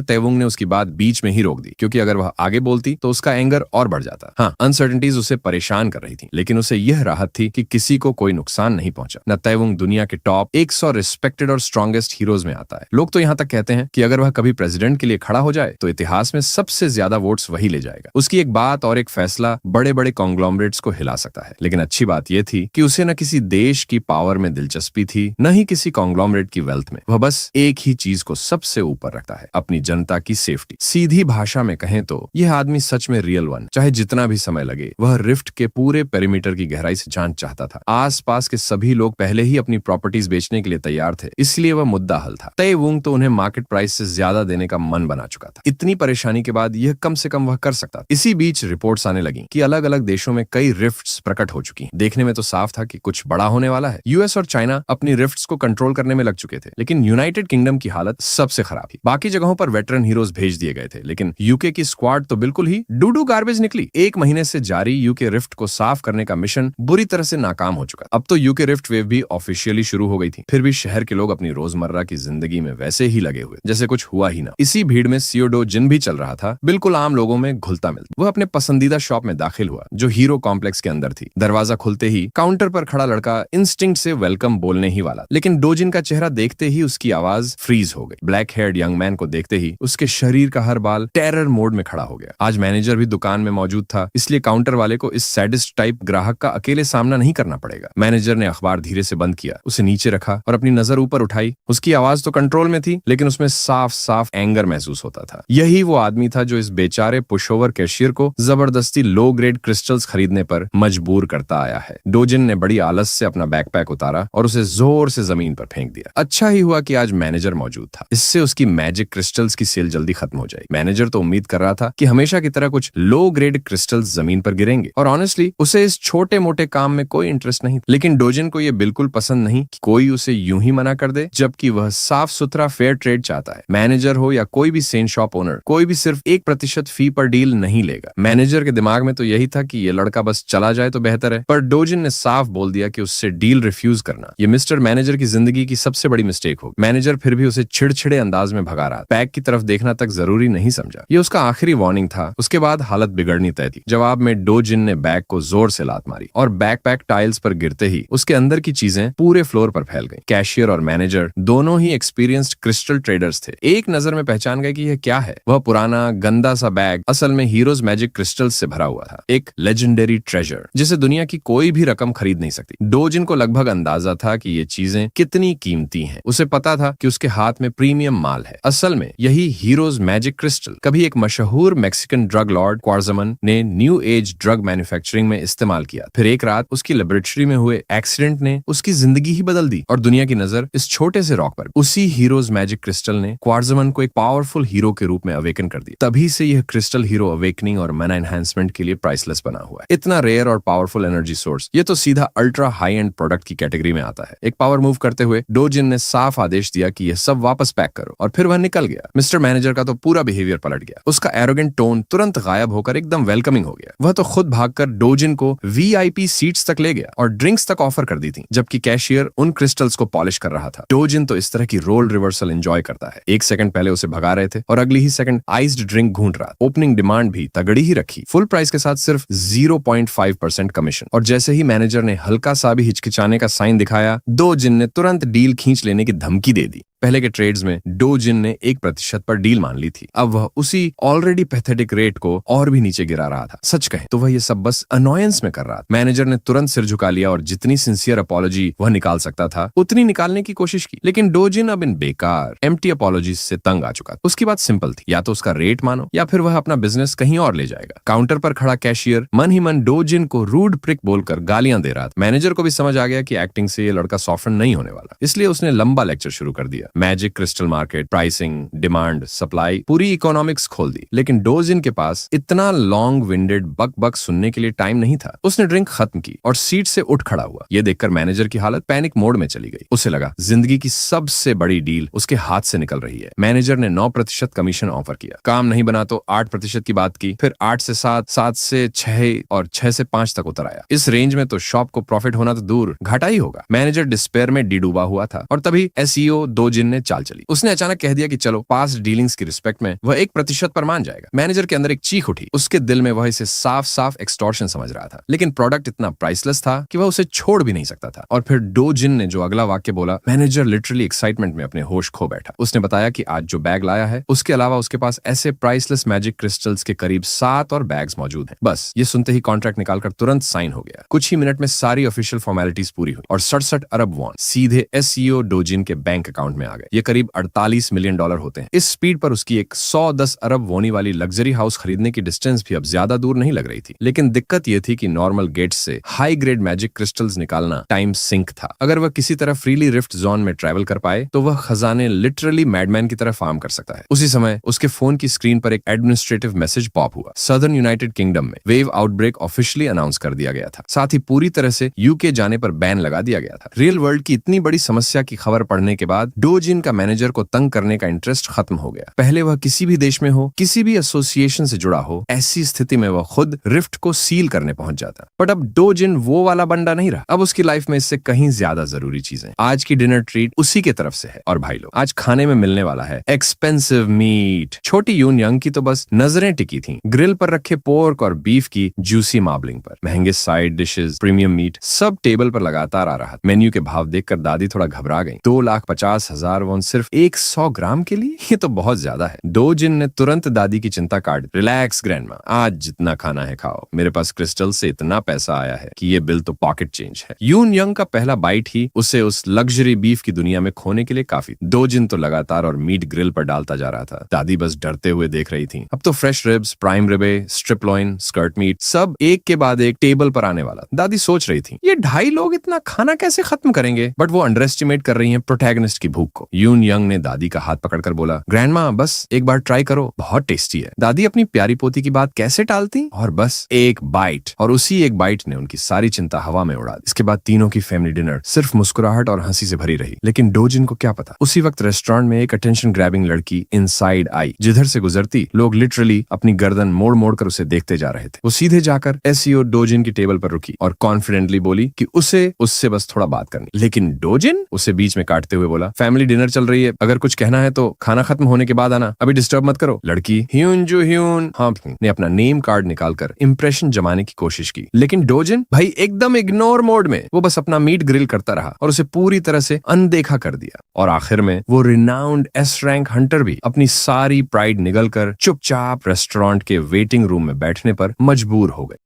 तेवुंग ने उसकी बात बीच में ही रोक दी, क्योंकि अगर वह आगे बोलती तो उसका एंगर और बढ़ जाता। हाँ, अनसर्टेनिटीज उसे परेशान कर रही थी, लेकिन उसे यह राहत थी कि किसी को कोई नुकसान नहीं पहुंचा। न तेवुंग दुनिया के टॉप 100 रिस्पेक्टेड और स्ट्रॉन्गेस्ट हीरोज में आता है। लोग तो यहाँ तक कहते हैं कि अगर वह कभी प्रेसिडेंट के लिए खड़ा हो जाए तो इतिहास में सबसे ज्यादा वोट्स वही ले जाएगा। उसकी एक बात और एक फैसला बड़े बड़े कॉन्ग्लोमरेट्स को हिला सकता है। लेकिन अच्छी बात यह थी कि उसे न किसी देश की पावर में दिलचस्पी थी, न ही किसी कॉन्ग्लोमरेट की वेल्थ में। वह बस एक ही चीज को सबसे ऊपर रखता है, अपनी जनता की सेफ्टी। सीधी भाषा में कहें तो यह आदमी सच में रियल वन, चाहे जितना भी समय लगे। वह रिफ्ट के पूरे पेरीमीटर की गहराई से जांच चाहता था। आसपास के सभी लोग पहले ही अपनी प्रॉपर्टीज बेचने के लिए तैयार थे, इसलिए वह मुद्दा हल था। तेवुंग तो उन्हें मार्केट प्राइस से ज्यादा देने का मन बना चुका था। इतनी परेशानी के बाद यह कम से कम वह कर सकता था। इसी बीच रिपोर्ट्स आने लगी कि अलग अलग देशों में कई रिफ्ट्स प्रकट हो चुकी हैं। देखने में तो साफ था कि कुछ बड़ा होने वाला है। यूएस और चाइना अपनी रिफ्ट्स को कंट्रोल करने में लग चुके थे, लेकिन यूनाइटेड किंगडम की हालत सबसे खराब थी। बाकी जगहों पर वेटरन हीरोज भेज दिए गए थे, लेकिन यूके की स्क्वाड तो बिल्कुल ही डूडू गार्बेज निकली। 1 महीने से जारी यूके रिफ्ट को साफ करने का मिशन बुरी तरह से नाकाम हो चुका। अब तो यूके रिफ्ट वेव भी ऑफिशियली शुरू हो गई थी। फिर भी शहर के लोग अपनी रोजमर्रा की जिंदगी में वैसे ही लगे हुए, जैसे कुछ हुआ ही ना। इसी भीड़ में CO2 जिन भी चल रहा था, बिल्कुल आम लोगों में घुलता मिलता। वह अपने पसंदीदा शॉप में दाखिल हुआ, जो हीरो कॉम्प्लेक्स के अंदर थी। दरवाजा खुलते ही काउंटर पर खड़ा लड़का इंस्टिंक्ट से वेलकम बोलने ही वाला, लेकिन डोजिन का चेहरा देखते ही उसकी आवाज फ्रीज हो गई। ब्लैक हेयर्ड यंग मैन को देखते ही उसके शरीर का हर बाल टेरर मोड में खड़ा हो गया। आज मैनेजर भी दुकान में मौजूद था, इसलिए काउंटर वाले को इस सैडिस्ट टाइप ग्राहक का अकेले सामना नहीं करना पड़ेगा। मैनेजर ने अखबार धीरे से बंद किया, उसे नीचे रखा और अपनी नजर ऊपर उठाई। उसकी आवाज तो कंट्रोल में थी, लेकिन उसमें साफ साफ एंगर महसूस होता था। यही वो आदमी था जो इस बेचारे पुशओवर कैशियर को जबरदस्ती लो ग्रेड क्रिस्टल्स खरीदने पर मजबूर करता आया है। डोजिन ने बड़ी आलस से अपना बैकपैक उतारा और उसे जोर से जमीन पर फेंक दिया। अच्छा ही हुआ कि आज मैनेजर मौजूद था, इससे उसकी मैजिक क्रिस्टल्स की सेल जल्दी खत्म हो जाएगी। मैनेजर तो उम्मीद कर रहा था कि हमेशा की तरह कुछ लो ग्रेड क्रिस्टल्स जमीन पर गिरेंगे, और ऑनेस्टली उसे इस छोटे मोटे काम में कोई इंटरेस्ट नहीं। लेकिन डोजिन को यह बिल्कुल पसंद नहीं कि कोई उसे यूं ही मना कर दे, जबकि वह साफ सुथरा फेयर ट्रेड चाहता है। मैनेजर हो या कोई भी सेन शॉप ओनर, कोई भी सिर्फ 1% फी पर डील नहीं लेगा। मैनेजर के दिमाग में तो यही था कि ये लड़का बस चला जाए तो बेहतर है, पर डोजिन ने साफ बोल दिया कि उससे डील रिफ्यूज करना ये मिस्टर मैनेजर की जिंदगी की सबसे बड़ी मिस्टेक होगी। मैनेजर फिर भी उसे चिड़चिड़े अंदाज में भगा रहा, बैग की तरफ देखना तक जरूरी नहीं समझा। ये उसका आखिरी वार्निंग था। उसके बाद हालत बिगड़नी तय थी। जवाब में डोजिन ने बैग को जोर से लात मारी और बैकपैक टाइल्स पर गिरते ही उसके अंदर की चीजें पूरे फ्लोर पर फैल गईं। कैशियर और मैनेजर दोनों ही एक्सपीरियंस्ड क्रिस्टल ट्रेडर्स थे। एक नजर में पहचान गए कि यह क्या है। वह पुराना गंदा सा बैग असल में हीरोज मैजिक क्रिस्टल्स से भरा हुआ था, एक लेजेंडरी ट्रेजर जिसे दुनिया की कोई भी रकम खरीद नहीं सकती। डोजिन को लगभग अंदाजा था कि ये चीजें कितनी कीमती हैं। उसे पता था कि उसके हाथ में प्रीमियम माल है। असल में यही हीरोज मैजिक क्रिस्टल कभी एक मशहूर मैक्सिकन ड्रग लॉर्ड क्वार्जमन ने न्यू एज ड्रग मैन्युफैक्चरिंग में इस्तेमाल किया। फिर एक रात उसकी लेबोरेटरी में हुए एक्सीडेंट ने उसकी जिंदगी ही बदल दी और दुनिया की नजर इस छोटे से रॉक पर। उसी हीरोज मैजिक क्रिस्टल ने क्वार्जमन को एक पावरफुल हीरो के रूप में अवेकन कर दिया। तभी से यह क्रिस्टल हीरो अवेकनिंग और मना एनहांसमेंट के लिए प्राइसलेस बना हुआ है। इतना रेयर और पावरफुल एनर्जी सोर्स, ये तो सीधा अल्ट्रा हाई एंड प्रोडक्ट की कैटेगरी में आता है। एक पावर मूव करते हुए डोजिन ने साफ आदेश दिया कि यह सब वापस पैक करो, और फिर वह निकल गया। मिस्टर मैनेजर का तो पूरा बिहेवियर पलट गया। उसका एरोगेंट टोन तुरंत गायब होकर एकदम वेलकमिंग हो गया। वह तो खुद भागकर डोजिन को वीआईपी सीट्स तक ले गया और ड्रिंक्स तक ऑफर कर दी थी, जबकि कैशियर उन क्रिस्टल्स को पॉलिश कर रहा था। डोजिन तो इस तरह की रोल रिवर्सल एंजॉय करता है। एक सेकंड पहले उसे भगा रहे थे और अगली ही सेकंड आइस्ड ड्रिंक घूंट रहा। ओपनिंग डिमांड भी तगड़ी ही रखी, फुल प्राइस के साथ सिर्फ 0.5% कमीशन। और जैसे ही मैनेजर ने हल्का सा भी हिचकिचाने का साइन दिखाया, डोजिन ने तुरंत डील खींच लेने की धमकी दे दी। पहले के ट्रेड्स में डोजिन ने 1% पर डील मान ली थी। अब वह उसी ऑलरेडी पैथेटिक रेट को और भी नीचे गिरा रहा था। सच कहें तो वह ये सब बस अनोयंस में कर रहा था। मैनेजर ने तुरंत सिर झुका लिया और जितनी सिंसियर अपॉलॉजी वह निकाल सकता था उतनी निकालने की कोशिश की। लेकिन डोजिन अब इन बेकार एम्प्टी अपॉलॉजीज से तंग आ चुका था। उसकी बात सिंपल थी, या तो उसका रेट मानो या फिर वह अपना बिजनेस कहीं और ले जाएगा। काउंटर पर खड़ा कैशियर मन ही मन डोजिन को रूड प्रिक बोलकर गालियां दे रहा था। मैनेजर को भी समझ आ गया कि एक्टिंग से ये लड़का सॉफ्टन नहीं होने वाला, इसलिए उसने लंबा लेक्चर शुरू कर दिया। Magic crystal market, pricing, demand, supply, पूरी इकोनॉमिक्स खोल दी। लेकिन डोजिन के पास इतना लॉन्ग विंडेड बक बक सुनने के लिए टाइम नहीं था। उसने ड्रिंक खत्म की और सीट से उठ खड़ा हुआ। यह देखकर मैनेजर की हालत पैनिक मोड में चली गई। उसे लगा जिंदगी की सबसे बड़ी डील उसके हाथ से निकल रही है। मैनेजर ने 9% कमीशन ऑफर किया। काम नहीं बना तो 8% की बात की, फिर 8 से 7, 7 से 6 और 6 से 5 तक उतर आया। इस रेंज में तो शॉप को प्रॉफिट होना तो दूर, घाटा ही होगा। मैनेजर डिस्पेयर में डूबा हुआ था और तभी एसईओ डोजिन ने चाल चली। उसने अचानक कह दिया कि चलो पास्ट डीलिंग्स की रिस्पेक्ट में वह 1% पर मान जाएगा। मैनेजर के अंदर एक चीख उठी। उसके दिल में वह इसे साफ साफ एक्सटॉर्शन समझ रहा था, लेकिन प्रोडक्ट इतना प्राइसलेस था कि वह उसे छोड़ भी नहीं सकता था। और फिर डोजिन ने जो अगला वाक्य बोला, मैनेजर लिटरली एक्साइटमेंट में अपने होश खो बैठा। उसने बताया कि आज जो बैग लाया है उसके अलावा उसके पास ऐसे प्राइसलेस मैजिक क्रिस्टल्स के करीब 7 और बैग्स मौजूद हैं। बस ये सुनते ही कॉन्ट्रैक्ट निकालकर तुरंत साइन हो गया। कुछ ही मिनट में सारी ऑफिशियल फॉर्मेलिटीज पूरी हुई और 67 अरब वॉन सीधे एसईओ डोजिन के बैंक अकाउंट में आ गए। ये करीब $48 मिलियन होते हैं। इस स्पीड पर उसकी एक 110 अरब वोनी वाली लग्जरी हाउस खरीदने की डिस्टेंस भी अब ज्यादा दूर नहीं लग रही थी। लेकिन दिक्कत यह थी कि नॉर्मल गेट्स से हाई ग्रेड मैजिक क्रिस्टल्स निकालना टाइम सिंक था। अगर वह किसी तरह फ्रीली रिफ्ट जोन में ट्रैवल कर पाए तो वह खजाने लिटरली मैडमैन की तरह फार्म कर सकता है। उसी समय उसके फोन की स्क्रीन पर एक एडमिनिस्ट्रेटिव मैसेज पॉप हुआ। सदर्न यूनाइटेड किंगडम में वेव आउटब्रेक ऑफिशियली अनाउंस कर दिया गया था। साथ ही पूरी तरह से यूके जाने पर बैन लगा दिया गया था। रियल वर्ल्ड की इतनी बड़ी समस्या की खबर पड़ने के बाद डोजिन का मैनेजर को तंग करने का इंटरेस्ट खत्म हो गया। पहले वह किसी भी देश में हो, किसी भी एसोसिएशन से जुड़ा हो, ऐसी स्थिति में वह खुद रिफ्ट को सील करने पहुंच जाता। बट अब डोजिन वो वाला बंदा नहीं रहा। अब उसकी लाइफ में इससे कहीं ज्यादा जरूरी चीजें। आज की डिनर ट्रीट उसी की तरफ से है। और भाई लोग, आज खाने में मिलने वाला है एक्सपेंसिव मीट। छोटी यून यंग की तो बस नजरें टिकी थी ग्रिल पर रखे पोर्क और बीफ की जूसी मार्बलिंग पर। महंगे साइड डिशेस, प्रीमियम मीट, सब टेबल पर लगातार आ रहा। मेन्यू के भाव देखकर दादी थोड़ा घबरा गई। 2,50,000 1000 वॉन सिर्फ 100 ग्राम के लिए? ये तो बहुत ज्यादा है। डो जिन ने तुरंत दादी की चिंता काट दी। रिलैक्स ग्रैंडमा, आज जितना खाना है खाओ, मेरे पास क्रिस्टल से इतना पैसा आया है कि ये बिल तो पॉकेट चेंज है। यून यंग का पहला बाइट ही उसे उस लग्जरी बीफ की दुनिया में खोने के लिए काफी। डो जिन तो लगातार और मीट ग्रिल पर डालता जा रहा था। दादी बस डरते हुए देख रही थी। अब तो फ्रेश रिब्स, प्राइम रिबे, स्ट्रिप लॉइन, स्कर्ट मीट सब एक के बाद एक टेबल पर आने वाला। दादी सोच रही थी, ये 2.5 लोग इतना खाना कैसे खत्म करेंगे? बट वो अंडर एस्टिमेट कर रही हैं प्रोटैगनिस्ट की भूख को। यून यंग ने दादी का हाथ पकड़कर बोला, ग्रैंडमा बस एक बार ट्राई करो, बहुत टेस्टी है। दादी अपनी प्यारी पोती की बात कैसे टालती, और बस एक बाइट, और उसी एक बाइट ने उनकी सारी चिंता हवा में उड़ा दी। इसके बाद तीनों की फैमिली डिनर सिर्फ मुस्कुराहट और हंसी से भरी रही। लेकिन डो जिन को क्या पता, उसी वक्त रेस्टोरेंट में एक अटेंशन ग्रैबिंग लड़की इनसाइड आई। जिधर से गुजरती लोग लिटरली अपनी गर्दन मोड़ मोड़ कर उसे देखते जा रहे थे। वो सीधे जाकर एसईओ डो जिन की टेबल पर रुकी और कॉन्फिडेंटली बोली कि उसे उससे बस थोड़ा बात करनी। लेकिन डो जिन उसे बीच में काटते हुए बोला, फैमिली डिनर चल रही है, अगर कुछ कहना है तो खाना खत्म होने के बाद आना, अभी डिस्टर्ब मत करो। लड़की ह्यून जू ह्यून हाँ ने अपना नेम कार्ड निकालकर इंप्रेशन जमाने की कोशिश की। लेकिन डो जिन भाई एकदम इग्नोर मोड में, वो बस अपना मीट ग्रिल करता रहा और उसे पूरी तरह से अनदेखा कर दिया। और आखिर में वो रिनाउंड एस रैंक हंटर भी अपनी सारी प्राइड निगलकर चुपचाप रेस्टोरेंट के वेटिंग रूम में बैठने पर मजबूर हो गए।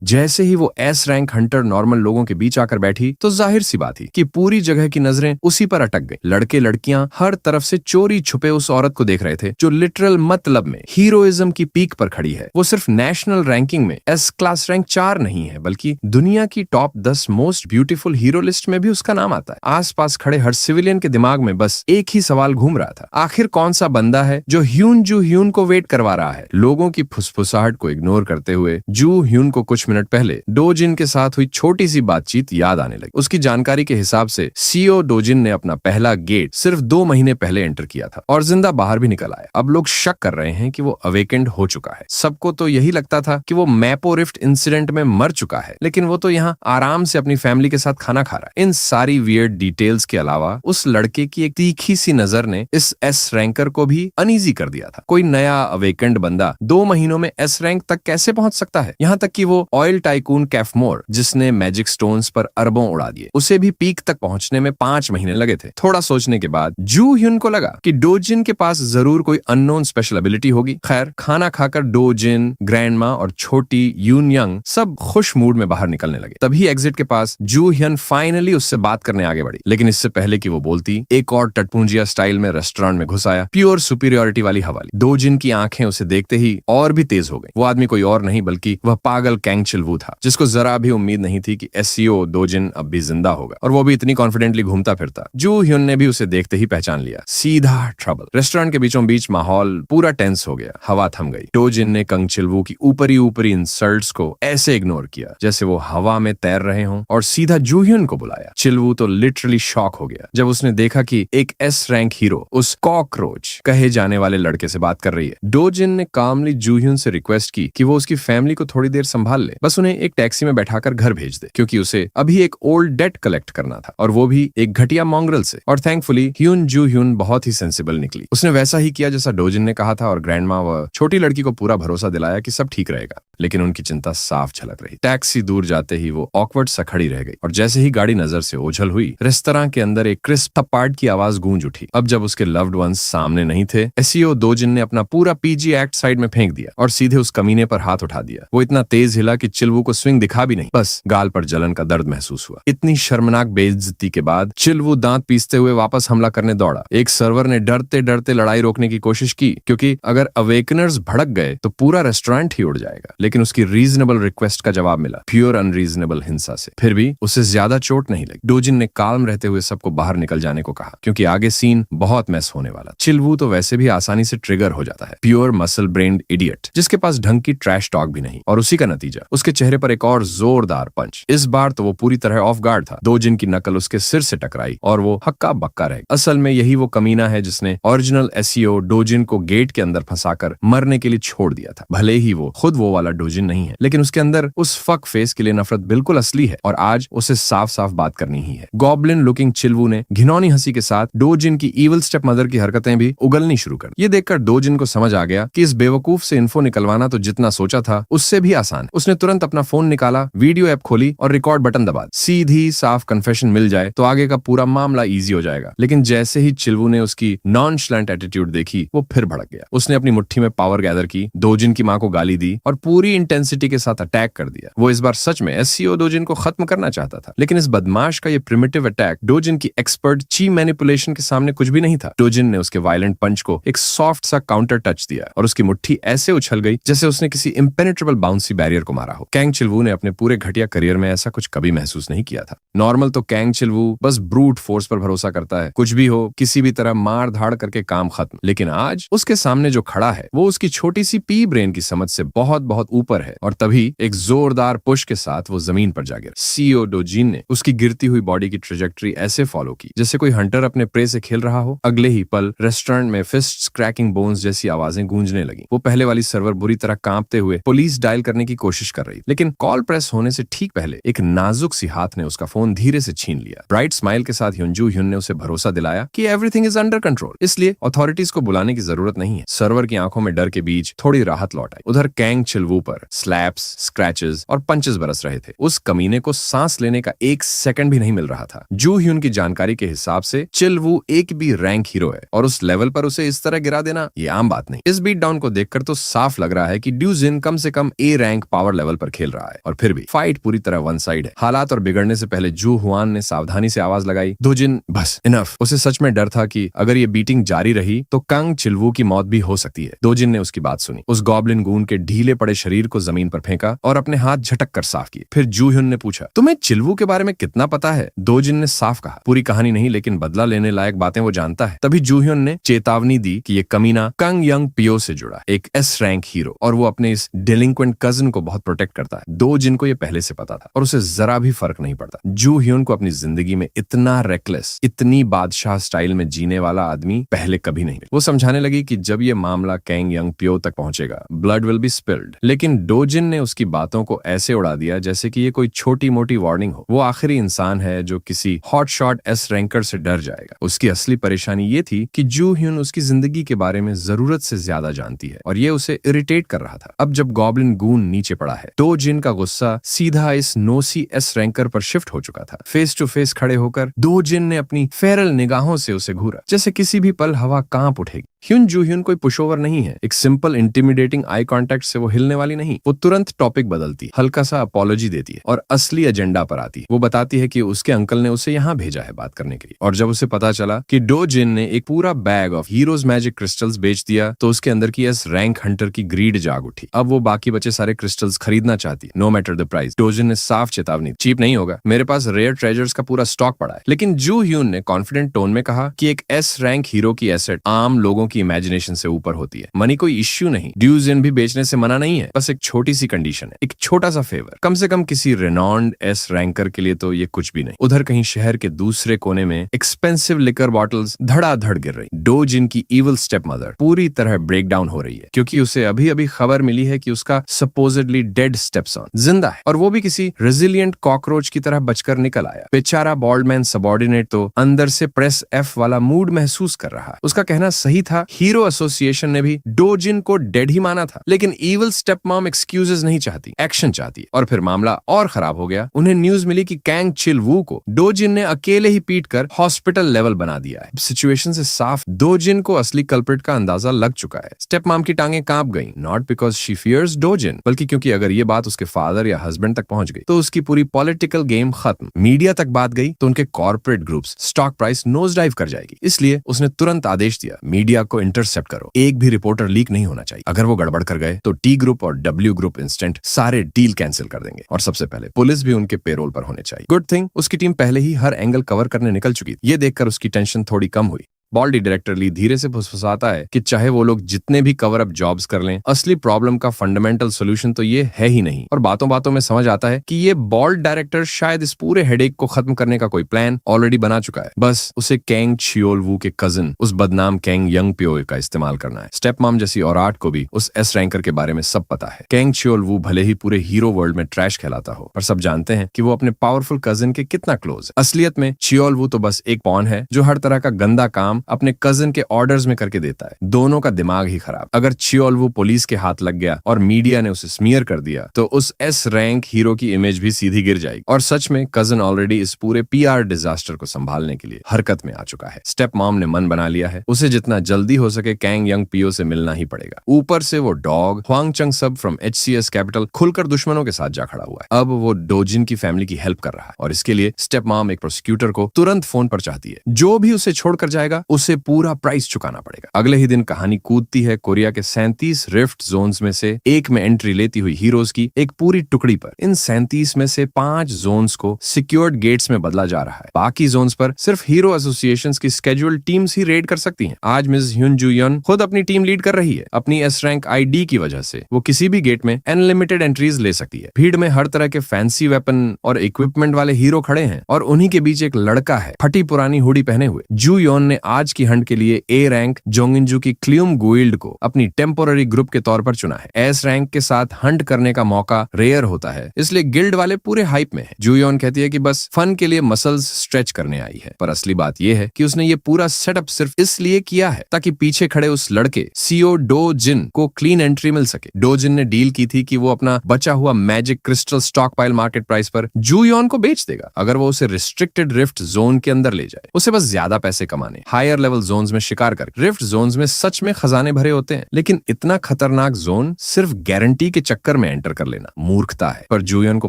जैसे ही वो एस रैंक हंटर नॉर्मल लोगों के बीच आकर बैठी तो जाहिर सी बात थी कि पूरी जगह की नजरें उसी पर अटक गई। लड़के लड़कियां हर तरफ से चोरी छुपे उस औरत को देख रहे थे जो लिटरल मतलब में हीरोइज्म की पीक पर खड़ी है। वो सिर्फ नेशनल रैंकिंग में एस क्लास रैंक 4 नहीं है, बल्कि दुनिया की top 10 most beautiful hero list में भी उसका नाम आता है। आसपास खड़े हर सिविलियन के दिमाग में बस एक ही सवाल घूम रहा था, आखिर कौन सा बंदा है जो ह्यून जू ह्यून को वेट करवा रहा है। लोगों की फुसफुसाहट को इग्नोर करते हुए जू ह्यून को कुछ मिनट पहले डो जिन के साथ हुई छोटी सी बातचीत याद आने लगी। उसकी जानकारी के हिसाब से सीईओ डो जिन ने अपना पहला गेट सिर्फ 2 महीने पहले एंटर किया था और जिंदा बाहर भी निकल आया। अब लोग शक कर रहे हैं कि वो अवेकेंड हो चुका है। सबको तो यही लगता था कि वो मैपो रिफ्ट इंसिडेंट में मर चुका है, लेकिन वो तो यहाँ आराम से अपनी फैमिली के साथ खाना खा रहा है। इन सारी वियर्ड डिटेल्स के अलावा उस लड़के की एक तीखी सी नजर ने इस एस रैंकर को भी अनईजी कर दिया था। कोई नया अवेकेंड बंदा 2 महीनों में एस रैंक तक कैसे पहुंच सकता है? यहाँ तक कि वो ऑयल टाइकून कैफमोर, जिसने मैजिक स्टोन्स पर अरबों उड़ा दिए, उसे भी पीक तक पहुंचने में 5 महीने लगे थे। थोड़ा सोचने के बाद जू ह्यून को लगा कि डो जिन के पास जरूर कोई अननोन स्पेशल एबिलिटी होगी। खैर, खाना खाकर डो जिन, ग्रैंडमा और छोटी यून यंग सब खुश मूड में बाहर निकलने लगे। तभी एग्जिट के पास जू ह्यन फाइनली उससे बात करने आगे बढ़ी। लेकिन इससे पहले कि वो बोलती, एक और टटपूंजिया स्टाइल में रेस्टोरेंट में घुस आया, प्योर सुपीरियोरिटी वाली हवाली। डो जिन की आंखें उसे देखते ही और भी तेज हो गई। वो आदमी कोई और नहीं बल्कि वह पागल कैंग चिलवू था, जिसको जरा भी उम्मीद नहीं थी कि एसईओ डो जिन अब भी जिंदा होगा, और वो भी इतनी कॉन्फिडेंटली घूमता फिरता। जू ह्यून ने भी उसे देखते ही पहचान लिया। सीधा ट्रबल। रेस्टोरेंट के बीचों बीच माहौल पूरा टेंस हो गया। हवा थम गई। डो जिन ने कंग चिलवू की ऊपरी इंसल्ट्स को ऐसे इग्नोर किया जैसे वो हवा में तैर रहे हों, और सीधा जू ह्यून को बुलाया। चिलवू तो लिटरली शॉक हो गया जब उसने देखा कि एक एस रैंक हीरो उस कॉकरोच कहे जाने वाले लड़के से बात कर रही है। डो जिन ने कामली जू ह्यून से रिक्वेस्ट की कि वो उसकी फैमिली को थोड़ी देर संभाल ले, बस उन्हें एक टैक्सी में बैठाकर घर भेज दे, क्योंकि उसे अभी एक ओल्ड डेट कलेक्ट करना था, और वो भी एक घटिया मॉन्ग्रल से। और थैंकफुली ह्यून जू ह्यून बहुत ही सेंसिबल निकली। उसने वैसा ही किया जैसा डो जिन ने कहा था, और ग्रैंडमा व छोटी लड़की को पूरा भरोसा दिलाया कि सब ठीक रहेगा। लेकिन उनकी चिंता साफ झलक रही। टैक्सी दूर जाते ही वो ऑकवर्ड सा खड़ी रह गई, और जैसे ही गाड़ी नजर से ओझल हुई, रेस्तरां के अंदर एक क्रिस्प थप्पाड़ की आवाज गूंज उठी। अब जब उसके लव्ड वंस सामने नहीं थे, एसईओ डो जिन ने अपना पूरा पीजी एक्ट साइड में फेंक दिया और सीधे उस कमीने पर हाथ उठा दिया। वो इतना तेज हिला कि चिलवू को स्विंग दिखा भी नहीं, बस गाल पर जलन का दर्द महसूस हुआ। इतनी शर्मनाक बेइज्जती के बाद चिलवू दांत पीसते हुए वापस हमला करने दौड़ा। एक सर्वर ने डरते डरते लड़ाई रोकने की कोशिश की, क्योंकि अगर अवेकनर्स भड़क गए तो पूरा रेस्टोरेंट ही उड़ जाएगा। लेकिन उसकी रीजनेबल रिक्वेस्ट का जवाब मिला, प्योर अनरीजनेबल हिंसा से। फिर भी उसे ज्यादा चोट नहीं लगी। डो जिन ने काल्म रहते हुए सबको बाहर निकल जाने को कहा, क्योंकि आगे सीन बहुत मैस होने वाला। चिलवू तो वैसे भी आसानी से ट्रिगर हो जाता है, प्योर मसल ब्रेन्ड इडियट, जिसके पास ढंग की ट्रैश टॉक भी नहीं। और उसी का नतीजा, उसके चेहरे पर एक और जोरदार पंच। इस बार तो वो पूरी तरह ऑफ गार्ड था। डो जिन की नकल उसके सिर से टकराई और वो हक्का बक्का रह गया। असल में यही वो कमीना है जिसने ओरिजिनल एसईओ डो जिन को गेट के अंदर फंसाकर मरने के लिए छोड़ दिया था। भले ही वो खुद वो वाला डो जिन नहीं है, लेकिन उसके अंदर उस फक फेस के लिए नफरत बिल्कुल असली है, और आज उसे साफ साफ बात करनी ही है। गॉब्लिन लुकिंग चिलवू ने घिनौनी हंसी के साथ डो जिन की इविल स्टेप मदर की हरकतें भी उगलनी शुरू कर। ये देखकर डो जिन को समझ आ गया कि इस बेवकूफ से इन्फो निकलवाना तो जितना सोचा था उससे भी आसान। उसने तुरंत अपना फोन निकाला, वीडियो ऐप खोली और रिकॉर्ड बटन दबा। सीधी साफ कन्फेशन मिल जाए तो आगे का पूरा मामला इजी हो जाएगा। लेकिन जैसे ही चिलवू ने उसकी नॉनशलेंट एटीट्यूड देखी, वो फिर भड़क गया। उसने अपनी मुट्ठी में पावर गैदर की, डोजिन की मां को गाली दी और पूरी इंटेंसिटी के साथ अटैक कर दिया। वो इस बार सच में एससीओ डोजिन को खत्म करना चाहता था, लेकिन इस बदमाश का ये प्रिमिटिव अटैक डोजिन की एक्सपर्ट ची मैनिपुलेशन के सामने कुछ भी नहीं था। डोजिन ने उसके वायलेंट पंच को एक सॉफ्ट सा काउंटर टच दिया और उसकी मुट्ठी ऐसे उछल गई जैसे उसने किसी इम्पेनेट्रेबल बाउंसी बैरियर को मारा हो। कैंग चिलवू ने अपने पूरे घटिया करियर में ऐसा कुछ कभी महसूस नहीं किया था। नॉर्मल तो कैंग चिलवू बस ब्रूट फोर्स पर भरोसा करता है, कुछ भी हो किसी भी तरह मार धाड़ करके काम खत्म। लेकिन आज उसके सामने जो खड़ा है वो उसकी छोटी सी पी ब्रेन की समझ से बहुत बहुत ऊपर है और तभी एक जोरदार पुश के साथ वो जमीन पर जा गिरा। सीईओ डोजिन ने उसकी गिरती हुई बॉडी की ट्रेजेक्टरी ऐसे फॉलो की जैसे कोई हंटर अपने प्रे से खेल रहा हो। अगले ही पल रेस्टोरेंट में फिस्ट्स क्रैकिंग बोन्स जैसी आवाजें गूंजने लगी। वो पहले वाली सर्वर बुरी तरह कांपते हुए पुलिस डायल करने की कोशिश कर रही, लेकिन कॉल प्रेस होने से ठीक पहले एक नाजुक सी हाथ ने उसका फोन धीरे से छीन लिया। ब्राइट स्माइल के साथ ह्युनजू ह्युन ने उसे भरोसा दिलाया कि एवरीथिंग इज अंडर कंट्रोल, इसलिए अथॉरिटीज को बुलाने की जरूरत नहीं है। सर्वर की आंखों में डर के बीच थोड़ी राहत लौट आई। उधर कैंग चिलवू पर स्लैप्स, स्क्रैचेस और पंचेस बरस रहे थे। उस कमीने को सांस लेने का एक सेकंड भी नहीं मिल रहा था। जू ह्युन की जानकारी के हिसाब से चिलवू एक भी रैंक हीरो है और उस लेवल पर उसे इस तरह गिरा देना ये आम बात नहीं। इस बीट डाउन को देखकर तो साफ लग रहा है कि ड्यूजिन कम से कम ए रैंक पावर लेवल पर खेल रहा है और फिर भी फाइट पूरी तरह वन साइड है। हालात और बिगड़ने से पहले जू हुआन ने सावधानी से आवाज लगाई, डोजिन बस इनफ। उसे सच में डर था कि अगर ये बीटिंग जारी रही तो कांग चिलवू की मौत भी हो सकती है। डोजिन ने उसकी बात सुनी, उस गॉब्लिन गून के ढीले पड़े शरीर को जमीन पर फेंका और अपने हाथ झटक कर साफ किए। फिर जू ह्युन ने पूछा, तुम्हें चिलवू के बारे में कितना पता है? डोजिन ने साफ कहा, पूरी कहानी नहीं, लेकिन बदला लेने लायक बातें वो जानता है। तभी जू ह्युन ने चेतावनी दी कि ये कमीना कंग यंग पियो से जुड़ा एक एस रैंक हीरो और वो अपने इस डिलिंक्वेंट कजिन को बहुत प्रोटेक्ट करता है। डोजिन को ये पहले से पता था और उसे जरा भी फर्क नहीं पड़ता। जू ह्युन को अपनी जिंदगी में इतना रेकलेस, इतनी बादशाह स्टाइल में जीने वाला आदमी पहले कभी नहीं। वो समझाने लगी कि जब ये मामला कैंग यंग पियो तक पहुंचेगा, ब्लड विल बी स्पिल्ड। लेकिन डोजिन ने उसकी बातों को ऐसे उड़ा दिया जैसे कि ये कोई छोटी मोटी वार्निंग हो। वो आखिरी इंसान है जो किसी हॉट शॉट एस रैंकर से डर जाएगा। उसकी असली परेशानी ये थी कि जू ह्युन उसकी जिंदगी के बारे में जरूरत से ज्यादा जानती है और ये उसे इरिटेट कर रहा था। अब जब गॉब्लिन गून नीचे पड़ा है, डोजिन का गुस्सा सीधा इस नोसी एस रैंकर पर शिफ्ट हो चुका था। फेस टू फेस खड़े होकर डोजिन ने अपनी फेरल निगाहों से उसे घूरा जैसे किसी भी पल हवा कांप उठेगी। ह्युनजू ह्युन कोई पुशओवर नहीं है। एक सिंपल इंटिमिडेटिंग आई कांटेक्ट से वो हिलने वाली नहीं। वो तुरंत टॉपिक बदलती है, हल्का सा अपॉलॉजी देती है और असली एजेंडा पर आती है। वो बताती है कि उसके अंकल ने उसे यहाँ भेजा है बात करने के लिए और जब उसे पता चला कि डोजिन ने एक पूरा bag of heroes magic crystals बेच दिया तो उसके अंदर की एस रैंक हंटर की ग्रीड जाग उठी। अब वो बाकी बचे सारे क्रिस्टल्स खरीदना चाहती है, नो मैटर द प्राइस। डोजिन ने साफ चेतावनी, चीप नहीं होगा, मेरे पास रेयर ट्रेजर्स का पूरा स्टॉक पड़ा है। लेकिन जू ह्युन ने कॉन्फिडेंट टोन में कहा कि एक एस रैंक हीरो की एसेट आम लोगों की इमेजिनेशन से ऊपर होती है। मनी कोई इश्यू नहीं, ड्यूजिन भी बेचने से मना नहीं है, बस एक छोटी सी कंडीशन है, एक छोटा सा फेवर, कम से कम किसी रेनॉन्ड एस रैंकर के लिए तो ये कुछ भी नहीं। उधर कहीं शहर के दूसरे कोने में एक्सपेंसिव लिकर बॉटल्स धड़ाधड़ गिर रही। डोजिन की इविल स्टेप मदर पूरी तरह ब्रेक डाउन हो रही है क्योंकि उसे अभी अभी खबर मिली है कि उसका सपोजिडली डेड स्टेपसन जिंदा है और वो भी किसी रेजिलिएंट कॉकरोच की तरह बचकर निकल आया। बेचारा बॉल्डमैन सबॉर्डिनेट तो अंदर से प्रेस एफ वाला मूड महसूस कर रहा है। उसका कहना सही था, हीरो एसोसिएशन ने भी डोजिन को डेड ही माना था, लेकिन इविल स्टेप मॉम एक्सक्यूजेस नहीं चाहती, एक्शन चाहती है। और फिर मामला और खराब हो गया। उन्हें न्यूज मिली कि कैंग चिलवू को डोजिन ने अकेले ही पीट कर हॉस्पिटल लेवल बना दिया है। सिचुएशन से साफ डोजिन को असली कल्प्रिट का अंदाजा लग चुका है। स्टेप मॉम की टांगें कांप गईं, नॉट बिकॉज शी फियर्स डोजिन, बल्कि क्योंकि अगर ये बात उसके फादर या हस्बैंड तक पहुंच गई तो उसकी पूरी पॉलिटिकल गेम खत्म। मीडिया तक बात गई तो उनके corporate groups stock price nose dive कर जाएगी। इसलिए उसने तुरंत आदेश दिया, मीडिया को इंटरसेप्ट करो, एक भी रिपोर्टर लीक नहीं होना चाहिए। अगर वो गड़बड़ कर गए तो टी ग्रुप और डब्ल्यू ग्रुप इंस्टेंट सारे डील कैंसिल कर देंगे और सबसे पहले पुलिस भी उनके पेरोल पर होने चाहिए। गुड थिंग उसकी टीम पहले ही हर एंगल कवर करने निकल चुकी। ये देखकर उसकी टेंशन थोड़ी कम हुई। बॉल्डी डायरेक्टर ली धीरे से फुसफुसाता है कि चाहे वो लोग जितने भी कवर अप जॉब्स कर लें, असली प्रॉब्लम का फंडामेंटल सोल्यूशन तो ये है ही नहीं। और बातों बातों में समझ आता है कि ये बॉल्ड डायरेक्टर शायद इस पूरे हेडेक को खत्म करने का कोई प्लान ऑलरेडी बना चुका है। बस उसे कैंग चियोलवू के कजिन, उस बदनाम कैंग यंग पियो का इस्तेमाल करना है। स्टेप मॉम जैसी औरात को भी उस एस रैंकर के बारे में सब पता है। कैंग चियोलवू भले ही पूरे हीरो वर्ल्ड में ट्रैश कहलाता हो, पर सब जानते हैं कि वो अपने पावरफुल कजिन के कितना क्लोज है। असलियत में चियोलवू तो बस एक पॉन है जो हर तरह का गंदा काम काम अपने कजन के ऑर्डर्स में करके देता है। दोनों का दिमाग ही खराब। अगर चियोल्वू पुलिस के हाथ लग गया और मीडिया ने उसे स्मीयर कर दिया तो उस एस रैंक हीरो की इमेज भी सीधी गिर जाएगी। और सच में कजन ऑलरेडी इस पूरे पीआर डिजास्टर को संभालने के लिए हरकत में आ चुका है। स्टेप मॉम ने मन बना लिया है, उसे जितना जल्दी हो सके कैंग यंग पीओ से मिलना ही पड़ेगा। ऊपर से वो डॉग ह्वांग चंग सब फ्रॉम HCS कैपिटल खुलकर दुश्मनों के साथ जा खड़ा हुआ है। अब वो डोजिन की फैमिली की हेल्प कर रहा है और इसके लिए स्टेप मॉम एक प्रोसिक्यूटर को तुरंत फोन पर चाहती है। जो भी उसे छोड़कर जाएगा उसे पूरा प्राइस चुकाना पड़ेगा। अगले ही दिन कहानी कूदती है कोरिया के 37 रिफ्ट जोन्स में से एक में एंट्री लेती हुई हीरोज की एक पूरी टुकड़ी पर। इन 37 में से 5 जोन्स को सिक्योर्ड गेट्स में बदला जा रहा है। बाकी जोन्स पर सिर्फ हीरो एसोसिएशंस की स्केड्यूल्ड टीम्स ही रेड कर सकती हैं। आज मिस ह्यून जुयन खुद अपनी टीम लीड कर रही है। अपनी एस रैंक ID की वजह से वो किसी भी गेट में अनलिमिटेड एंट्रीज ले सकती है। भीड़ में हर तरह के फैंसी वेपन और इक्विपमेंट वाले हीरो खड़े हैं और उन्हीं के बीच एक लड़का है फटी पुरानी हुडी पहने हुए। जुयोन ने आज की हंट के लिए A रैंक जोंगिनजू की क्लियुम गुइल्ड को अपनी टेम्पोररी ग्रुप के तौर पर चुना है। एस रैंक के साथ हंट करने का मौका रेयर होता है, इसलिए गिल्ड वाले पूरे हाइप में है। जुयोन कहती है कि बस फन के लिए मसल्स स्ट्रेच करने आई है, पर असली बात यह है कि उसने ये पूरा सेटअप सिर्फ इसलिए किया है ताकि पीछे खड़े उस लड़के सीओ डो जिन को क्लीन एंट्री मिल सके। डो जिन ने डील की थी कि वो अपना बचा हुआ magic crystal stock pile market price पर जुयोन को बेच देगा अगर वो उसे रिस्ट्रिक्टेड रिफ्ट जोन के अंदर ले जाए। उसे बस ज्यादा पैसे कमाने, हायर लेवल जोन्स में शिकार कर। रिफ्ट जोन्स में सच में खजाने भरे होते हैं, लेकिन इतना खतरनाक जोन सिर्फ गारंटी के चक्कर में एंटर कर लेना मूर्खता है। पर जुयोन को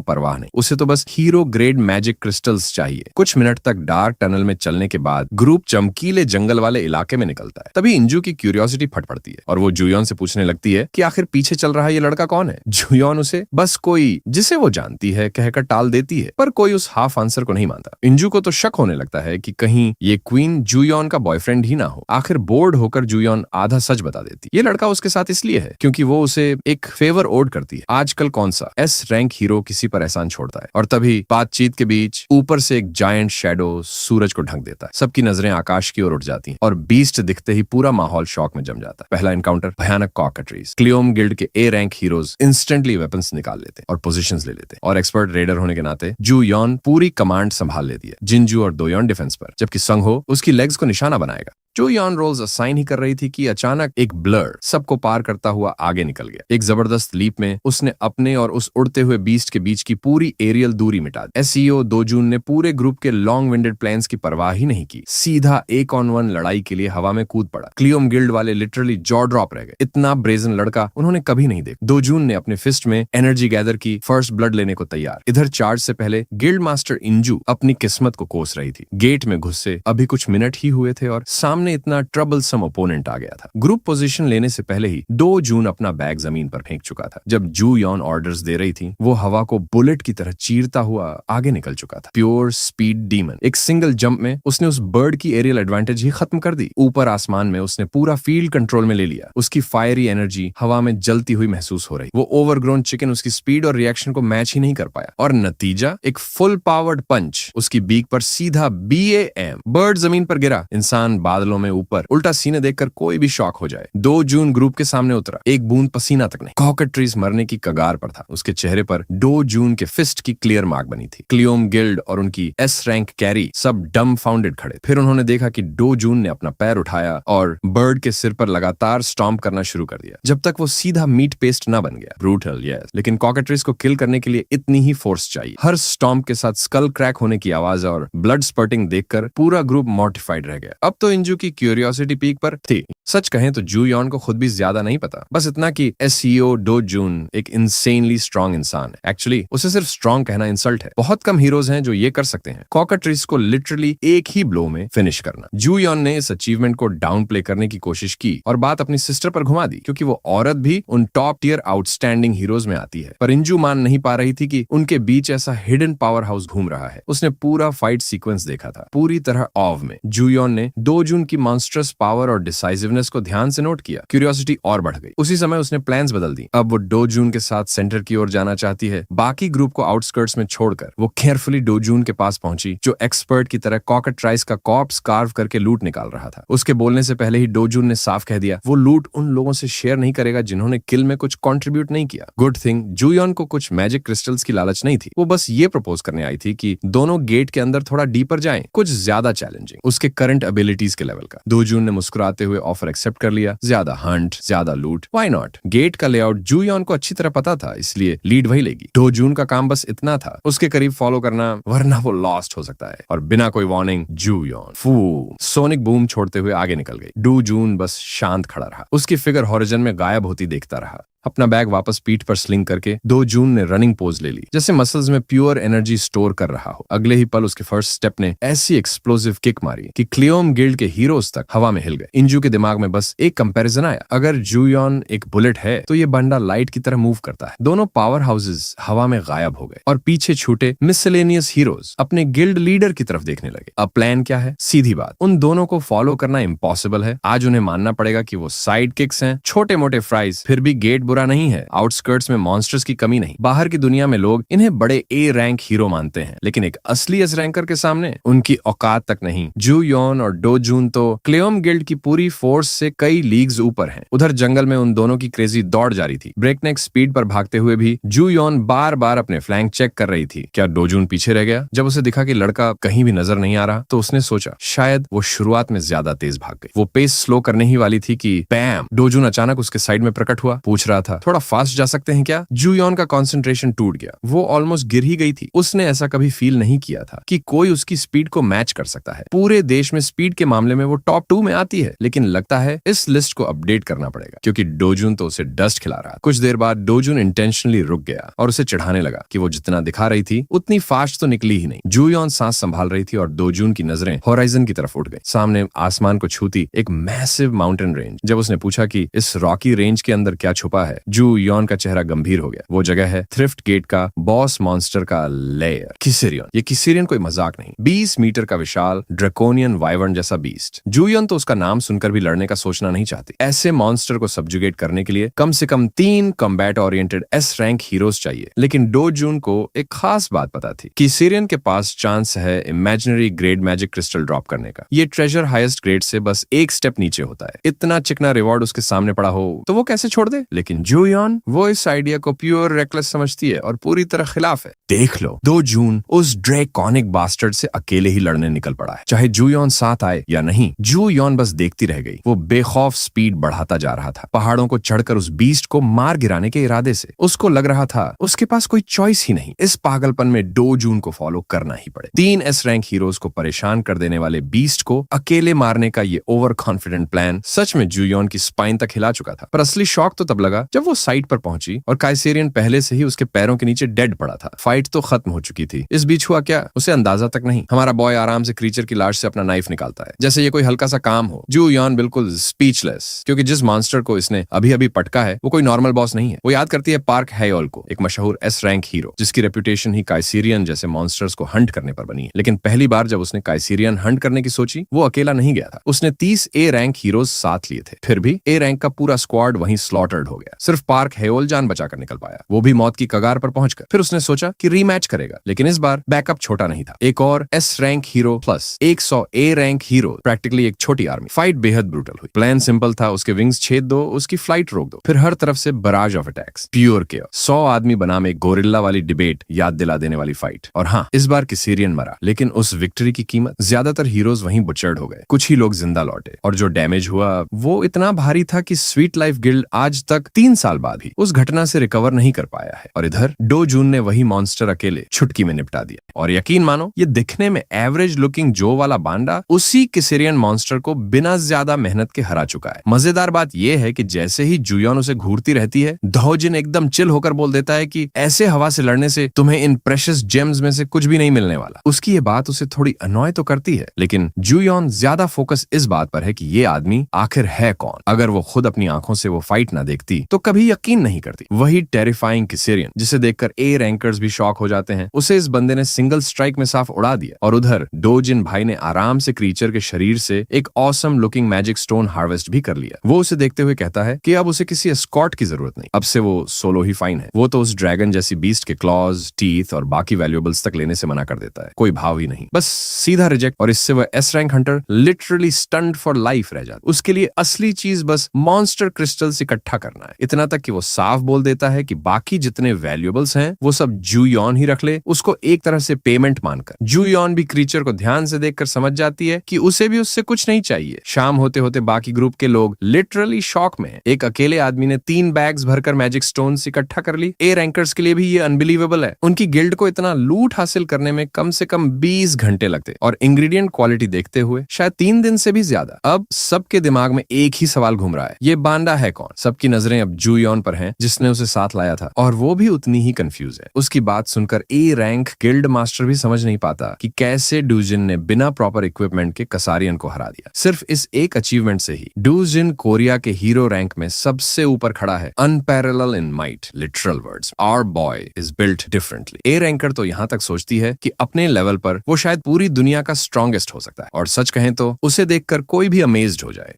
परवाह नहीं, उसे तो बस हीरो ग्रेड मैजिक क्रिस्टल्स चाहिए। कुछ मिनट तक डार्क टनल में चलने के बाद ग्रुप चमकीले जंगल वाले इलाके में निकलता है। तभी इंजू की क्यूरियोसिटी फट पड़ती है और वो जुयोन से पूछने लगती है कि आखिर पीछे चल रहा ये लड़का कौन है। जुयोन उसे बस कोई जिसे वो जानती है कहकर टाल देती है, पर कोई उस हाफ आंसर को नहीं मानता। इंजू को तो शक होने लगता है कि कहीं ये क्वीन जुयोन का बॉयफ्रेंड ही ना हो। आखिर बोर्ड होकर जुयोन आधा सच बता देती। ये लड़का उसके साथ इसलिए है क्योंकि वो उसे एक फेवर ओड करती है। आजकल कौन सा एस रैंक हीरो किसी पर एहसान छोड़ता है। और तभी बातचीत के बीच ऊपर से एक जायंट शैडो सूरज को ढक देता है। सबकी नजरें आकाश की ओर उठ जाती हैं और बीस्ट दिखते ही पूरा माहौल शॉक में जम जाता है। पहला एनकाउंटर भयानक कॉकट्रीज। क्लियोम गिल्ड के A rank heroes instantly weapons निकाल लेते और पोजीशंस ले लेते और एक्सपर्ट रेडर होने के नाते जुयोन पूरी कमांड संभाल लेती है। जिनजू और दोयोन डिफेंस पर, जबकि संघो उसकी लेग्स को निशाना बनाएगा। जुयोन रोल्स असाइन ही कर रही थी कि अचानक एक ब्लर सबको पार करता हुआ आगे निकल गया। एक जबरदस्त लीप में उसने अपने और उस उड़ते हुए बीस्ट के बीच की पूरी एरियल दूरी मिटा दी। SEO दोजून ने पूरे ग्रुप के लॉन्ग विंडेड प्लान्स की परवाह ही नहीं की, सीधा 1-on-1 लड़ाई के लिए हवा में कूद पड़ा। क्लियोम गिल्ड वाले लिटरली जॉ ड्रॉप रह गए। इतना ब्रेजन लड़का उन्होंने कभी नहीं देखा। दोजून ने अपने फिस्ट में एनर्जी गैदर की, फर्स्ट ब्लड लेने को तैयार। इधर चार्ज से पहले गिल्ड मास्टर इंजू अपनी किस्मत को कोस रही थी। गेट में घुसे अभी कुछ मिनट ही हुए थे और सामने इतना ट्रबलसम ओपोनेंट आ गया था। ग्रुप पोजीशन लेने से पहले ही दोजून अपना बैग जमीन पर फेंक चुका था। जब जुयोन ऑर्डर्स दे रही थी वो हवा को बुलेट की तरह चीरता हुआ आगे निकल चुका था। Pure speed demon. एक सिंगल जंप में उसने उस बर्ड की एरियल एडवांटेज ही खत्म कर दी। ऊपर आसमान में उसने पूरा फील्ड कंट्रोल में ले लिया। उसकी फायरी एनर्जी हवा में जलती हुई महसूस हो रही। वो ओवरग्रोन चिकन उसकी स्पीड और रिएक्शन को मैच ही नहीं कर पाया और नतीजा एक फुल पावर्ड पंच उसकी बीक पर सीधा BAM। बर्ड जमीन पर गिरा। इंसान बादलों में ऊपर। उल्टा सीने देखकर कोई भी शॉक हो जाए। दोजून ग्रुप के सामने उतरा, एक बूंद पसीना तक नहीं। कॉकट्रीज मरने की कगार पर था। उसके चेहरे पर दोजून के फिस्ट की क्लियर मार्क बनी थी। क्लियोम गिल्ड और उनकी S रैंक कैरी सब डम फाउंडेड खड़े। फिर उन्होंने देखा कि दोजून ने अपना पैर उठाया और बर्ड के सिर पर लगातार स्टॉम्प करना शुरू कर दिया जब तक वो सीधा मीट पेस्ट ना बन गया। ब्रूटल, यस, लेकिन कॉकट्रीज को किल करने के लिए इतनी ही फोर्स चाहिए। हर स्टॉम्प के साथ स्कल क्रैक होने की आवाज और ब्लड स्पर्टिंग देखकर पूरा ग्रुप मॉर्टिफाइड रह गया। अब तो इंजू की क्यूरियोसिटी पीक पर थी। सच कहें तो जुयोन को खुद भी ज्यादा नहीं पता, बस इतना कि SEO दोजून एक इंसेनली स्ट्रॉन्ग इंसान है। एक्चुअली उसे सिर्फ स्ट्रॉन्ग कहना इंसल्ट है। बहुत कम हीरोज हैं जो ये कर सकते हैं, कॉकट्रीज को लिटरली एक ही ब्लो में फिनिश करना। जुयोन ने इस अचीवमेंट को डाउन प्ले करने की कोशिश की और बात अपनी सिस्टर पर घुमा दी क्योंकि वो औरत भी उन टॉप टियर आउटस्टैंडिंग हीरोज में आती है। पर इंजू मान नहीं पा रही थी कि उनके बीच ऐसा हिडन पावर हाउस घूम रहा है। उसने पूरा फाइट सीक्वेंस देखा था, पूरी तरह ऑव में। जुयोन ने दोजून की मॉन्स्ट्रस पावर और डिसाइसिवनेस को ध्यान से नोट किया। क्यूरियोसिटी और बढ़ गई। उसी समय उसने प्लान्स बदल दी। अब वो दोजून के साथ सेंटर की ओर जाना चाहती है। बाकी ग्रुप को आउटस्कर्ट्स में छोड़कर वो केयरफुली दोजून के पास पहुंची जो एक्सपर्ट की तरह कॉकट्राइज का कॉर्प्स कार्व करके लूट निकाल रहा था। उसके बोलने से पहले ही दोजून ने साफ कह दिया वो लूट उन लोगों से शेयर नहीं करेगा जिन्होंने किल में कुछ कंट्रीब्यूट नहीं किया। गुड थिंग जुयोन को कुछ मैजिक क्रिस्टल्स की लालच नहीं थी। वो बस ये प्रपोज करने आई थी कि दोनों गेट के अंदर थोड़ा डीपर जाएं, कुछ ज्यादा चैलेंजिंग उसके करंट एबिलिटीज के लेवल लेवल का। दो जून ने मुस्कुराते हुए ऑफर एक्सेप्ट कर लिया। ज्यादा हंट, ज्यादा लूट, व्हाई नॉट। गेट का लेआउट जू यॉन को अच्छी तरह पता था, इसलिए लीड वही लेगी। दो जून का काम बस इतना था, उसके करीब फॉलो करना, वरना वो लॉस्ट हो सकता है। और बिना कोई वार्निंग जू यॉन सोनिक बूम छोड़ते हुए आगे निकल गई। डू जून बस शांत खड़ा रहा, उसकी फिगर हॉरिजन में गायब होती देखता रहा। अपना बैग वापस पीठ पर स्लिंग करके दो जून ने रनिंग पोज ले ली, जैसे मसल्स में प्योर एनर्जी स्टोर कर रहा हो। अगले ही पल उसके फर्स्ट स्टेप ने ऐसी एक्सप्लोसिव किक मारी कि क्लियोम गिल्ड के हीरोज तक हवा में हिल गए। इंजू के दिमाग में बस एक कंपैरिजन आया, अगर जूयॉन एक बुलेट है तो ये बंडा लाइट की तरह मूव करता है। दोनों पावर हाउसेस हवा में गायब हो गए और पीछे छूटे मिसलेनियस हीरोज अपने गिल्ड लीडर की तरफ देखने लगे। अब प्लान क्या है? सीधी बात, उन दोनों को फॉलो करना इम्पॉसिबल है। आज उन्हें मानना पड़ेगा कि वो साइड किक्स हैं, छोटे मोटे फ्राइज। फिर भी गेट बुरा नहीं है, आउटस्कर्ट्स में मॉन्स्टर्स की कमी नहीं। बाहर की दुनिया में लोग इन्हें बड़े ए रैंक हीरो मानते हैं, लेकिन एक असली एस रैंकर के सामने उनकी औकात तक नहीं। जू यॉन और डो जून तो क्लेयोम गिल्ड की पूरी फोर्स से कई लीग्स ऊपर हैं। उधर जंगल में उन दोनों की क्रेजी दौड़ जारी थी। ब्रेकनेक स्पीड पर भागते हुए भी जू यॉन बार बार अपने फ्लैंक चेक कर रही थी। क्या डो जून पीछे रह गया? जब उसे दिखा कि लड़का कहीं भी नजर नहीं आ रहा तो उसने सोचा शायद वो शुरुआत में ज्यादा तेज भाग गई। वो पेस स्लो करने ही वाली थी कि बैम, डो जून अचानक उसके साइड में प्रकट हुआ। पूछ रहा था, थोड़ा फास्ट जा सकते हैं क्या? जू यॉन का कंसंट्रेशन टूट गया, वो ऑलमोस्ट गिर ही गई थी। उसने ऐसा कभी फील नहीं किया था कि कोई उसकी स्पीड को मैच कर सकता है। पूरे देश में स्पीड के मामले में वो टॉप 2 में आती है, लेकिन लगता है इस लिस्ट को अपडेट करना पड़ेगा, क्योंकि डोजून तो उसे डस्ट खिला रहा। कुछ देर बाद डोजून इंटेंशनली रुक गया और उसे चिढ़ाने लगा कि वो जितना दिखा रही थी उतनी फास्ट तो निकली ही नहीं। जू यॉन सांस संभाल रही थी और डोजून की नजरें होराइजन की तरफ उठ गई। सामने आसमान को छूती एक मैसिव माउंटेन रेंज। जब उसने पूछा कि इस रॉकी रेंज के अंदर क्या छुपा है, जू यॉन का चेहरा गंभीर हो गया। वो जगह है थ्रिफ्ट गेट का बॉस मॉन्स्टर का लेयर, किसेरियन। ये किसेरियन कोई मजाक नहीं, 20 मीटर का विशाल ड्रैकोनियन वाइवर्न जैसा बीस्ट। जूयन तो उसका नाम सुनकर भी लड़ने का सोचना नहीं चाहती। ऐसे मॉन्स्टर को सब्जुगेट करने के लिए कम से कम 3 combat oriented S rank heroes चाहिए। लेकिन डो जून को एक खास बात पता थी, किसेरियन के पास चांस है imaginary grade magic crystal drop करने का। ये ट्रेजर हाईएस्ट ग्रेड से बस एक स्टेप नीचे होता है। इतना चिकना रिवॉर्ड उसके सामने पड़ा हो तो वो कैसे छोड़ दे? लेकिन जूयन वो इस आइडिया को प्योर रेकलेस समझती है और पूरी तरह खिलाफ है। देख लो, दो जून उस ड्रैकोनिक बास्टर्ड से अकेले ही लड़ने निकल पड़ा है, चाहे जूयॉन साथ आए या नहीं। जूयॉन बस देखती रह गई। वो बेखौफ स्पीड बढ़ाता जा रहा था, पहाड़ों को चढ़कर उस बीस्ट को मार गिराने के इरादे से। उसको लग रहा था उसके पास कोई चॉइस ही नहीं, इस पागलपन में डो जून को फॉलो करना ही पड़े। 3 एस रैंक हीरोज को परेशान कर देने वाले बीस्ट को अकेले मारने का ये ओवर कॉन्फिडेंट प्लान सच में जूयॉन की स्पाइन तक हिला चुका था। पर असली शॉक तो तब लगा जब वो साइट पर पहुंची और काइसेरियन पहले से ही उसके पैरों के नीचे डेड पड़ा था। फाइट तो खत्म हो चुकी थी, इस बीच हुआ क्या उसे अंदाजा तक नहीं। हमारा बॉय आराम से क्रीचर की लाश से अपना नाइफ निकालता है, जैसे ये कोई हल्का सा काम हो। जूयॉन बिल्कुल स्पीचलेस, क्योंकि जिस मॉन्स्टर को इसने अभी अभी पटका है वो कोई नॉर्मल बॉस नहीं है। वो याद करती है पार्क हेयोल को, एक मशहूर एस रैंक हीरो जिसकी रेपुटेशन ही काइसेरियन जैसे मॉन्स्टर्स को हंट करने पर बनी है। लेकिन पहली बार जब उसने काइसेरियन हंट करने की सोची, वो अकेला नहीं गया था। उसने 30 ए रैंक हीरोज साथ लिए थे। फिर भी ए रैंक का पूरा स्क्वाड वहीं स्लॉटर्ड हो गया। सिर्फ पार्क हेयोल जान बचाकर निकल पाया, वो भी मौत की कगार पर पहुंचकर। फिर उसने सोचा कि रीमैच करेगा, लेकिन इस बार बैकअप छोटा नहीं था। एक और S rank hero plus 100 A rank hero, practically एक छोटी आर्मी। फाइट बेहद ब्रूटल हुई। प्लान सिंपल था, उसके विंग्स छेद दो, उसकी फ्लाइट रोक दो। फिर हर तरफ से barrage of attacks, pure chaos. 100 आदमी बनाम एक गोरिल्ला वाली डिबेट याद दिला देने वाली फाइट। और हाँ, इस बार किसेरियन मरा, लेकिन उस विक्ट्री की कीमत ज्यादातर हीरोज वहीं बुचर्ड हो गए। कुछ ही लोग जिंदा लौटे, और जो डैमेज हुआ वो इतना भारी था कि स्वीट लाइफ गिल्ड आज तक 3 साल बाद भी उस घटना से रिकवर नहीं कर पाया है। और इधर डो जून ने वही मॉन्स्टर अकेले छुटकी में निपटा दिया। और यकीन मानो, ये दिखने में एवरेज लुकिंग जो वाला बांडा उसी किसेरियन मॉन्स्टर को बिना ज्यादा मेहनत के हरा चुका है। मजेदार बात यह है कि जैसे ही जूयॉन उसे घूरती रहती है, दोजिन एकदम चिल होकर बोल देता है कि ऐसे हवा से लड़ने से तुम्हें इन प्रेशियस जेम्स में से कुछ भी नहीं मिलने वाला। उसकी ये बात उसे थोड़ी अनॉय तो करती है, लेकिन जूयॉन ज्यादा फोकस इस बात पर है कि ये आदमी आखिर है कौन। अगर वो खुद अपनी आंखों से वो फाइट ना देखती तो कभी यकीन नहीं करती। वही टेरिफाइंग किसेरियन जिसे देखकर ए रैंकर्स भी शॉक हो जाते हैं, उसे इस बंदे ने सिंगल स्ट्राइक में साफ उड़ा दिया। और उधर डोजिन भाई ने आराम से क्रीचर के शरीर से एक awesome looking magic stone harvest भी कर लिया। वो उसे देखते हुए कहता है कि अब उसे किसी एस्कॉर्ट की जरूरत नहीं, अब से वो सोलो ही फाइन है। वो तो उस ड्रैगन जैसी बीस्ट के क्लॉज, टीथ और बाकी वैल्यूएबल्स तक लेने से मना कर देता है। कोई भाव ही नहीं, बस सीधा रिजेक्ट। और इससे वह S rank Hunter literally stunned for life रह जाता। उसके लिए असली चीज बस मॉन्स्टर क्रिस्टल्स इकट्ठा करना है। इतना तक कि वो साफ बोल देता है कि बाकी जितने वैल्यूएबल्स हैं वो सब जू यॉन ही रख ले, उसको एक तरह से पेमेंट मानकर। जू यॉन भी क्रीचर को ध्यान से देखकर समझ जाती है कि उसे भी उससे कुछ नहीं चाहिए। शाम होते होते बाकी ग्रुप के लोग लिटरली शॉक में हैं। एक अकेले आदमी ने 3 बैग्स भरकर मैजिक स्टोन्स इकट्ठा कर ली। ए रैंकर्स के लिए भी ये अनबिलीवेबल है। उनकी गिल्ड को इतना लूट हासिल करने में कम से कम 20 घंटे लगते और इंग्रेडिएंट क्वालिटी देखते हुए शायद 3 दिन से भी ज्यादा। अब सबके दिमाग में एक ही सवाल घूम रहा है, ये बांडा है कौन? सबकी नजरें अब जू यॉन पर हैं, जिसने उसे साथ लाया था, और वो भी उतनी ही कंफ्यूज है। उसकी बात सुनकर ए रैंक गिल्ड मास्टर भी समझ नहीं पाता कि कैसे डूजिन ने बिना प्रॉपर इक्विपमेंट के कसारियन को हरा दिया। सिर्फ इस एक अचीवमेंट से ही डूजिन कोरिया के हीरो रैंक में सबसे ऊपर खड़ा है। Unparalleled in might, literal words, our boy is built differently. A ranker तो यहाँ तक सोचती है कि अपने लेवल पर वो शायद पूरी दुनिया का स्ट्रॉन्गेस्ट हो सकता है, और सच कहें तो उसे देखकर कोई भी अमेज्ड हो जाए।